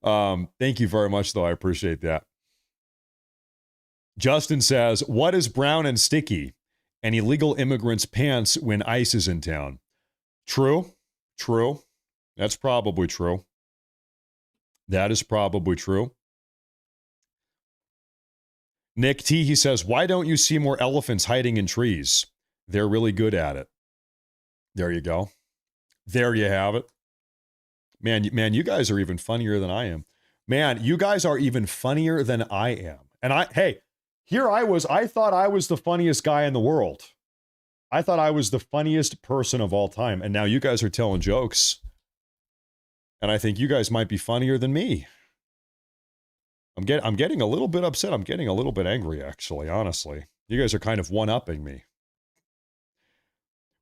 happen. Thank you very much, though. I appreciate that. Justin says, what is brown and sticky? And illegal immigrants' pants when ICE is in town. True. That's probably true. That is probably true. Nick T, he says, why don't you see more elephants hiding in trees? They're really good at it. There you go. There you have it. Man, you guys are even funnier than I am. Man, you guys are even funnier than I am. And here I was, I thought I was the funniest guy in the world. I thought I was the funniest person of all time. And now you guys are telling jokes. And I think you guys might be funnier than me. I'm getting a little bit upset. I'm getting a little bit angry, actually, honestly. You guys are kind of one-upping me.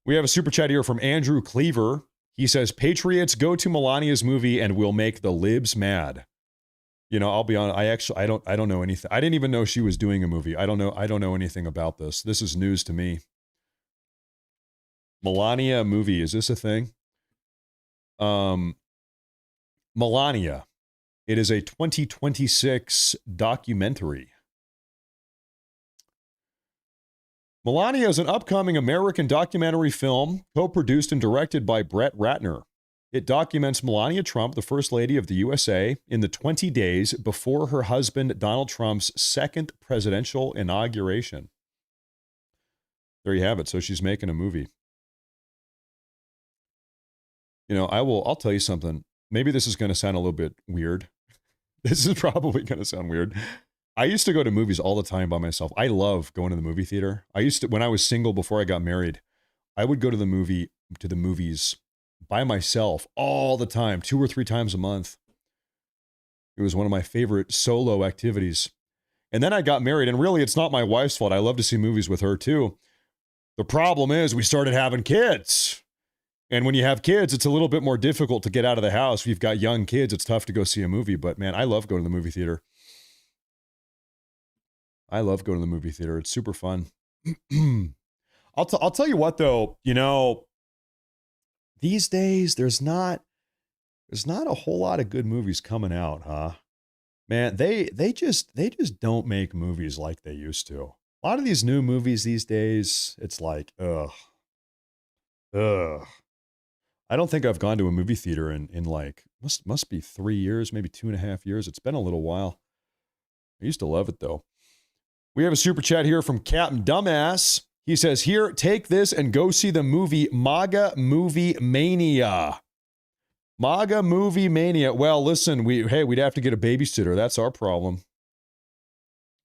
We have a super chat here from Andrew Cleaver. He says, Patriots, go to Melania's movie and we'll make the libs mad. I'll be honest, I don't know anything. I didn't even know she was doing a movie. I don't know anything about this. This is news to me. Melania movie, is this a thing? Melania. It is a 2026 documentary. Melania is an upcoming American documentary film co-produced and directed by Brett Ratner. It documents Melania Trump, the First Lady of the USA, in the 20 days before her husband Donald Trump's second presidential inauguration. There you have it. So she's making a movie. I'll tell you something. Maybe this is going to sound a little bit weird. This is probably going to sound weird. I used to go to movies all the time by myself. I love going to the movie theater. When I was single before I got married, I would go to the movies by myself all the time, 2 or 3 times a month. It was one of my favorite solo activities. And then I got married, and really, it's not my wife's fault. I love to see movies with her, too. The problem is we started having kids. And when you have kids, it's a little bit more difficult to get out of the house. If you've got young kids, it's tough to go see a movie. But, man, I love going to the movie theater. It's super fun. I'll tell you what, though. These days, there's not a whole lot of good movies coming out, huh? Man, they just don't make movies like they used to. A lot of these new movies these days, it's like, ugh. I don't think I've gone to a movie theater in like, must be 3 years, maybe 2.5 years. It's been a little while. I used to love it though. We have a super chat here from Captain Dumbass. He says, here, take this and go see the movie MAGA Movie Mania. MAGA Movie Mania. Well, listen, we'd have to get a babysitter. That's our problem.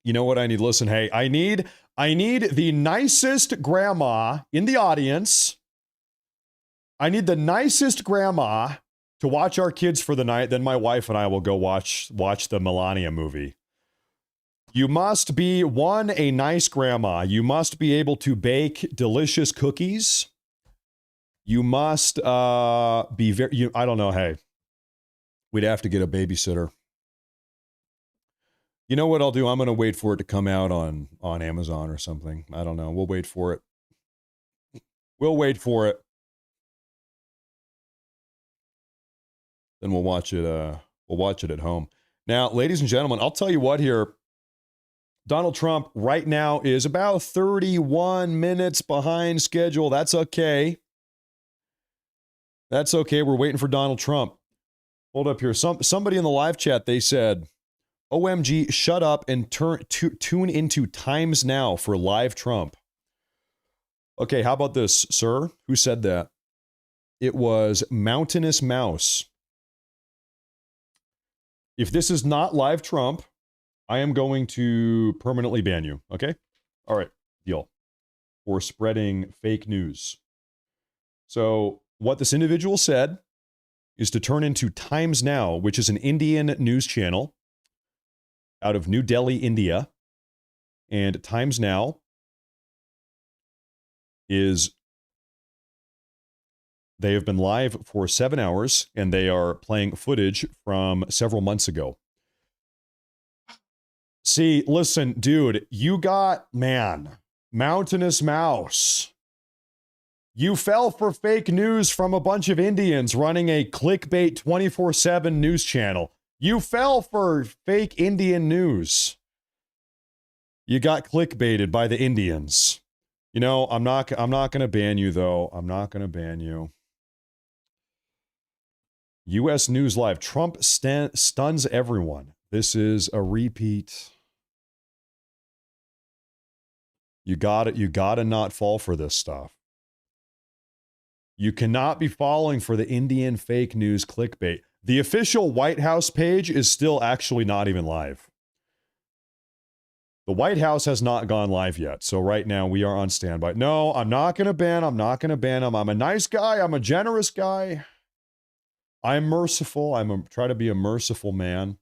You know what I need? Listen, hey, I need the nicest grandma in the audience. I need the nicest grandma to watch our kids for the night. Then my wife and I will go watch the Melania movie. You must be, one, a nice grandma. You must be able to bake delicious cookies. You must be very, I don't know, hey, we'd have to get a babysitter. You know what I'll do? I'm going to wait for it to come out on Amazon or something. I don't know. We'll wait for it. We'll wait for it. Then we'll watch it at home. Now, ladies and gentlemen, I'll tell you what here. Donald Trump right now is about 31 minutes behind schedule. That's okay. That's okay. We're waiting for Donald Trump. Hold up here. Somebody in the live chat, they said, OMG, shut up and tune into Times Now for live Trump. Okay, how about this, sir? Who said that? It was Mountainous Mouse. If this is not live Trump, I am going to permanently ban you, okay? All right, deal. For spreading fake news. So what this individual said is to turn into Times Now, which is an Indian news channel out of New Delhi, India. And Times Now is, they have been live for 7 hours, and they are playing footage from several months ago. See, listen, dude, you got, Mountainous Mouse. You fell for fake news from a bunch of Indians running a clickbait 24/7 news channel. You fell for fake Indian news. You got clickbaited by the Indians. You know, I'm not going to ban you, though. I'm not going to ban you. U.S. News Live. Trump stuns everyone. This is a repeat. You gotta not fall for this stuff. You cannot be falling for the Indian fake news clickbait. The official White House page is still actually not even live. The White House has not gone live yet. So right now we are on standby. No, I'm not going to ban him. I'm a nice guy. I'm a generous guy. I'm merciful. Try to be a merciful man.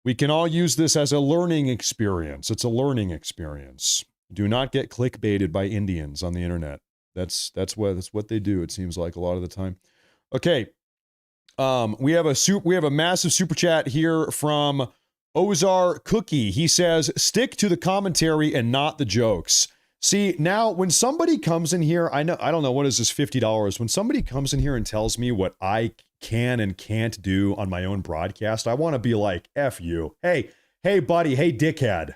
We can all use this as a learning experience. It's a learning experience. Do not get clickbaited by Indians on the internet. That's what they do, it seems like a lot of the time. Okay. We have a massive super chat here from Ozar Cookie. He says, stick to the commentary and not the jokes. See, now when somebody comes in here, I don't know, what is this, $50? When somebody comes in here and tells me what I can and can't do on my own broadcast, I want to be like, F you. Hey, buddy, hey, dickhead.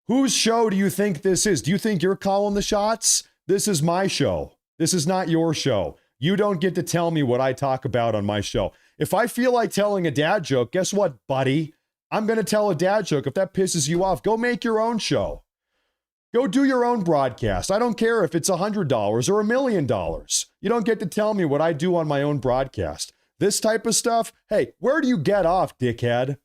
Whose show do you think this is? Do you think you're calling the shots? This is my show. This is not your show. You don't get to tell me what I talk about on my show. If I feel like telling a dad joke, guess what, buddy? I'm going to tell a dad joke. If that pisses you off, go make your own show. Go do your own broadcast. I don't care if it's $100 or $1 million. You don't get to tell me what I do on my own broadcast. This type of stuff, hey, where do you get off, dickhead?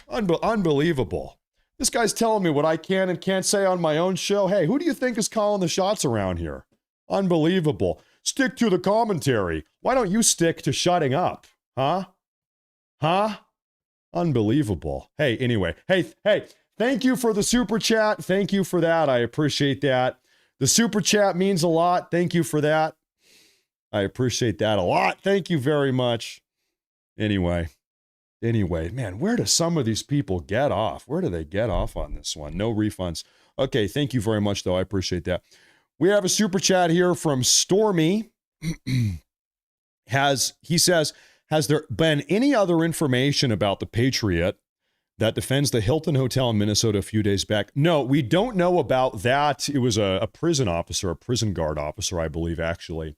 Unbelievable. This guy's telling me what I can and can't say on my own show. Hey, who do you think is calling the shots around here? Unbelievable. Stick to the commentary. Why don't you stick to shutting up? Huh? Unbelievable. Hey, anyway. Hey, thank you for the super chat. Thank you for that. I appreciate that. The super chat means a lot. Thank you for that. I appreciate that a lot. Thank you very much. Anyway, man, where do some of these people get off? Where do they get off on this one? No refunds. Okay, thank you very much, though. I appreciate that. We have a super chat here from Stormy. He says, has there been any other information about the Patriot that defends the Hilton Hotel in Minnesota a few days back. No, we don't know about that. It was a prison officer, a prison guard officer, I believe, actually,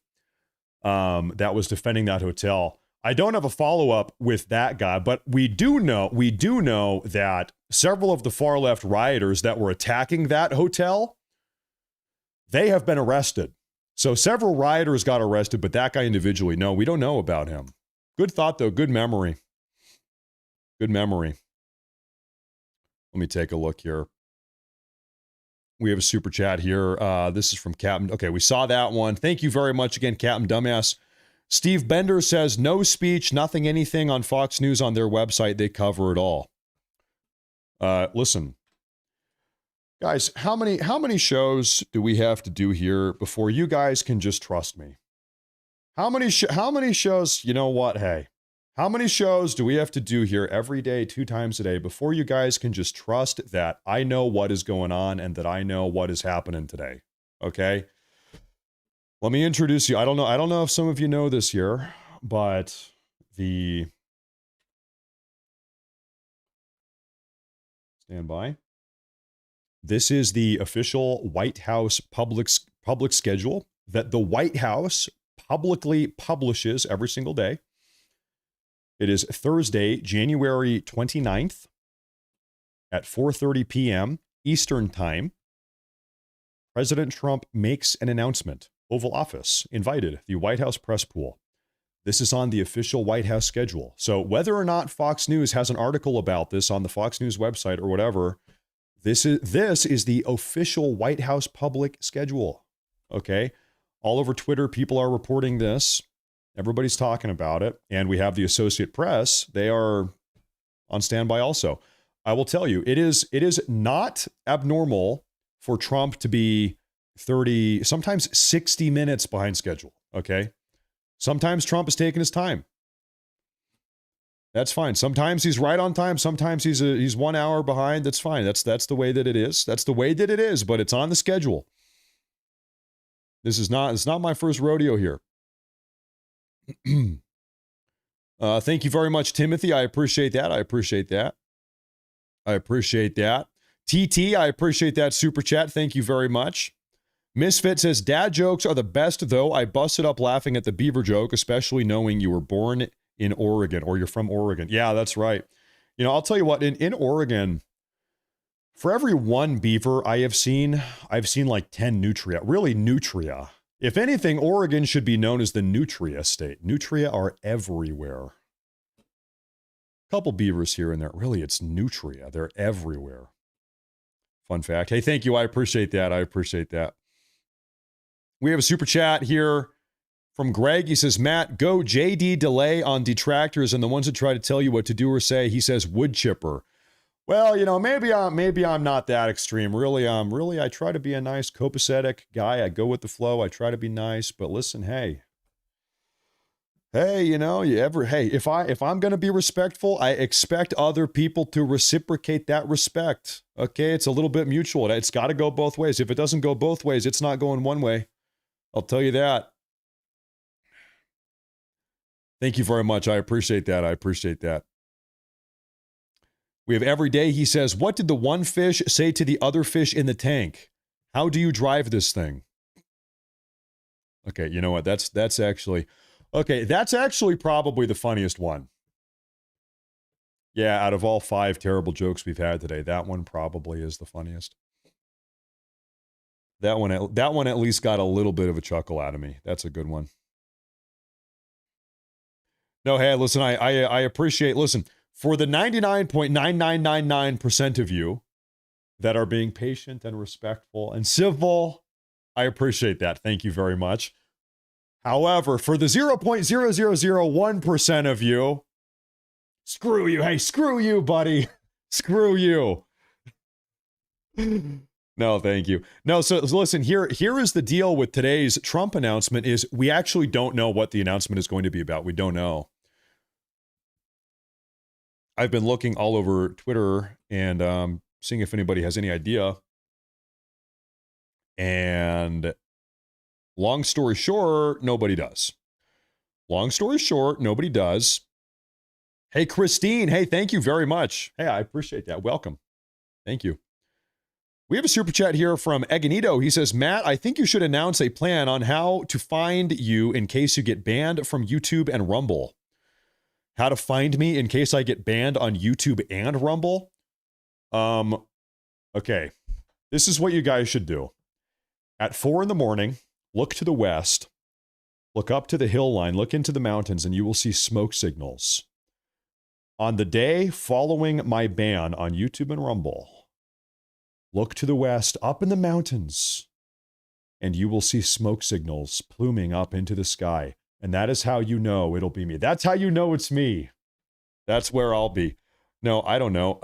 that was defending that hotel. I don't have a follow-up with that guy, but we do know that several of the far left rioters that were attacking that hotel, they have been arrested. So several rioters got arrested, but that guy individually, no, we don't know about him. Good thought, though. Good memory. Good memory. Let me take a look here. We have a super chat here. This is from Captain. Okay, we saw that one. Thank you very much again, Captain Dumbass. Steve Bender says, no speech, nothing, anything on Fox News on their website. They cover it all. Listen, guys, how many shows do we have to do here before you guys can just trust me? How many shows, you know what, hey, how many shows do we have to do here every day, 2 times a day, before you guys can just trust that I know what is going on and that I know what is happening today? Okay? Let me introduce you. I don't know if some of you know this here, but stand by. This is the official White House public schedule that the White House publicly publishes every single day. It is Thursday, January 29th at 4:30 p.m. Eastern Time. President Trump makes an announcement. Oval Office invited the White House press pool. This is on the official White House schedule. So whether or not Fox News has an article about this on the Fox News website or whatever, this is the official White House public schedule. Okay? All over Twitter, people are reporting this. Everybody's talking about it. And we have the Associated Press. They are on standby also. I will tell you, it is not abnormal for Trump to be 30, sometimes 60 minutes behind schedule. Okay? Sometimes Trump is taking his time. That's fine. Sometimes he's right on time. Sometimes he's 1 hour behind. That's fine. That's the way that it is. That's the way that it is, but it's on the schedule. It's not my first rodeo here. Thank you very much, Timothy. I appreciate that. TT, I appreciate that super chat. Thank you very much. Misfit says, dad jokes are the best, though. I busted up laughing at the beaver joke, especially knowing you were born in Oregon or you're from Oregon. Yeah, that's right. You know, I'll tell you what, in Oregon, for every one beaver I've seen like 10 nutria. Really, nutria. If anything, Oregon should be known as the nutria state. Nutria are everywhere. Couple beavers here and there. Really, it's nutria. They're everywhere. Fun fact. Hey, thank you. I appreciate that. We have a super chat here from Greg. He says, Matt, go JD delay on detractors and the ones that try to tell you what to do or say. He says wood chipper. Well, you know, maybe I'm not that extreme. Really, I try to be a nice, copacetic guy. I go with the flow. I try to be nice. But listen, hey, you know, if I'm going to be respectful, I expect other people to reciprocate that respect. Okay, it's a little bit mutual. It's got to go both ways. If it doesn't go both ways, it's not going one way. I'll tell you that. Thank you very much. I appreciate that. We have every day. He says, what did the one fish say to the other fish in the tank? How do you drive this thing? Okay, you know what? That's actually probably the funniest one. Yeah, out of all 5 terrible jokes we've had today, that one probably is the funniest. That one at least got a little bit of a chuckle out of me. That's a good one. No, hey, listen, I appreciate, listen, for the 99.9999% of you that are being patient and respectful and civil, I appreciate that. Thank you very much. However, for the 0.0001% of you, screw you. Hey, screw you, buddy. Screw you. No, thank you. No, so listen, here is the deal with today's Trump announcement is we actually don't know what the announcement is going to be about. We don't know. I've been looking all over Twitter and seeing if anybody has any idea. And long story short, nobody does. Hey, Christine. Hey, thank you very much. Hey, I appreciate that. Welcome. Thank you. We have a super chat here from Eganito. He says, Matt, I think you should announce a plan on how to find you in case you get banned from YouTube and Rumble. How to find me in case I get banned on YouTube and Rumble? Okay. This is what you guys should do. At 4 a.m, look to the west, look up to the hill line, look into the mountains, and you will see smoke signals. On the day following my ban on YouTube and Rumble, look to the west, up in the mountains, and you will see smoke signals pluming up into the sky. And that is how you know it'll be me. That's how you know it's me. That's where I'll be. No, I don't know.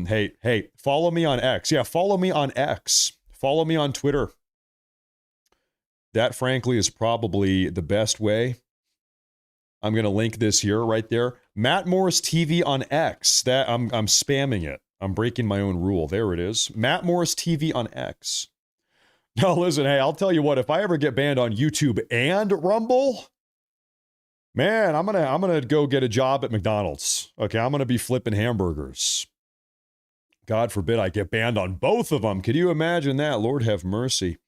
Hey, follow me on X. Yeah, follow me on X. Follow me on Twitter. That, frankly, is probably the best way. I'm going to link this here, right there. Matt Morris TV on X. That I'm spamming it. I'm breaking my own rule. There it is. Matt Morris TV on X. Now, listen, hey, I'll tell you what. If I ever get banned on YouTube and Rumble, man, I'm gonna go get a job at McDonald's. Okay, I'm gonna be flipping hamburgers. God forbid I get banned on both of them. Could you imagine that? Lord have mercy.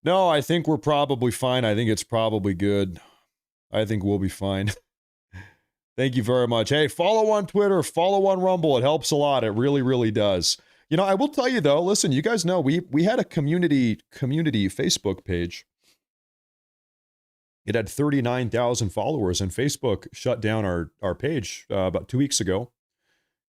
No, I think we're probably fine. I think it's probably good. I think we'll be fine. Thank you very much. Hey, follow on Twitter, follow on Rumble. It helps a lot. It really, really does. You know, I will tell you though, listen, you guys know we had a community Facebook page. It had 39,000 followers, and Facebook shut down our page about 2 weeks ago.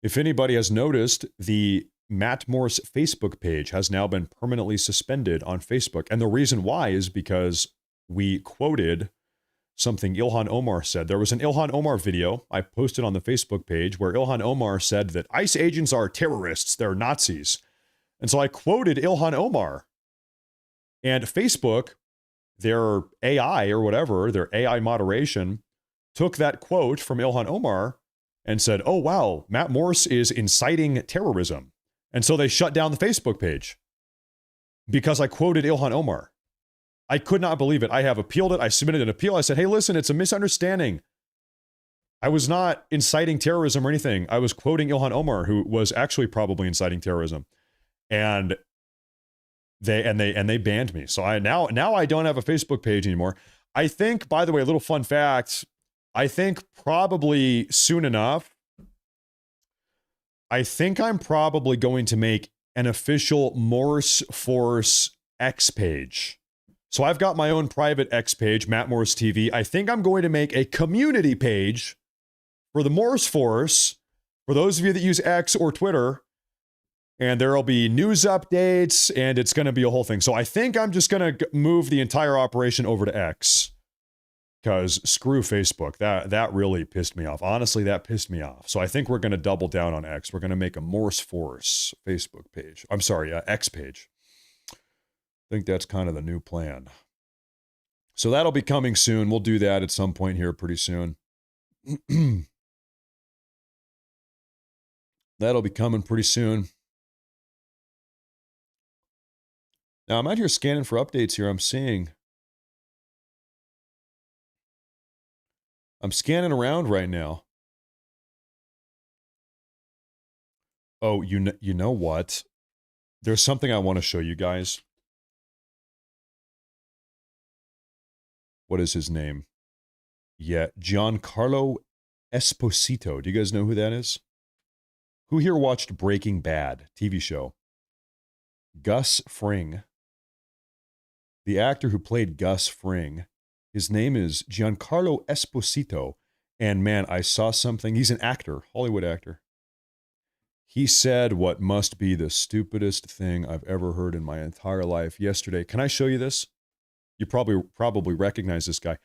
If anybody has noticed, the Matt Morris Facebook page has now been permanently suspended on Facebook. And the reason why is because we quoted something Ilhan Omar said. There was an Ilhan Omar video I posted on the Facebook page where Ilhan Omar said that ICE agents are terrorists, they're Nazis. And so I quoted Ilhan Omar. And Facebook, their AI or whatever, their AI moderation, took that quote from Ilhan Omar and said, oh, wow, Matt Morris is inciting terrorism. And so they shut down the Facebook page because I quoted Ilhan Omar. I could not believe it. I have appealed it. I submitted an appeal. I said, hey, listen, it's a misunderstanding. I was not inciting terrorism or anything. I was quoting Ilhan Omar, who was actually probably inciting terrorism. And they banned me. So now I don't have a Facebook page anymore. I think, by the way, a little fun fact, I think probably soon enough, I think I'm probably going to make an official Morris Force X page. So I've got my own private X page, Matt Morris TV. I think I'm going to make a community page for the Morris Force, for those of you that use X or Twitter, and there'll be news updates, and it's going to be a whole thing. So I think I'm just going to move the entire operation over to X, because screw Facebook. That really pissed me off. Honestly, that pissed me off. So I think we're going to double down on X. We're going to make a Morris Force Facebook page. I'm sorry, X page. I think that's kind of the new plan. So that'll be coming soon. We'll do that at some point here pretty soon. That'll be coming pretty soon. Now, I'm out here scanning for updates here. I'm scanning around right now. Oh, you know what? There's something I want to show you guys. What is his name? Yeah, Giancarlo Esposito. Do you guys know who that is? Who here watched Breaking Bad TV show? Gus Fring. The actor who played Gus Fring, his name is Giancarlo Esposito. And man, I saw something. He's an actor, Hollywood actor. He said what must be the stupidest thing I've ever heard in my entire life yesterday. Can I show you this? You probably recognize this guy.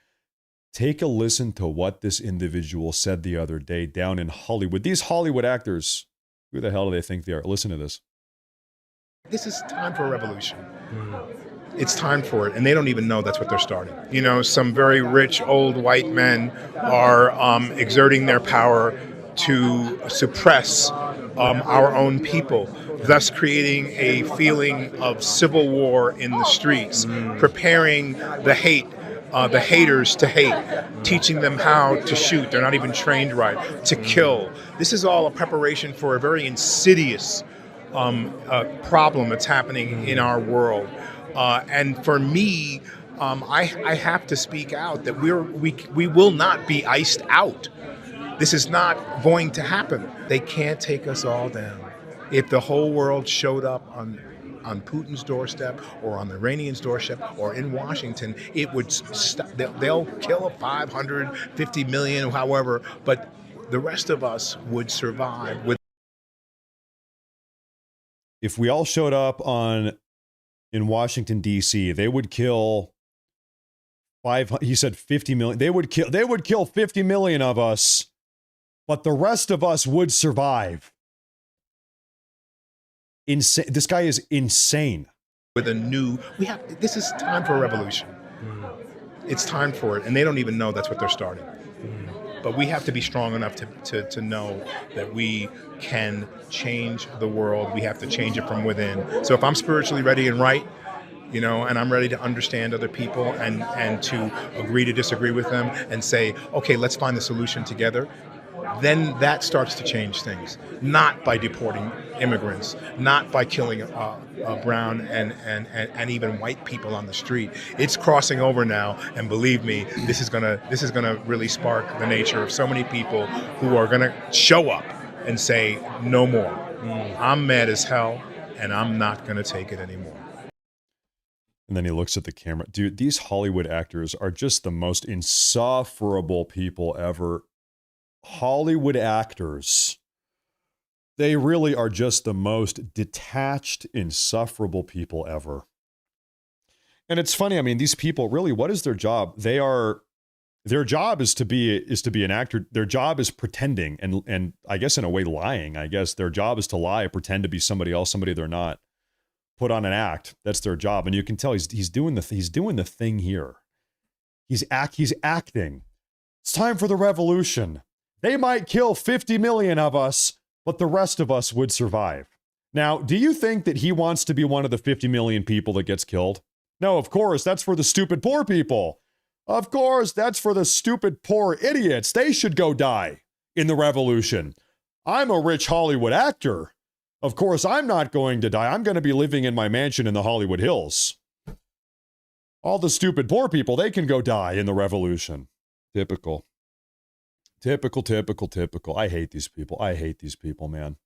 Take a listen to what this individual said the other day down in Hollywood. These Hollywood actors, who the hell do they think they are? Listen to this. This is time for a revolution. It's time for it, and they don't even know that's what they're starting. You know, some very rich old white men are exerting their power to suppress our own people, thus creating a feeling of civil war in the streets, preparing the hate the haters to hate, teaching them how to shoot. They're not even trained right, to kill. This is all a preparation for a very insidious problem that's happening in our world. And for me, I have to speak out that we will not be iced out. This is not going to happen. They can't take us all down. If the whole world showed up on Putin's doorstep or on the Iranians' doorstep or in Washington, it would stop. They'll kill 550 million, however, but the rest of us would survive. If we all showed up in Washington, D.C., they would kill 50 million. They would kill 50 million of us, but the rest of us would survive. Insane. This guy is insane. With this is time for a revolution. It's time for it, and they don't even know that's what they're starting. But we have to be strong enough to know that we can change the world. We have to change it from within. So if I'm spiritually ready and right, and I'm ready to understand other people and to agree to disagree with them and say, okay, let's find the solution together, then that starts to change things. Not by deporting immigrants, not by killing brown and even white people on the street. It's crossing over now, and believe me, this is gonna really spark the nature of so many people who are gonna show up and say, no more. I'm mad as hell, and I'm not gonna take it anymore. And then he looks at the camera. Dude, these Hollywood actors are just the most insufferable people ever. Hollywood actors, they really are just the most detached, insufferable people ever. And it's funny, I mean, these people, really, what is their job? Their job is to be an actor. Their job is pretending and I guess in a way lying. I guess their job is to lie, pretend to be somebody else, somebody they're not. Put on an act. That's their job. And you can tell he's doing the thing here. He's acting. It's time for the revolution. They might kill 50 million of us, but the rest of us would survive. Now, do you think that he wants to be one of the 50 million people that gets killed? No, of course, that's for the stupid poor people. Of course, that's for the stupid poor idiots. They should go die in the revolution. I'm a rich Hollywood actor. Of course, I'm not going to die. I'm going to be living in my mansion in the Hollywood Hills. All the stupid poor people, they can go die in the revolution. Typical. Typical. I hate these people, man.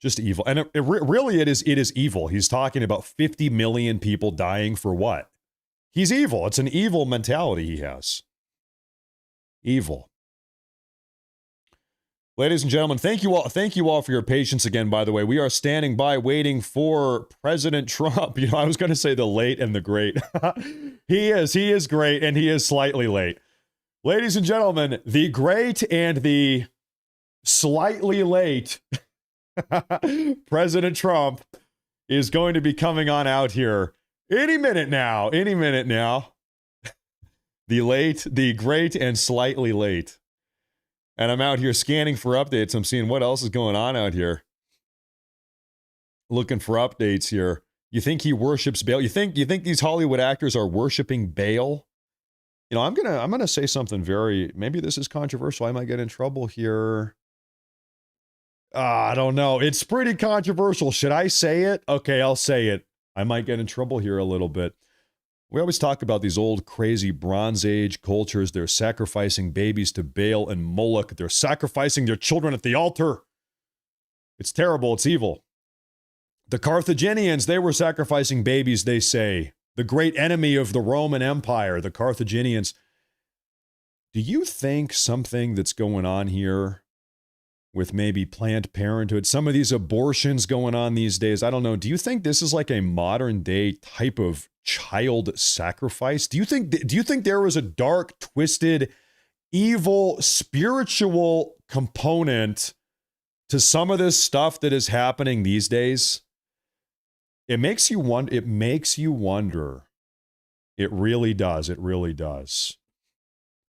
Just evil. And it is evil. He's talking about 50 million people dying for what? He's evil. It's an evil mentality he has. Evil. Ladies and gentlemen, thank you all for your patience again, by the way. We are standing by waiting for President Trump. I was going to say the late and the great. He is great, and he is slightly late. Ladies and gentlemen, the great and the slightly late President Trump is going to be coming on out here any minute now. The great and slightly late. And I'm out here scanning for updates. I'm seeing what else is going on out here. Looking for updates here. You think he worships Baal? You think these Hollywood actors are worshiping Baal? I'm gonna say something maybe this is controversial. I might get in trouble here. I don't know. It's pretty controversial. Should I say it? Okay, I'll say it. I might get in trouble here a little bit. We always talk about these old crazy Bronze Age cultures. They're sacrificing babies to Baal and Moloch. They're sacrificing their children at the altar. It's terrible. It's evil. The Carthaginians, they were sacrificing babies, they say. The great enemy of the Roman Empire, the Carthaginians. Do you think something that's going on here with maybe Planned Parenthood, some of these abortions going on these days, I don't know. Do you think this is like a modern day type of child sacrifice? Do you think there was a dark, twisted, evil, spiritual component to some of this stuff that is happening these days? It makes you wonder. It really does.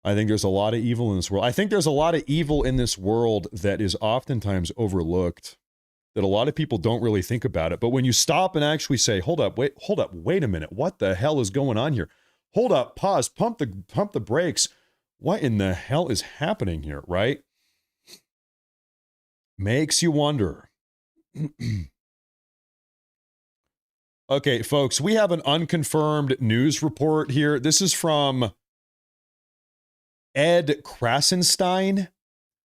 I think there's a lot of evil in this world. I think there's a lot of evil in this world that is oftentimes overlooked, that a lot of people don't really think about it. But when you stop and actually say, hold up, wait a minute, what the hell is going on here? hold up, pause, pump the brakes. What in the hell is happening here, right? Makes you wonder. Okay, folks, we have an unconfirmed news report here. This is from Ed Krasenstein,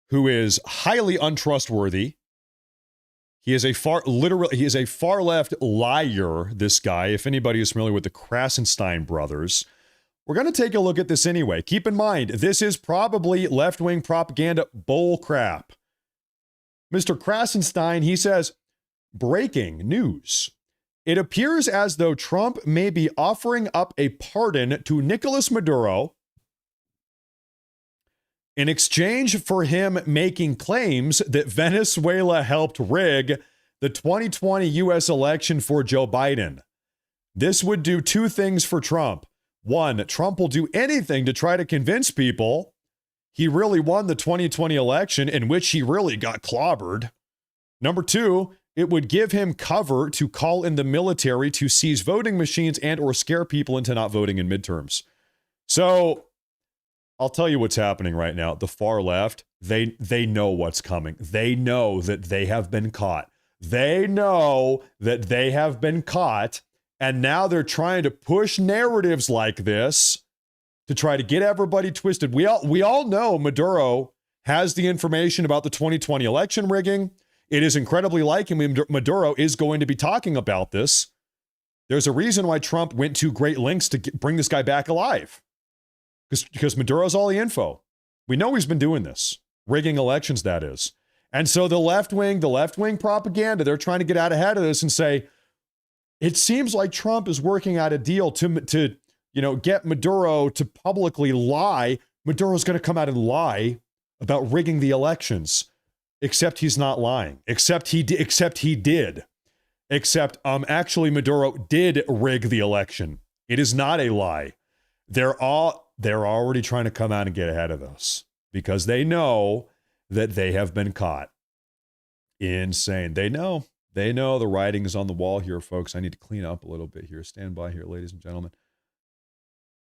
who is highly untrustworthy. He is a far left liar, this guy, if anybody is familiar with the Krasenstein brothers. We're going to take a look at this anyway. Keep in mind, this is probably left-wing propaganda bullcrap. Mr. Krasenstein, he says, breaking news. It appears as though Trump may be offering up a pardon to Nicolas Maduro in exchange for him making claims that Venezuela helped rig the 2020 U.S. election for Joe Biden. This would do two things for Trump. One, Trump will do anything to try to convince people he really won the 2020 election, in which he really got clobbered. Number two, it would give him cover to call in the military to seize voting machines and or scare people into not voting in midterms. So I'll tell you what's happening right now. The far left, they know what's coming. They know that they have been caught. They know that they have been caught, and now they're trying to push narratives like this to try to get everybody twisted. We all know Maduro has the information about the 2020 election rigging. It is incredibly likely Maduro is going to be talking about this. There's a reason why Trump went to great lengths to bring this guy back alive. Because Maduro's all the info. We know he's been doing this. Rigging elections, that is. And so the left wing propaganda, they're trying to get out ahead of this and say, it seems like Trump is working out a deal to get Maduro to publicly lie. Maduro's going to come out and lie about rigging the elections. Except he's not lying. Except actually Maduro did rig the election. It is not a lie. They're already trying to come out and get ahead of us because they know that they have been caught. Insane. They know the writing is on the wall here, folks. I need to clean up a little bit here. Stand by here, ladies and gentlemen.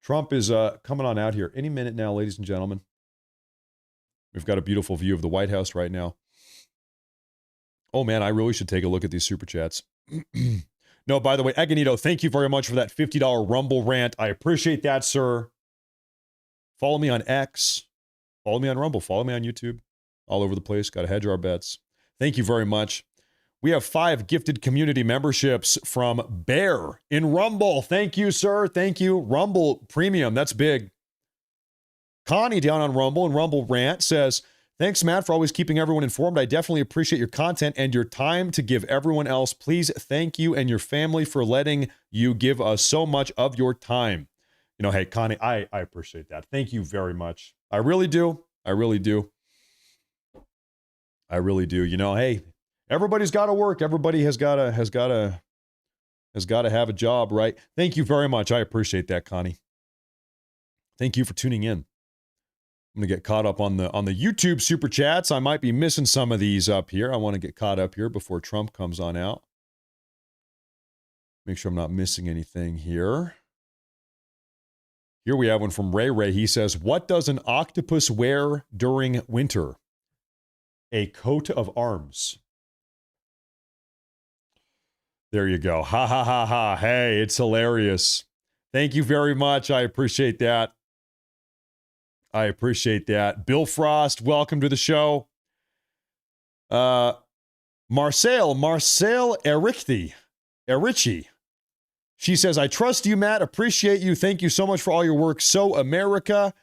Trump is coming on out here any minute now, ladies and gentlemen. We've got a beautiful view of the White House right now. Oh man, I really should take a look at these super chats. No, by the way, Agonito, thank you very much for that $50 Rumble rant. I appreciate that, sir. Follow me on X. Follow me on Rumble. Follow me on YouTube. All over the place. Got to hedge our bets. Thank you very much. We have 5 gifted community memberships from Bear in Rumble. Thank you, sir. Thank you. Rumble Premium. That's big. Connie down on Rumble and Rumble Rant says, thanks, Matt, for always keeping everyone informed. I definitely appreciate your content and your time to give everyone else. Please thank you and your family for letting you give us so much of your time. Hey, Connie, I appreciate that. Thank you very much. I really do. I really do. I really do. Hey, everybody's got to work. Everybody has got to have a job, right? Thank you very much. I appreciate that, Connie. Thank you for tuning in. I'm going to get caught up on the YouTube super chats. I might be missing some of these up here. I want to get caught up here before Trump comes on out. Make sure I'm not missing anything here. Here we have one from Ray Ray. He says, what does an octopus wear during winter? A coat of arms. There you go. Ha ha ha ha. Hey, it's hilarious. Thank you very much. I appreciate that. I appreciate that. Bill Frost, welcome to the show. Marcel Erici. She says, I trust you, Matt. Appreciate you. Thank you so much for all your work. So America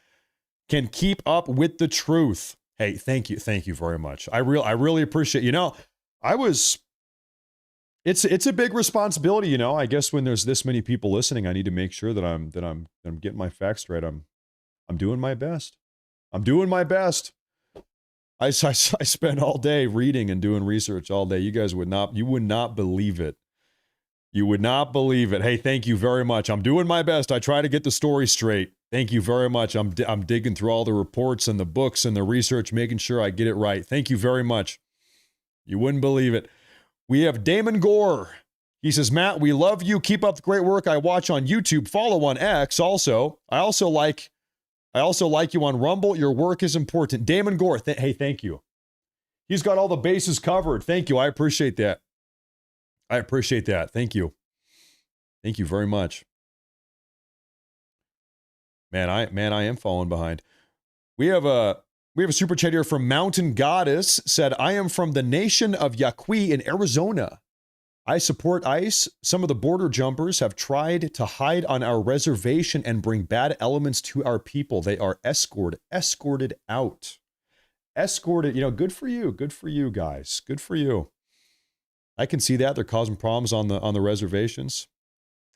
can keep up with the truth. Hey, thank you. Thank you very much. I really appreciate, it's a big responsibility, I guess when there's this many people listening, I need to make sure that I'm getting my facts straight. I'm doing my best. I'm doing my best. I spent all day reading and doing research all day. You would not believe it. You would not believe it. Hey, thank you very much. I'm doing my best. I try to get the story straight. Thank you very much. I'm digging through all the reports and the books and the research, making sure I get it right. Thank you very much. You wouldn't believe it. We have Damon Gore. He says, Matt, we love you. Keep up the great work. I watch on YouTube. Follow on X also. I also like you on Rumble. Your work is important. Damon Gore, hey, thank you. He's got all the bases covered. Thank you. I appreciate that. I appreciate that. Thank you. Thank you very much. Man, I am falling behind. We have a super chat here from Mountain Goddess. Said, I am from the nation of Yaqui in Arizona. I support ICE. Some of the border jumpers have tried to hide on our reservation and bring bad elements to our people. They are escorted out. Escorted, good for you. Good for you guys. Good for you. I can see that. They're causing problems on the reservations.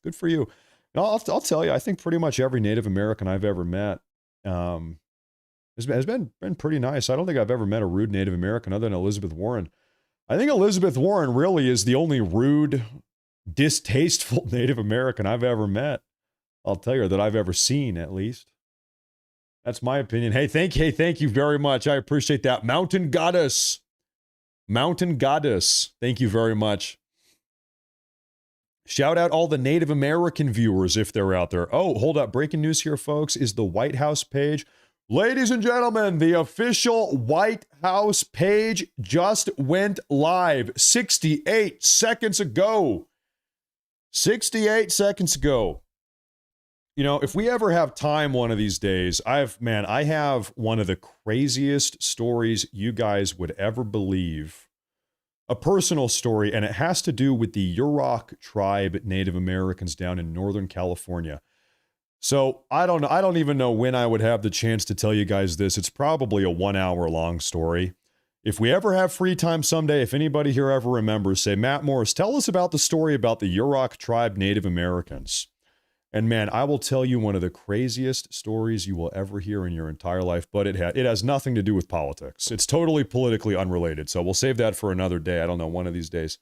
Good for you. And I'll tell you, I think pretty much every Native American I've ever met has been pretty nice. I don't think I've ever met a rude Native American other than Elizabeth Warren. I think Elizabeth Warren really is the only rude, distasteful Native American I've ever met. I'll tell you, that I've ever seen, at least. That's my opinion. Hey, thank you very much. I appreciate that. Mountain Goddess. Mountain Goddess. Thank you very much. Shout out all the Native American viewers if they're out there. Oh, hold up. Breaking news here, folks, is the White House page. Ladies and gentlemen, the official White House page just went live 68 seconds ago. 68 seconds ago. If we ever have time one of these days, I have one of the craziest stories you guys would ever believe. A personal story, and it has to do with the Yurok tribe Native Americans down in Northern California. So I don't even know when I would have the chance to tell you guys this. It's probably a 1 hour long story. If we ever have free time someday, if anybody here ever remembers, say, Matt Morris, tell us about the story about the Yurok tribe Native Americans. And man, I will tell you one of the craziest stories you will ever hear in your entire life, but it has nothing to do with politics. It's totally politically unrelated. So we'll save that for another day. I don't know, one of these days.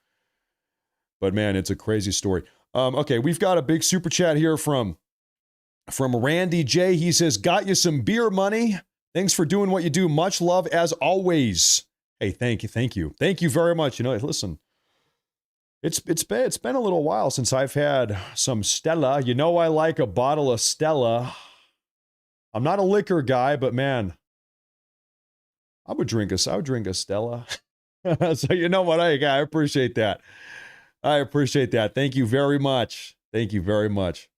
But man, it's a crazy story. Okay, we've got a big super chat here from Randy J. He says, got you some beer money. Thanks for doing what you do. Much love as always. Hey, thank you. Thank you very much. Listen, it's been a little while since I've had some Stella. I like a bottle of Stella. I'm not a liquor guy, but man, I would drink a Stella. So you know what? I appreciate that. I appreciate that. Thank you very much. Thank you very much.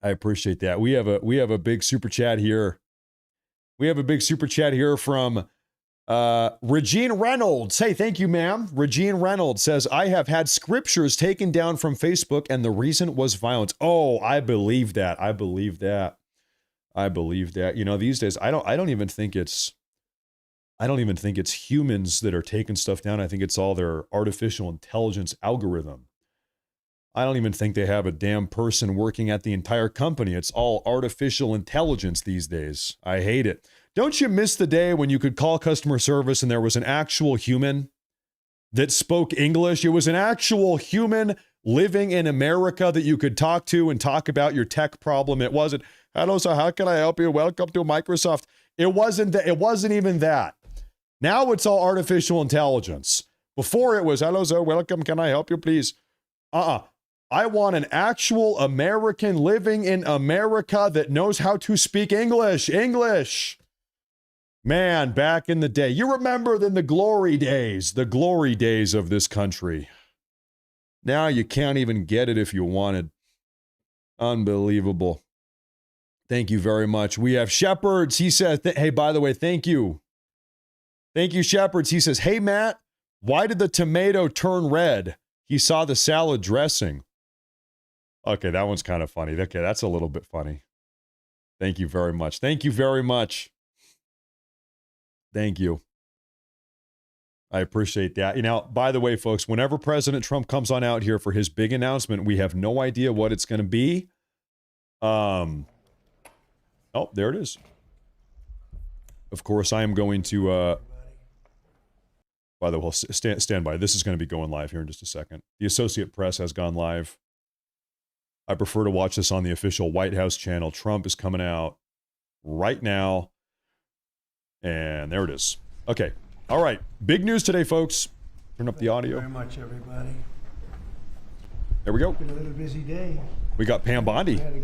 I appreciate that. We have a big super chat here. We have a big super chat here from Regine Reynolds. Hey, thank you, ma'am. Regine Reynolds says, I have had scriptures taken down from Facebook and the reason was violence. Oh, I believe that. I believe that. These days I don't even think it's humans that are taking stuff down. I think it's all their artificial intelligence algorithm. I don't even think they have a damn person working at the entire company. It's all artificial intelligence these days. I hate it. Don't you miss the day when you could call customer service and there was an actual human that spoke English? It was an actual human living in America that you could talk to and talk about your tech problem. It wasn't, hello, sir, how can I help you? Welcome to Microsoft. It wasn't even that. Now it's all artificial intelligence. Before it was, hello, sir, welcome, can I help you, please? I want an actual American living in America that knows how to speak English. Man, back in the day. You remember the glory days of this country. Now you can't even get it if you wanted. Unbelievable. Thank you very much. We have Shepherds. He says, hey, by the way, thank you. Thank you, Shepherds. He says, hey, Matt, why did the tomato turn red? He saw the salad dressing. Okay, that one's kind of funny. Okay, that's a little bit funny. Thank you very much. Thank you very much. Thank you. I appreciate that. By the way, folks, whenever President Trump comes on out here for his big announcement, we have no idea what it's going to be. Oh, there it is. Of course, I am going to... by the way, stand by. This is going to be going live here in just a second. The Associated Press has gone live. I prefer to watch this on the official White House channel. Trump is coming out right now. And there it is. Okay. All right. Big news today, folks. Turn up the audio. Thank you very much, everybody. There we go. It's been a little busy day. We got Pam Bondi. We had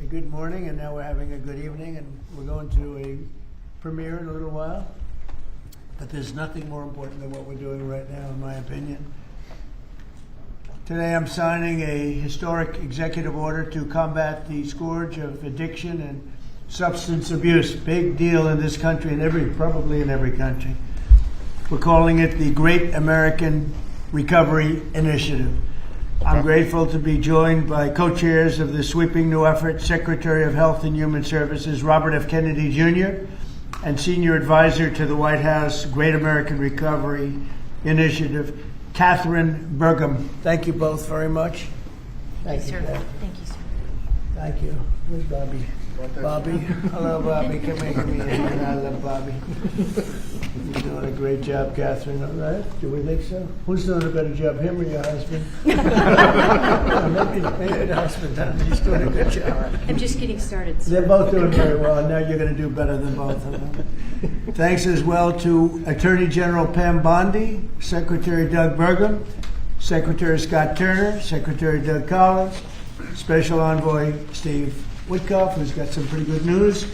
a good morning, and now we're having a good evening, and we're going to a premiere in a little while. But there's nothing more important than what we're doing right now, in my opinion. Today I'm signing a historic executive order to combat the scourge of addiction and substance abuse. Big deal in this country and probably in every country. We're calling it the Great American Recovery Initiative. I'm grateful to be joined by co-chairs of the sweeping new effort, Secretary of Health and Human Services Robert F. Kennedy Jr., and Senior Advisor to the White House Great American Recovery Initiative, Catherine Burgum. Thank you both very much. Thank you, Pat. Thank you, sir. Thank you. Where's Bobby? Bobby. Hello, Bobby. Come here. I love Bobby. You're doing a great job, Catherine. All right? Do we think so? Who's doing a better job, him or your husband? maybe the husband. Huh? He's doing a good job. I'm just getting started, sir. They're both doing very well, and now you're going to do better than both of them. Thanks as well to Attorney General Pam Bondi, Secretary Doug Burgum, Secretary Scott Turner, Secretary Doug Collins, Special Envoy Steve Witkoff, who's got some pretty good news,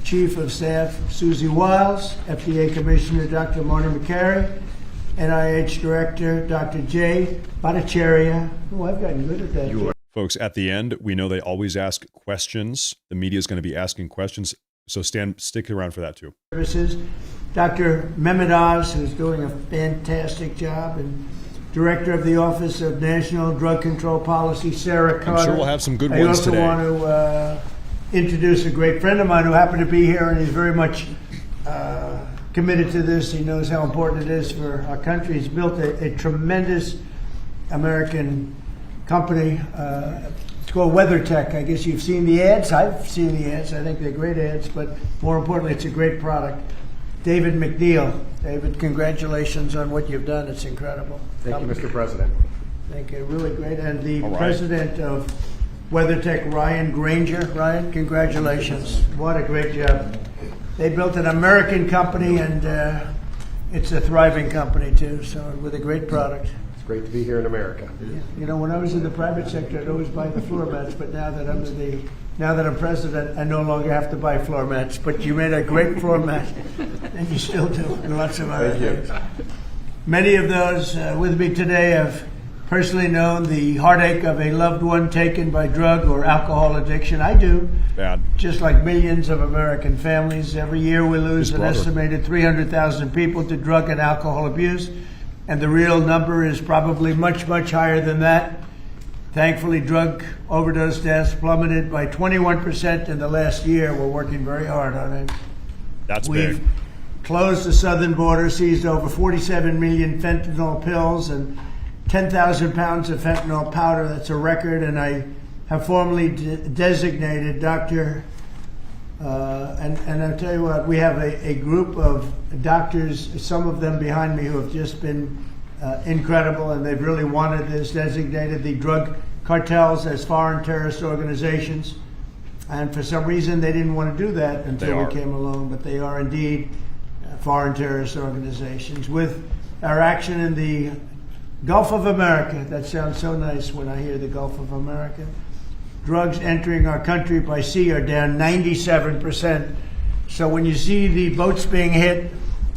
Chief of Staff Susie Wiles, FDA Commissioner Dr. Marty McCary, NIH Director Dr. Jay Bhattacharya. Oh, I've gotten good at that. Folks, at the end, we know they always ask questions. The media is going to be asking questions, so stick around for that too. Services, Dr. Mehmet Oz, who's doing a fantastic job, and Director of the Office of National Drug Control Policy, Sarah Carter. I'm sure we'll have some good ones today. I also want to introduce a great friend of mine who happened to be here, and he's very much committed to this. He knows how important it is for our country. He's built a tremendous American company. It's called WeatherTech. I guess you've seen the ads. I've seen the ads. I think they're great ads, but more importantly, it's a great product. David McNeil. David, congratulations on what you've done. It's incredible. Thank you, Mr. President. Thank you. Really great. And the president of WeatherTech, Ryan Granger. Ryan, congratulations. What a great job. They built an American company, and it's a thriving company, too, so with a great product. It's great to be here in America. Yeah. You know, when I was in the private sector, I'd always buy the floor mats, but now that I'm president, I no longer have to buy floor mats. But you made a great floor mat, and you still do, and lots of other things. Many of those with me today have personally known the heartache of a loved one taken by drug or alcohol addiction. I do. Bad. Just like millions of American families, every year we lose an estimated 300,000 people to drug and alcohol abuse, and the real number is probably much, much higher than that. Thankfully, drug overdose deaths plummeted by 21% in the last year. We're working very hard on it. That's We've big. closed the southern border, seized over 47 million fentanyl pills and 10,000 pounds of fentanyl powder. That's a record, and I have formally designated Dr. And I'll tell you what, we have a group of doctors, some of them behind me, who have just been incredible, and they've really wanted this, designated the drug cartels as foreign terrorist organizations. And for some reason, they didn't want to do that until we came along, but they are indeed foreign terrorist organizations. With our action in the Gulf of America, that sounds so nice when I hear the Gulf of America. Drugs entering our country by sea are down 97%. So when you see the boats being hit,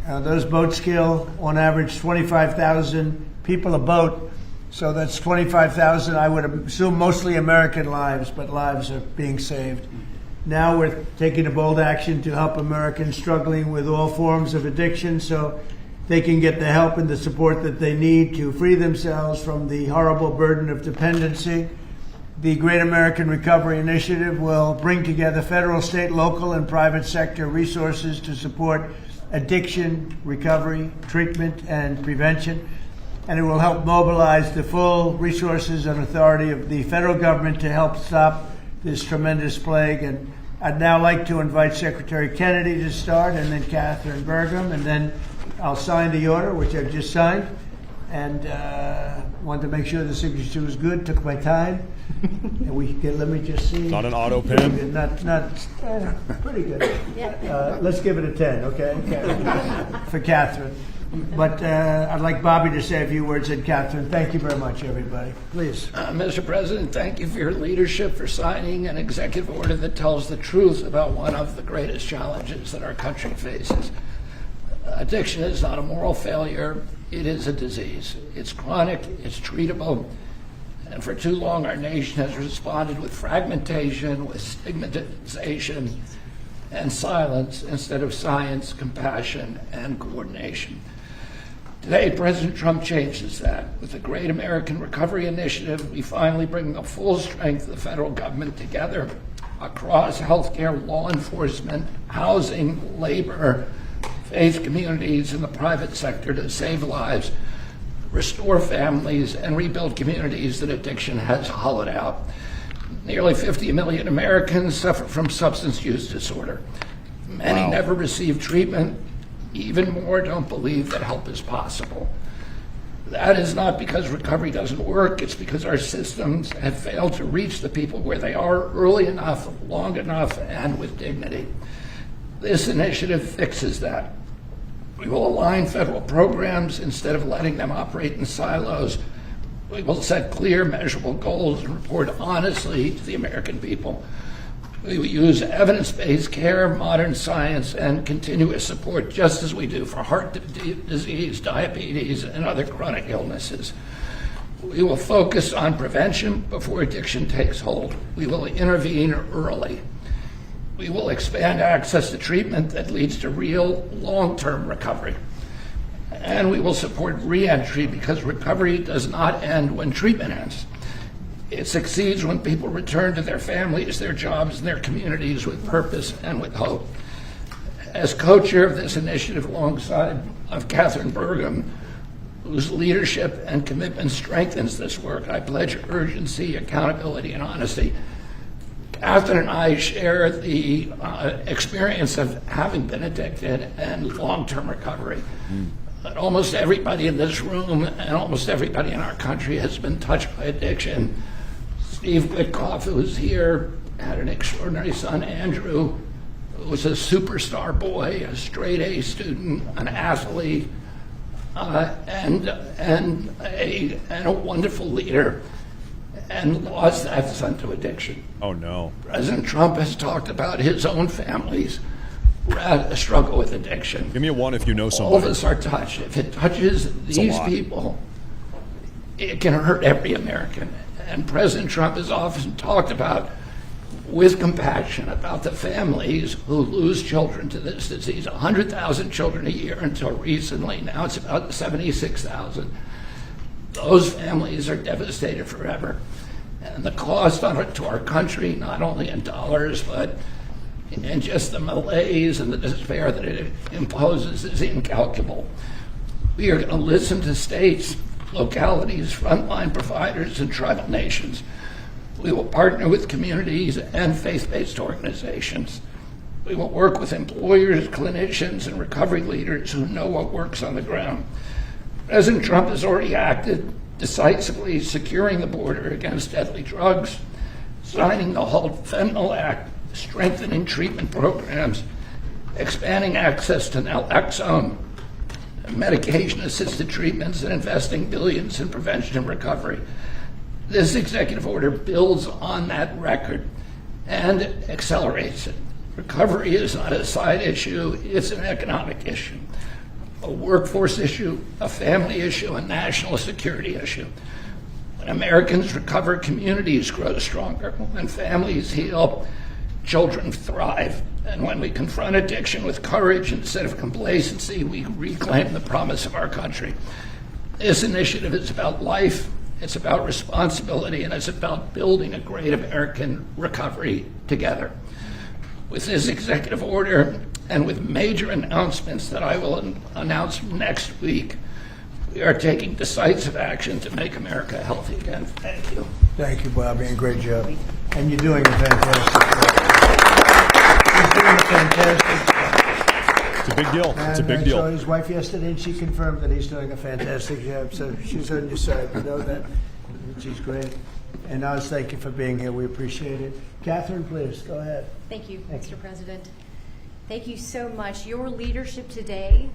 those boats kill on average 25,000 people a boat. So that's 25,000, I would assume mostly American lives, but lives are being saved. Now we're taking a bold action to help Americans struggling with all forms of addiction so they can get the help and the support that they need to free themselves from the horrible burden of dependency. The Great American Recovery Initiative will bring together federal, state, local, and private sector resources to support addiction, recovery, treatment, and prevention. And it will help mobilize the full resources and authority of the federal government to help stop this tremendous plague. And I'd now like to invite Secretary Kennedy to start, and then Catherine Burgum, and then I'll sign the order, which I've just signed, and wanted to make sure the signature was good. Took my time, and we can, let me just see. Not an auto pen. Not pretty good. Let's give it a 10, okay? For Catherine. But I'd like Bobby to say a few words, and Catherine. Thank you very much, everybody. Please. Mr. President, thank you for your leadership, for signing an executive order that tells the truth about one of the greatest challenges that our country faces. Addiction is not a moral failure, it is a disease. It's chronic, it's treatable, and for too long our nation has responded with fragmentation, with stigmatization, and silence instead of science, compassion, and coordination. Today, President Trump changes that. With the Great American Recovery Initiative, we finally bring the full strength of the federal government together across healthcare, law enforcement, housing, labor, faith communities, and the private sector to save lives, restore families, and rebuild communities that addiction has hollowed out. Nearly 50 million Americans suffer from substance use disorder. Many never receive treatment. Even more don't believe that help is possible. That is not because recovery doesn't work, it's because our systems have failed to reach the people where they are early enough, long enough, and with dignity. This initiative fixes that. We will align federal programs instead of letting them operate in silos. We will set clear, measurable goals and report honestly to the American people. We will use evidence-based care, modern science, and continuous support, just as we do for heart disease, diabetes, and other chronic illnesses. We will focus on prevention before addiction takes hold. We will intervene early. We will expand access to treatment that leads to real long-term recovery. And we will support re-entry because recovery does not end when treatment ends. It succeeds when people return to their families, their jobs, and their communities with purpose and with hope. As co-chair of this initiative alongside of Catherine Burgum, whose leadership and commitment strengthens this work, I pledge urgency, accountability, and honesty. Catherine and I share the experience of having been addicted and long-term recovery. But almost everybody in this room and almost everybody in our country has been touched by addiction. Steve Witkoff, who's here, had an extraordinary son, Andrew, who was a superstar boy, a straight A student, an athlete, and a wonderful leader, and lost that son to addiction. Oh, no. President Trump has talked about his own families struggle with addiction. Give me a one if you know somebody. All of us are touched. If it touches these people, it can hurt every American. And President Trump has often talked about, with compassion, about the families who lose children to this disease. 100,000 children a year until recently. Now it's about 76,000. Those families are devastated forever. And the cost to our country, not only in dollars, but in just the malaise and the despair that it imposes, is incalculable. We are going to listen to states, localities, frontline providers, and tribal nations. We will partner with communities and faith-based organizations. We will work with employers, clinicians, and recovery leaders who know what works on the ground. President Trump has already acted decisively, securing the border against deadly drugs, signing the Halt Fentanyl Act, strengthening treatment programs, expanding access to naloxone, medication-assisted treatments, and investing billions in prevention and recovery. This executive order builds on that record and accelerates it. Recovery is not a side issue, it's an economic issue, a workforce issue, a family issue, a national security issue. When Americans recover, communities grow stronger. When families heal, children thrive. And when we confront addiction with courage instead of complacency, we reclaim the promise of our country. This initiative is about life, it's about responsibility, and it's about building a great American recovery together. With this executive order and with major announcements that I will announce next week, we are taking decisive action to make America healthy again. Thank you. Thank you, Bobby, and great job. And you're doing a fantastic job. He's doing a fantastic job. It's a big deal. It's a big I deal. saw his wife yesterday, and she confirmed that he's doing a fantastic job. So she's on your side. You know that. She's great. And Oz, thank you for being here. We appreciate it. Catherine, please, go ahead. Thank you, Mr. President. Thank you so much. Your leadership today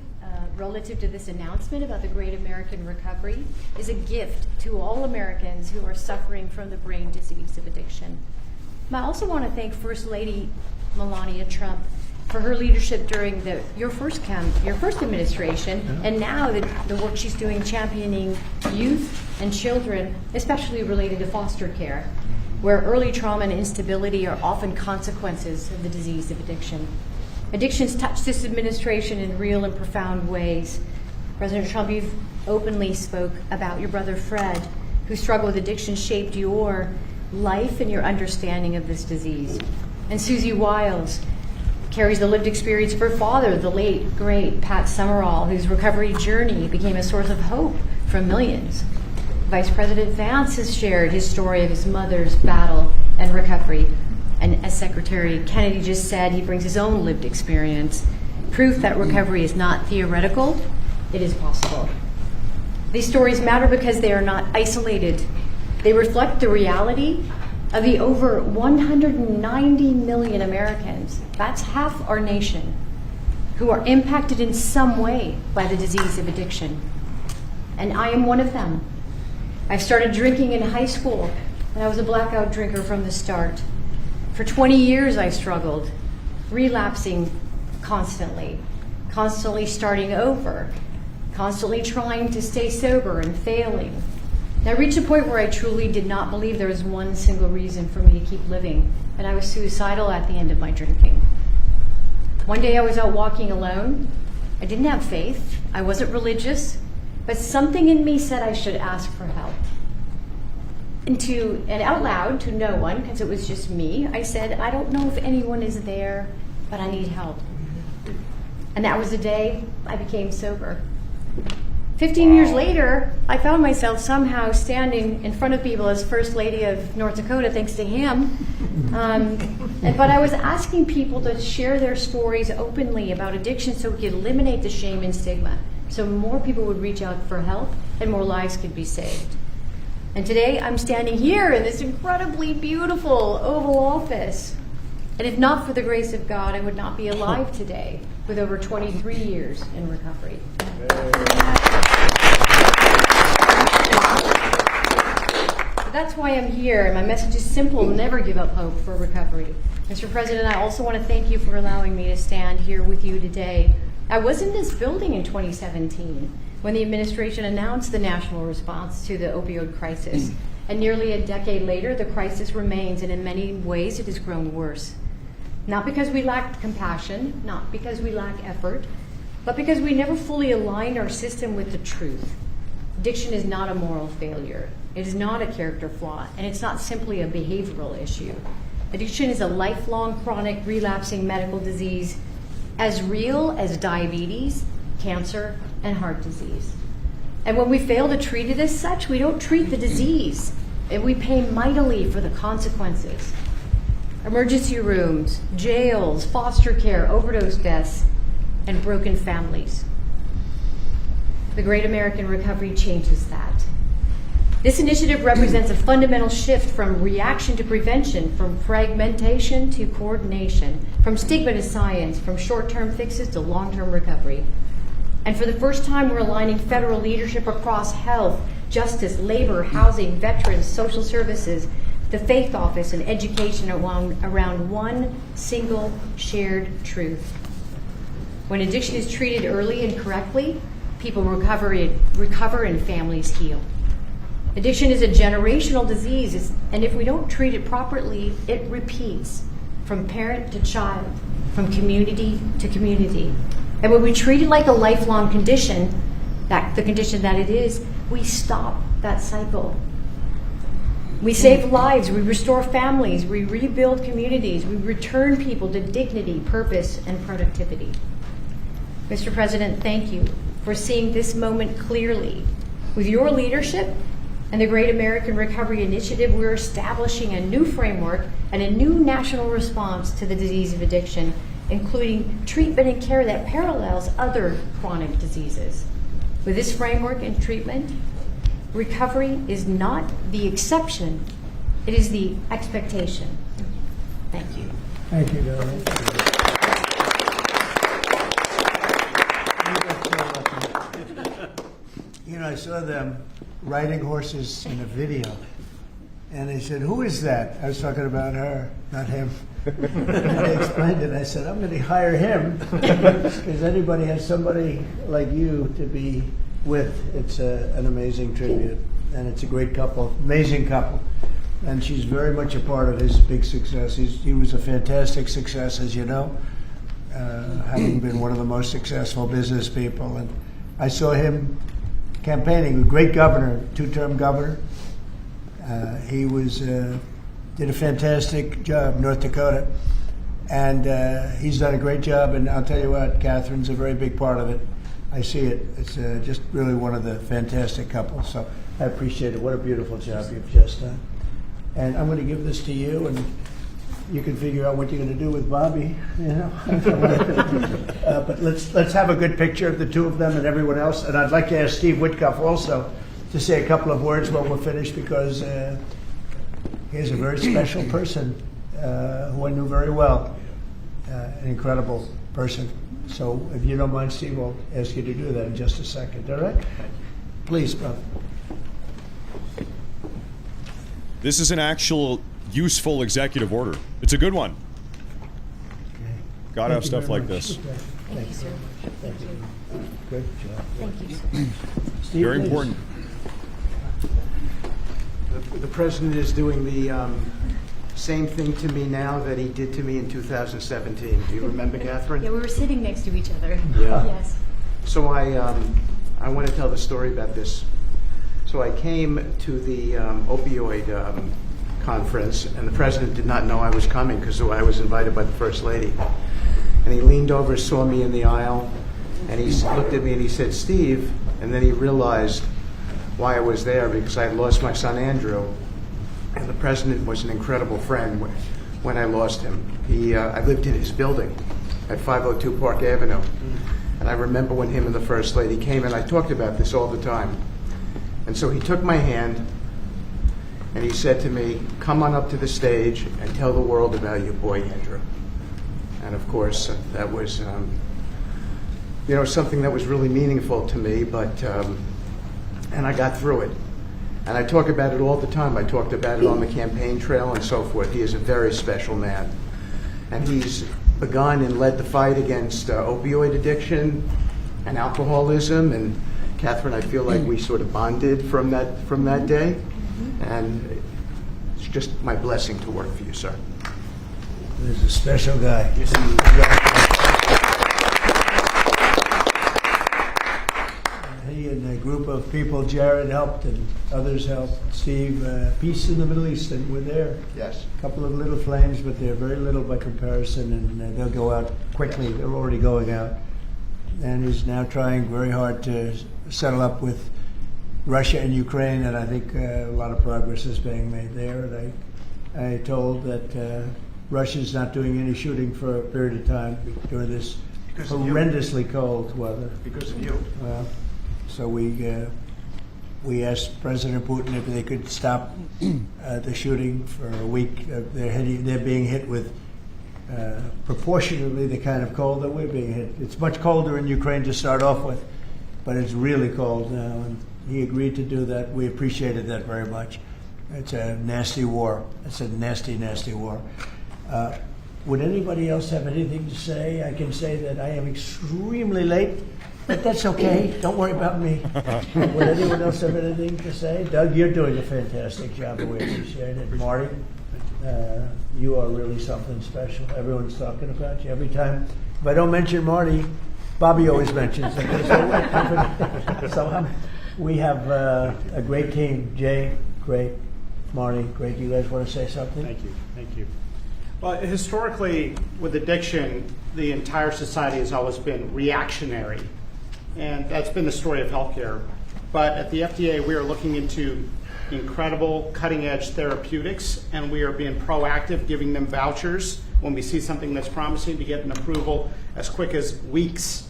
relative to this announcement about the Great American Recovery is a gift to all Americans who are suffering from the brain disease of addiction. I also want to thank First Lady Melania Trump for her leadership during your first administration, and now the work she's doing championing youth and children, especially related to foster care, where early trauma and instability are often consequences of the disease of addiction. Addictions touch this administration in real and profound ways. President Trump, you've openly spoke about your brother Fred, whose struggle with addiction shaped your life and your understanding of this disease. And Susie Wiles carries the lived experience of her father, the late, great Pat Summerall, whose recovery journey became a source of hope for millions. Vice President Vance has shared his story of his mother's battle and recovery. And as Secretary Kennedy just said, he brings his own lived experience, proof that recovery is not theoretical, it is possible. These stories matter because they are not isolated. They reflect the reality of the over 190 million Americans, that's half our nation, who are impacted in some way by the disease of addiction. And I am one of them. I started drinking in high school, and I was a blackout drinker from the start. For 20 years I struggled, relapsing constantly starting over, constantly trying to stay sober and failing. And I reached a point where I truly did not believe there was one single reason for me to keep living, and I was suicidal at the end of my drinking. One day I was out walking alone. I didn't have faith, I wasn't religious, but something in me said I should ask for help. And out loud to no one, because it was just me, I said, I don't know if anyone is there, but I need help. And that was the day I became sober. 15 years later, I found myself somehow standing in front of people as First Lady of North Dakota, thanks to him. But I was asking people to share their stories openly about addiction so we could eliminate the shame and stigma, so more people would reach out for help and more lives could be saved. And today I'm standing here in this incredibly beautiful Oval Office. And if not for the grace of God, I would not be alive today with over 23 years in recovery. So that's why I'm here, and my message is simple: never give up hope for recovery. Mr. President, I also want to thank you for allowing me to stand here with you today. I was in this building in 2017 when the administration announced the national response to the opioid crisis. And nearly a decade later, the crisis remains, and in many ways it has grown worse. Not because we lacked compassion, not because we lack effort, but because we never fully aligned our system with the truth. Addiction is not a moral failure. It is not a character flaw, and it's not simply a behavioral issue. Addiction is a lifelong, chronic, relapsing medical disease as real as diabetes, cancer, and heart disease. And when we fail to treat it as such, we don't treat the disease, and we pay mightily for the consequences. Emergency rooms, jails, foster care, overdose deaths, and broken families. The Great American Recovery changes that. This initiative represents a fundamental shift from reaction to prevention, from fragmentation to coordination, from stigma to science, from short-term fixes to long-term recovery. And for the first time, we're aligning federal leadership across health, justice, labor, housing, veterans, social services, the faith office, and education around one single shared truth. When addiction is treated early and correctly, people recover and families heal. Addiction is a generational disease, and if we don't treat it properly, it repeats from parent to child, from community to community. And when we treat it like a lifelong condition, the condition that it is, we stop that cycle. We save lives, we restore families, we rebuild communities, we return people to dignity, purpose, and productivity. Mr. President, thank you for seeing this moment clearly. With your leadership and the Great American Recovery Initiative, we're establishing a new framework and a new national response to the disease of addiction, including treatment and care that parallels other chronic diseases. With this framework and treatment, recovery is not the exception, it is the expectation. Thank you. Thank you, Darrell. You know, I saw them riding horses in a video, and they said, "Who is that?" I was talking about her, not him. And they explained it. I said, "I'm going to hire him because anybody has somebody like you to be with." It's an amazing tribute, and it's a great couple, amazing couple. And she's very much a part of his big success. He was a fantastic success, as you know, having been one of the most successful business people. And I saw him campaigning, a great governor, two-term governor. He was did a fantastic job, North Dakota, and he's done a great job. And I'll tell you what, Catherine's a very big part of it. I see it. It's just really one of the fantastic couples. So I appreciate it. What a beautiful job you've just done. And I'm going to give this to you, and you can figure out what you're going to do with Bobby. You know. But let's have a good picture of the two of them and everyone else. And I'd like to ask Steve Witkoff also to say a couple of words when we're finished, because he's a very special person who I knew very well, an incredible person. So if you don't mind, Steve, I'll ask you to do that in just a second. All right? Please, Bob. This is an actual useful executive order. It's a good one. Okay. Gotta have stuff like this. Thank you, sir. Thank you. Good job. Thank you, Steve, Very please. important. The president is doing the same thing to me now that he did to me in 2017. Do you remember, Catherine? Yeah, we were sitting next to each other. Yeah. Yes. So I want to tell the story about this. So I came to the opioid conference, and the president did not know I was coming because I was invited by the First Lady. And he leaned over, saw me in the aisle, and he looked at me and he said, "Steve," and then he realized why I was there, because I had lost my son Andrew, and the president was an incredible friend when I lost him. I lived in his building at 502 Park Avenue, and I remember when him and the First Lady came, and I talked about this all the time. And so he took my hand and he said to me, "Come on up to the stage and tell the world about your boy Andrew." And of course, that was something that was really meaningful to me, but and I got through it. And I talk about it all the time. I talked about it on the campaign trail and so forth. He is a very special man. And he's begun and led the fight against opioid addiction and alcoholism. And Catherine, I feel like we sort of bonded from that day. And it's just my blessing to work for you, sir. He's a special guy. He and a group of people, Jared helped and others helped. Steve, peace in the Middle East, and we're there. Yes. A couple of little flames, but they're very little by comparison, and they'll go out quickly. They're already going out. And he's now trying very hard to settle up with Russia and Ukraine, and I think a lot of progress is being made there. And I told that Russia's not doing any shooting for a period of time during this horrendously cold weather. Because of you. Well, so we asked President Putin if they could stop the shooting for a week. They're being hit with proportionately the kind of cold that we're being hit. It's much colder in Ukraine to start off with, but it's really cold now, and he agreed to do that. We appreciated that very much. It's a nasty war. It's a nasty, nasty war. Would anybody else have anything to say? I can say that I am extremely late, but that's okay. Don't worry about me. Would anyone else have anything to say? Doug, you're doing a fantastic job. We appreciate it. Marty, you are really something special. Everyone's talking about you. Every time, if I don't mention Marty, Bobby always mentions him. So we have a great team. Jay, great. Marty, great. You guys want to say something? Thank you. Thank you. Well, historically, with addiction, the entire society has always been reactionary. And that's been the story of healthcare. But at the FDA, we are looking into incredible cutting-edge therapeutics, and we are being proactive, giving them vouchers when we see something that's promising to get an approval as quick as weeks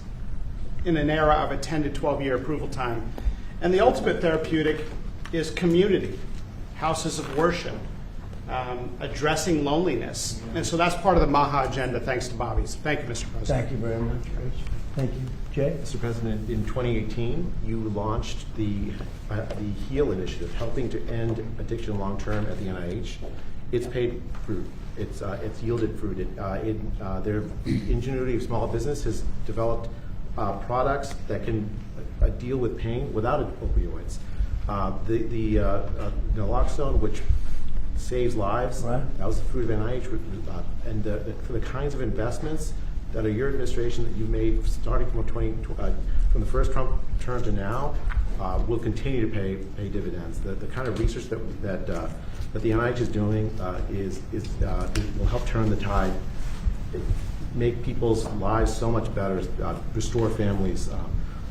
in an era of a 10 to 12-year approval time. And the ultimate therapeutic is community, houses of worship, addressing loneliness. And so that's part of the MAHA agenda, thanks to Bobby's. Thank you, Mr. President. Thank you very much, Rich. Thank you. Jay? Mr. President, in 2018, you launched the HEAL initiative, helping to end addiction long-term at the NIH. It's paid fruit. It's yielded fruit. Their ingenuity of small business has developed products that can deal with pain without opioids. The naloxone, which saves lives, that was the fruit of NIH. And for the kinds of investments that are your administration that you've made starting from the first Trump term to now, will continue to pay dividends. The kind of research that the NIH is doing will help turn the tide, make people's lives so much better, restore families.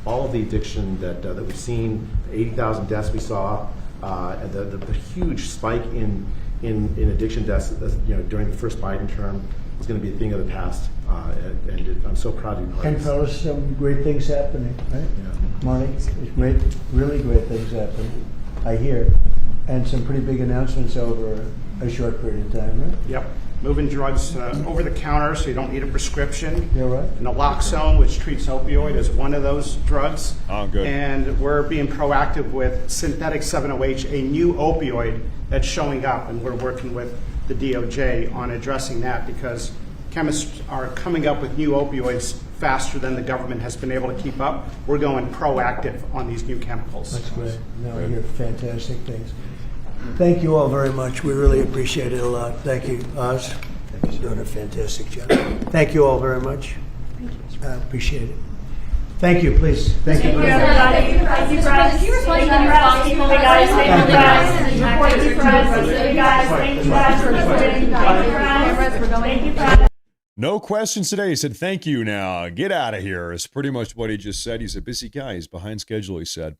All of the addiction that we've seen, 80,000 deaths we saw, the huge spike in addiction deaths, during the first Biden term, is going to be a thing of the past. And I'm so proud of you. And fellas, some great things happening, right? Yeah. Marty, there's really great things happening, I hear. And some pretty big announcements over a short period of time, right? Yep. Moving drugs over the counter so you don't need a prescription. You're right. Naloxone, which treats opioid, is one of those drugs. Oh, good. And we're being proactive with synthetic 7-OH, a new opioid that's showing up, and we're working with the DOJ on addressing that because chemists are coming up with new opioids faster than the government has been able to keep up. We're going proactive on these new chemicals. That's great. No, I hear fantastic things. Thank you all very much. We really appreciate it a lot. Thank you, Oz. You're doing a fantastic job. Thank you all very much. I appreciate it. Thank you, please. Thank you. Thank you, guys. Thank you, guys. Thank you, guys. No questions today. He said, thank you now. Get out of here. Is pretty much what he just said. He's a busy guy. He's behind schedule, he said.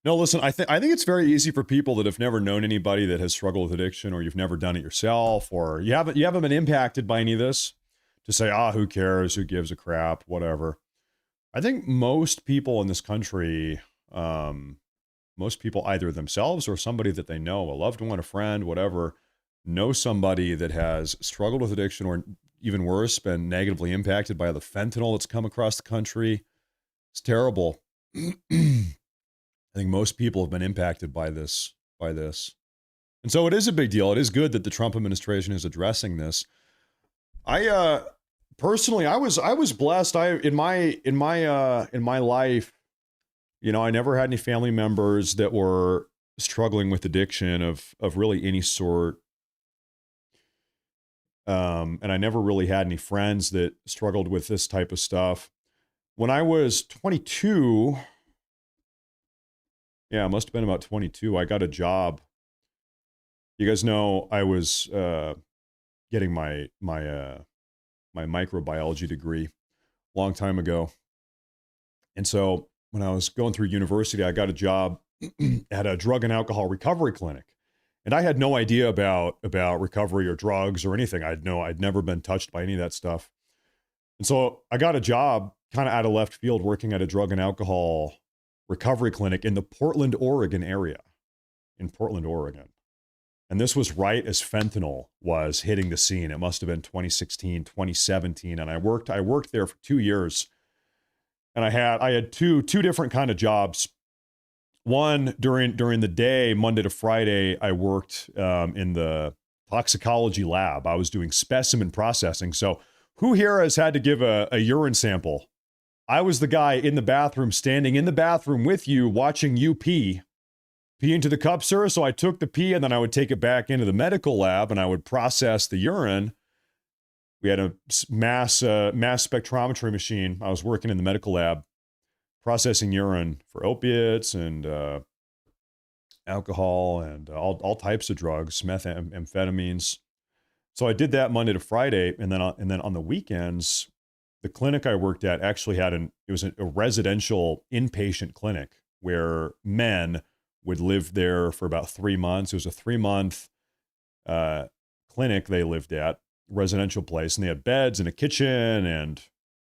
No, listen, I think it's very easy for people that have never known anybody that has struggled with addiction, or you've never done it yourself, or you haven't been impacted by any of this, to say, who cares? Who gives a crap? Whatever. I think most people in this country, most people either themselves or somebody that they know, a loved one, a friend, whatever, know somebody that has struggled with addiction, or even worse, been negatively impacted by the fentanyl that's come across the country. It's terrible. I think most people have been impacted by this. And so it is a big deal. It is good that the Trump administration is addressing this. I personally, I was blessed. In my life, I never had any family members that were struggling with addiction of really any sort. And I never really had any friends that struggled with this type of stuff. When I was 22, yeah, it must have been about 22, I got a job. You guys know I was getting my microbiology degree a long time ago. And so when I was going through university, I got a job at a drug and alcohol recovery clinic. And I had no idea about recovery or drugs or anything. I'd never been touched by any of that stuff. And so I got a job kind of out of left field working at a drug and alcohol recovery clinic in the Portland, Oregon area. In Portland, Oregon. And this was right as fentanyl was hitting the scene. It must have been 2016, 2017. And I worked there for 2 years. And I had two different kind of jobs. One, during the day, Monday to Friday, I worked in the toxicology lab. I was doing specimen processing. So who here has had to give a urine sample? I was the guy in the bathroom, standing in the bathroom with you, watching you pee into the cup, sir. So I took the pee and then I would take it back into the medical lab and I would process the urine. We had a mass spectrometry machine. I was working in the medical lab, processing urine for opiates and alcohol and all types of drugs, methamphetamines. So I did that Monday to Friday, and then on the weekends, the clinic I worked at actually had it was a residential inpatient clinic where men would live there for about 3 months. It was a 3-month clinic they lived at, residential place, and they had beds and a kitchen and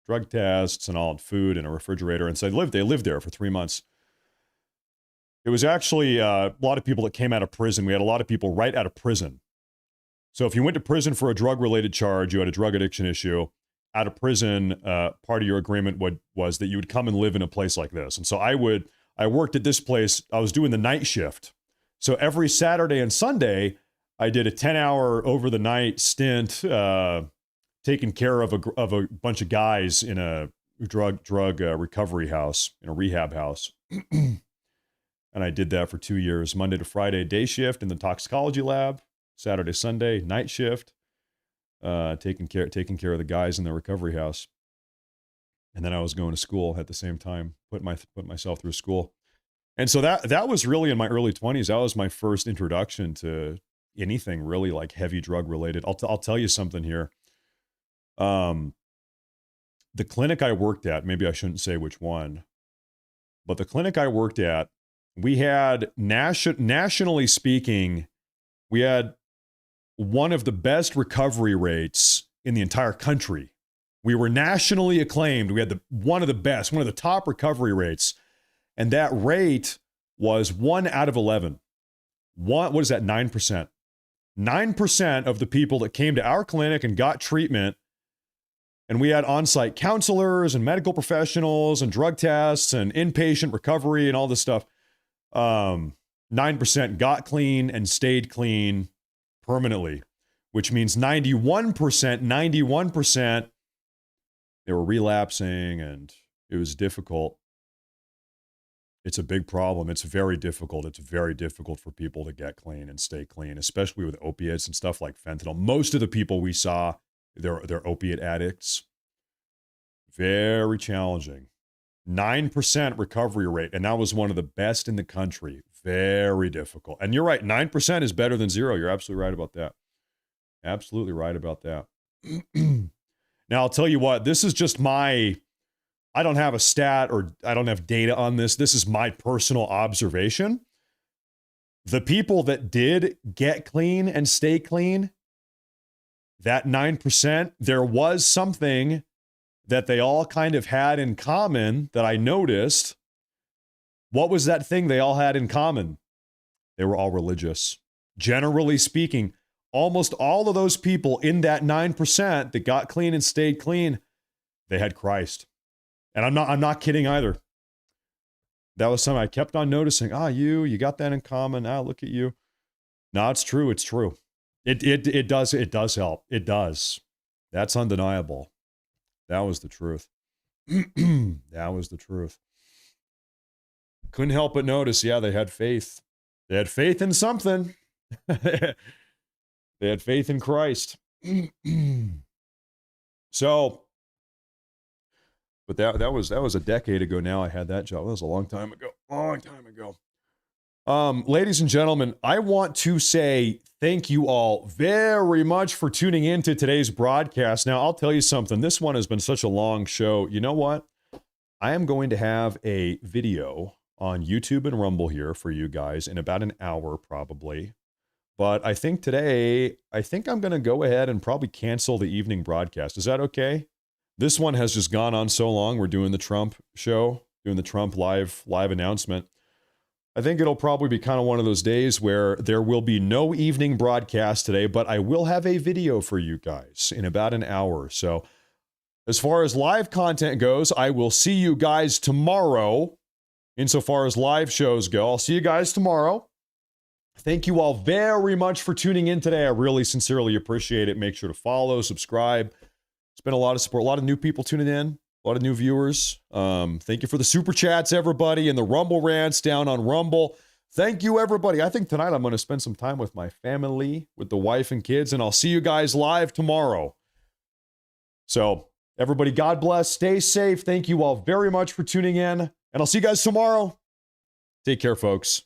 drug tests and all food and a refrigerator. And so they lived there for 3 months. It was actually a lot of people that came out of prison. We had a lot of people right out of prison. So if you went to prison for a drug-related charge, you had a drug addiction issue, out of prison, part of your agreement was that you would come and live in a place like this. And so I worked at this place. I was doing the night shift. So every Saturday and Sunday, I did a 10-hour over the night stint, taking care of a bunch of guys in a drug recovery house, in a rehab house. And I did that for 2 years, Monday to Friday, day shift in the toxicology lab, Saturday, Sunday, night shift, taking care of the guys in the recovery house. And then I was going to school at the same time, put myself through school. And so that was really in my early 20s. That was my first introduction to anything really like heavy drug related. I'll tell you something here. The clinic I worked at, maybe I shouldn't say which one, but the clinic I worked at, we had nationally speaking, we had one of the best recovery rates in the entire country. We were nationally acclaimed. We had one of the top recovery rates. And that rate was 1 out of 11. What is that? 9%. 9% of the people that came to our clinic and got treatment, and we had on-site counselors and medical professionals and drug tests and inpatient recovery and all this stuff. 9% got clean and stayed clean permanently, which means 91%, they were relapsing, and it was difficult. It's a big problem. It's very difficult. It's very difficult for people to get clean and stay clean, especially with opiates and stuff like fentanyl. Most of the people we saw, they're opiate addicts. Very challenging. 9% recovery rate, and that was one of the best in the country. Very difficult. And you're right, 9% is better than 0. You're absolutely right about that. Absolutely right about that. Now, I'll tell you what, this is just I don't have a stat or I don't have data on this. This is my personal observation. The people that did get clean and stay clean, that 9%, there was something that they all kind of had in common that I noticed. What was that thing they all had in common? They were all religious. Generally speaking, almost all of those people in that 9% that got clean and stayed clean, they had Christ. And I'm not kidding either. That was something I kept on noticing. You got that in common. Look at you. No, it's true. It's true. It does help. It does. That's undeniable. That was the truth. That was the truth. Couldn't help but notice, they had faith. They had faith in something. They had faith in Christ. So, but that was a decade ago now. I had that job. That was a long time ago. Ladies and gentlemen, I want to say thank you all very much for tuning in to today's broadcast. Now, I'll tell you something. This one has been such a long show. You know what? I am going to have a video on YouTube and Rumble here for you guys in about an hour probably. But I think today, I'm going to go ahead and probably cancel the evening broadcast. Is that okay? This one has just gone on so long. We're doing the Trump show, doing the Trump live announcement. I think it'll probably be kind of one of those days where there will be no evening broadcast today, but I will have a video for you guys in about an hour. So as far as live content goes, I will see you guys tomorrow. Insofar as live shows go, I'll see you guys tomorrow. Thank you all very much for tuning in today. I really sincerely appreciate it. Make sure to follow, subscribe. It's been a lot of support, a lot of new people tuning in, a lot of new viewers. Thank you for the super chats, everybody, and the Rumble rants down on Rumble. Thank you, everybody. I think tonight I'm going to spend some time with my family, with the wife and kids, and I'll see you guys live tomorrow. So, everybody, God bless. Stay safe. Thank you all very much for tuning in, and I'll see you guys tomorrow. Take care, folks.